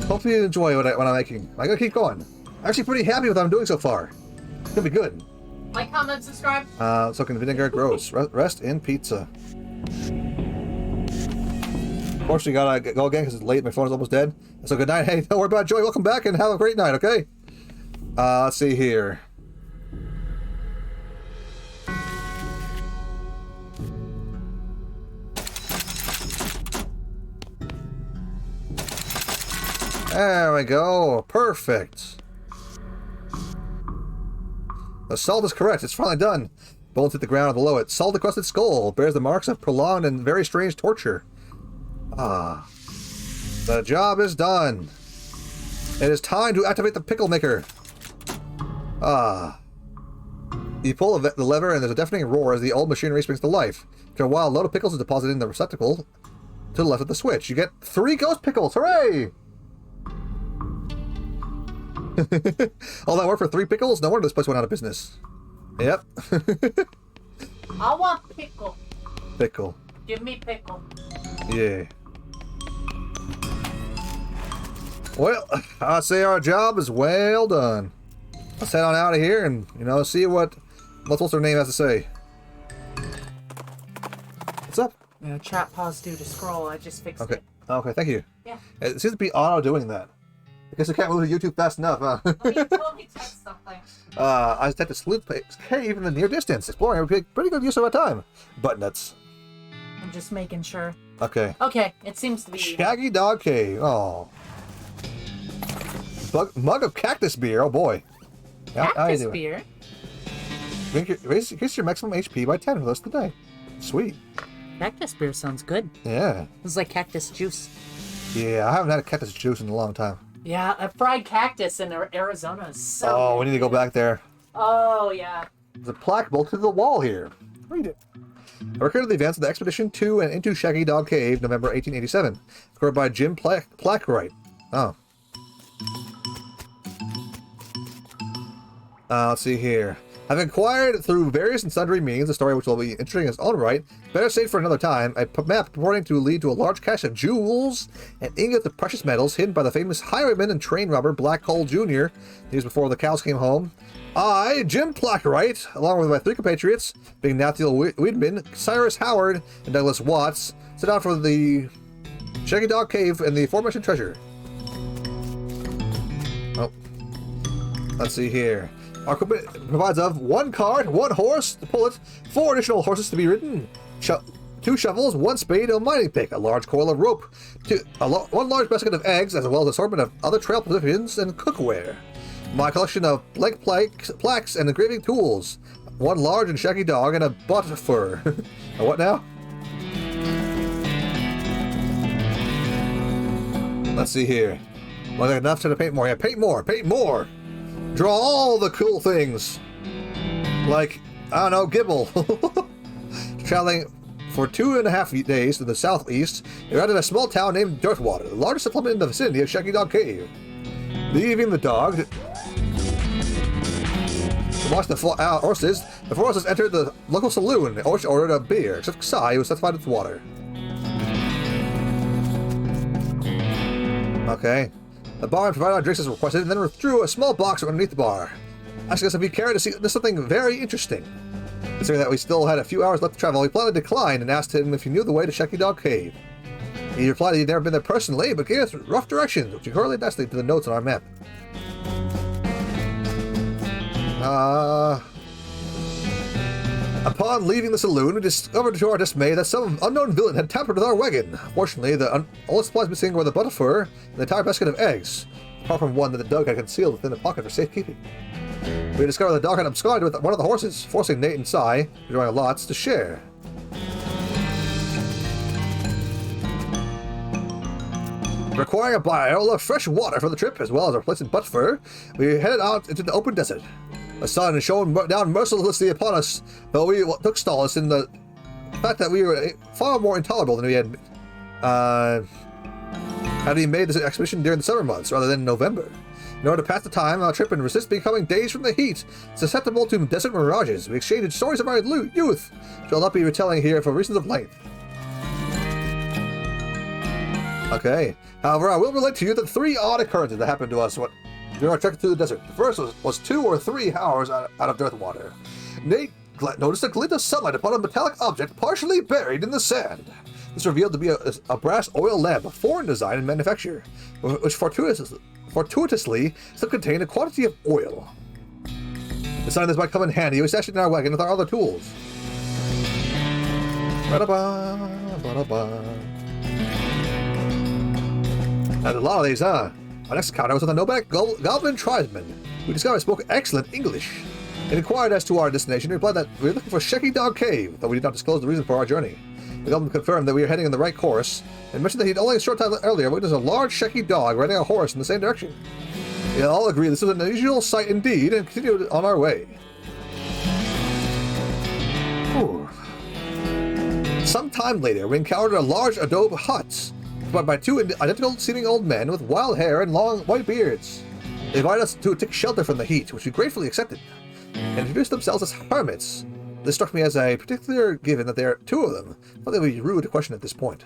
Hopefully you enjoy what I'm making. I gotta keep going. I'm actually pretty happy with what I'm doing so far. It's gonna be good. Like, comment, subscribe. Soaking vinegar gross. Rest in pizza. Unfortunately, gotta go again because it's late. My phone is almost dead. So good night. Hey, don't worry about it, Joy. Welcome back and have a great night, okay? Let's see here. There we go. Perfect. The salt is correct. It's finally done. Bones hit the ground below it. Salt-encrusted skull bears the marks of prolonged and very strange torture. Ah. The job is done. It is time to activate the pickle maker. Ah. You pull the lever and there's a deafening roar as the old machinery springs to life. After a while, a load of pickles is deposited in the receptacle to the left of the switch. You get 3 ghost pickles! Hooray! All that work for 3 pickles? No wonder this place went out of business. Yep. I want pickle. Pickle. Give me pickle. Yeah. Well, I say our job is well done. Let's head on out of here and, see what's her name has to say. What's up? Chat pause due to scroll. I just fixed it. Okay, thank you. Yeah. It seems to be auto doing that. I guess I can't move to YouTube fast enough, huh? Oh, you told me text something. I just had to salute cave in the near distance. Exploring would be pretty good use of our time. Butt nuts. I'm just making sure. Okay. Okay, it seems to be... Shaggy Dog Cave. Oh. Mug of cactus beer. Oh, boy. Cactus beer? Increase your maximum HP by 10 for the rest of the day. Sweet. Cactus beer sounds good. Yeah. It's like cactus juice. Yeah, I haven't had a cactus juice in a long time. Yeah, a fried cactus in Arizona is so good. We need to go back there. Oh, yeah. There's a plaque bolted to the wall here. Read it. A record of the events of the expedition to and into Shaggy Dog Cave, November 1887. Recorded by Jim Plackwright. Oh. Let's see here. I've inquired through various and sundry means, a story which will be interesting in its own right, better saved for another time, a map purporting to lead to a large cache of jewels and ingots of precious metals hidden by the famous highwayman and train robber Black Hole Jr. Years before the cows came home. I, Jim Plackwright, along with my 3 compatriots, being Nathaniel Weidman, Cyrus Howard, and Douglas Watts, set out for the Shaggy Dog Cave and the aforementioned treasure. Oh. Let's see here. Our equipment provides of 1 cart, 1 horse to pull it, 4 additional horses to be ridden, 2 shovels, 1 spade, a mining pick, a large coil of rope, 1 large basket of eggs, as well as an assortment of other trail provisions and cookware. My collection of blank plaques and engraving tools, 1 large and shaggy dog, and a butt fur. What now? Let's see here. Well, enough to paint more. Yeah, paint more, paint more! Draw all the cool things. Like, I don't know, Gibble. Traveling for 2.5 days to the southeast, they arrived at a small town named Dirtwater, the largest settlement in the vicinity of Shaggy Dog Cave. Leaving the dog to watch the horses, the horses entered the local saloon and ordered a beer, except Sai, who was satisfied with water. Okay. The barman provided our drinks as requested and then withdrew a small box from underneath the bar, asking us if we cared to see something very interesting. Considering that we still had a few hours left to travel, we politely declined and asked him if he knew the way to Shaggy Dog Cave. He replied he'd never been there personally, but gave us rough directions, which he correlated nicely to the notes on our map. Upon leaving the saloon, we discovered to our dismay that some unknown villain had tampered with our wagon. Fortunately, all the supplies missing were the butterfur and the entire basket of eggs, apart from one that the dog had concealed within the pocket for safekeeping. We discovered the dog had absconded with one of the horses, forcing Nate and Sai, drawing lots, to share. Requiring a barrel of fresh water for the trip, as well as replacing butterfur, we headed out into the open desert. The sun shone down mercilessly upon us, though we took solace in the fact that we were far more intolerable than we had we made this expedition during the summer months rather than November. In order to pass the time on our trip and resist becoming dazed from the heat, susceptible to desert mirages, we exchanged stories of our youth, which I'll not be retelling here for reasons of length. Okay. However, I will relate to you the 3 odd occurrences that happened to us during our trek through the desert. The first was 2 or 3 hours out of Dirtwater. Nate noticed a glint of sunlight upon a metallic object partially buried in the sand. This revealed to be a brass oil lamp of foreign design and manufacture, which fortuitously still contained a quantity of oil. Deciding this might come in handy, we stashed it in our wagon with our other tools. That's a lot of these, huh? Our next encounter was with a nomadic goblin tribesman who discovered spoke excellent English. He inquired as to our destination and replied that we were looking for Shaggy Dog Cave, though we did not disclose the reason for our journey. The goblin confirmed that we were heading in the right course, and mentioned that he'd only a short time earlier witnessed a large shaggy dog riding a horse in the same direction. We all agreed this was an unusual sight indeed, and continued on our way. Some time later, we encountered a large adobe hut, occupied by two identical-seeming old men with wild hair and long white beards. They invited us to take shelter from the heat, which we gratefully accepted, and introduced themselves as hermits. This struck me as a particular given that there are two of them. I thought it would be rude to question at this point.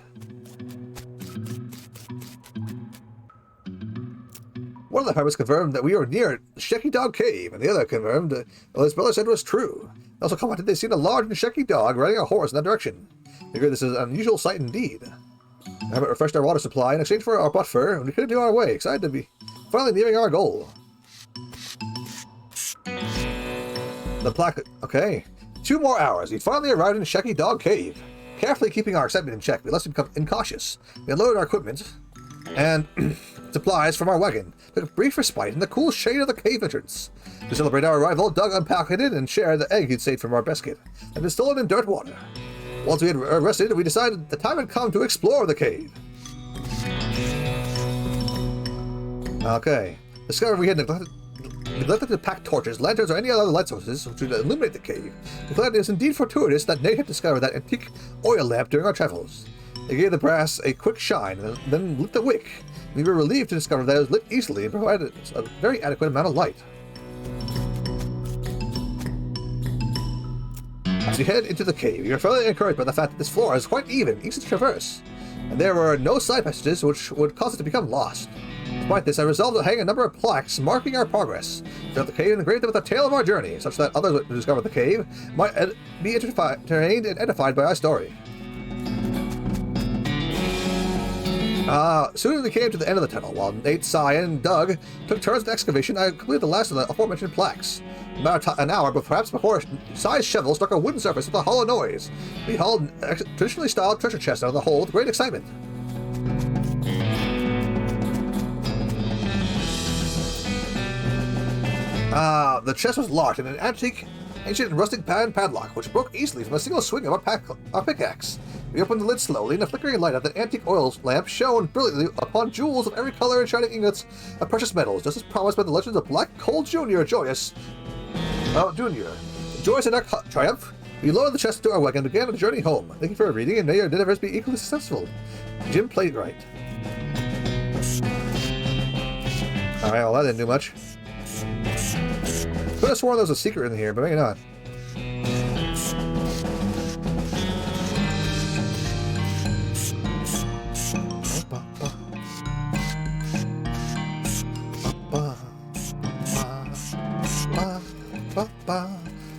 One of the hermits confirmed that we were near Shaky Dog Cave, and the other confirmed what his brother said was true. They also commented they'd seen a large and shaky dog riding a horse in that direction. They agreed this is an unusual sight indeed. The hermit refreshed our water supply in exchange for our butt fur, and we continued on our way, excited to be finally nearing our goal. The plaque... Okay. 2 more hours. We finally arrived in Shaky Dog Cave. Carefully keeping our excitement in check, we lest become incautious. We unloaded our equipment and supplies from our wagon, took a brief respite in the cool shade of the cave entrance. To celebrate our arrival, Doug unpacked and shared the egg he'd saved from our biscuit, and been stolen in dirt water. Once we had rested, we decided the time had come to explore the cave. Okay. Discovered we had neglected to pack torches, lanterns, or any other light sources to illuminate the cave. Declared it is indeed fortuitous that Nate had discovered that antique oil lamp during our travels. They gave the brass a quick shine, and then lit the wick. We were relieved to discover that it was lit easily and provided a very adequate amount of light. As we head into the cave, we were fairly encouraged by the fact that this floor is quite even, easy to traverse, and there were no side passages which would cause us to become lost. Despite this, I resolved to hang a number of plaques marking our progress throughout the cave and engraved them with the tale of our journey, such that others who discover the cave might be entertained and edified by our story. Soon as we came to the end of the tunnel, while Nate, Cy, and Doug took turns in excavation, I completed the last of the aforementioned plaques. About an hour, but perhaps before Cy's shovel struck a wooden surface with a hollow noise, we hauled a traditionally styled treasure chest out of the hole with great excitement. The chest was locked in an antique, ancient and rustic padlock, which broke easily from a single swing of our pickaxe. We opened the lid slowly, and the flickering light of the antique oil lamp shone brilliantly upon jewels of every color and shining ingots of precious metals, just as promised by the legends of Black Coal Jr. Joyous in our triumph. We lowered the chest to our wagon and began the journey home. Thank you for reading, and may your endeavors be equally successful. Jim played right. Alright, well that didn't do much. Could have sworn there was a secret in here, but maybe not.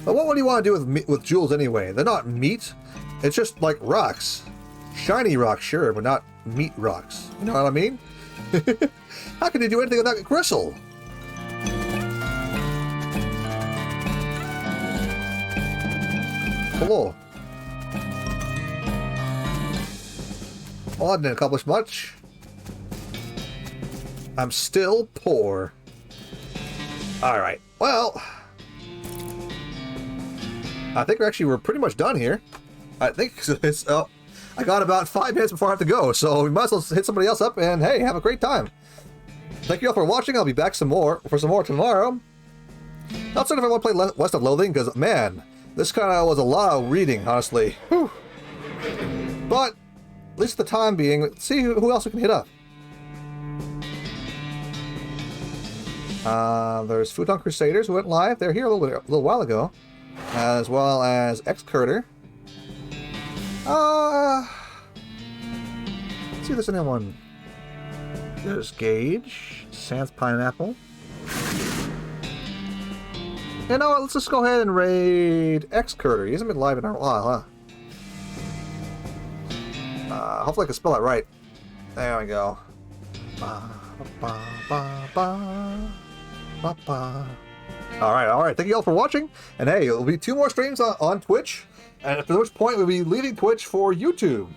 But what do you want to do with jewels anyway? They're not meat. It's just like rocks. Shiny rocks, sure, but not meat rocks. You know what I mean? How can you do anything with that gristle? Hello. Well, I didn't accomplish much. I'm still poor. Alright, well, I think we're pretty much done here. I think it's, I got about 5 minutes before I have to go, so we might as well hit somebody else up and hey, have a great time. Thank you all for watching. I'll be back for some more tomorrow. Not certain if I want to play West of Loathing, because man, this kind of was a lot of reading, honestly. Whew. But at least for the time being, let's see who else we can hit up. There's Futon Crusaders who went live. They're here a little while ago, as well as X-Curter. Let's see if there's anyone. There's Gage, Sans Pineapple. You know what, let's just go ahead and raid X-Curter. He hasn't been live in a while, huh? Hopefully I can spell it right. There we go. Alright. Thank you all for watching. And hey, there'll be 2 more streams on Twitch. And at which point we'll be leaving Twitch for YouTube.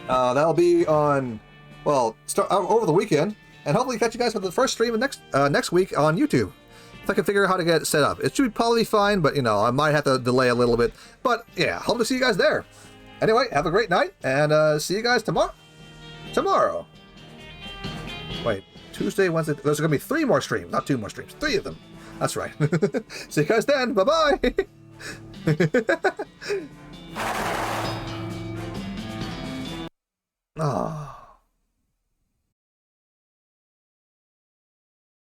That'll be on, well, over the weekend. And hopefully catch you guys for the first stream next week on YouTube. If I can figure out how to get it set up. It should probably be fine, but you know, I might have to delay a little bit. But yeah, hope to see you guys there. Anyway, have a great night, and see you guys tomorrow. Wait, Tuesday, Wednesday, there's going to be 3 more streams, not 2 more streams, 3 of them. That's right. See you guys then, bye-bye! Ah.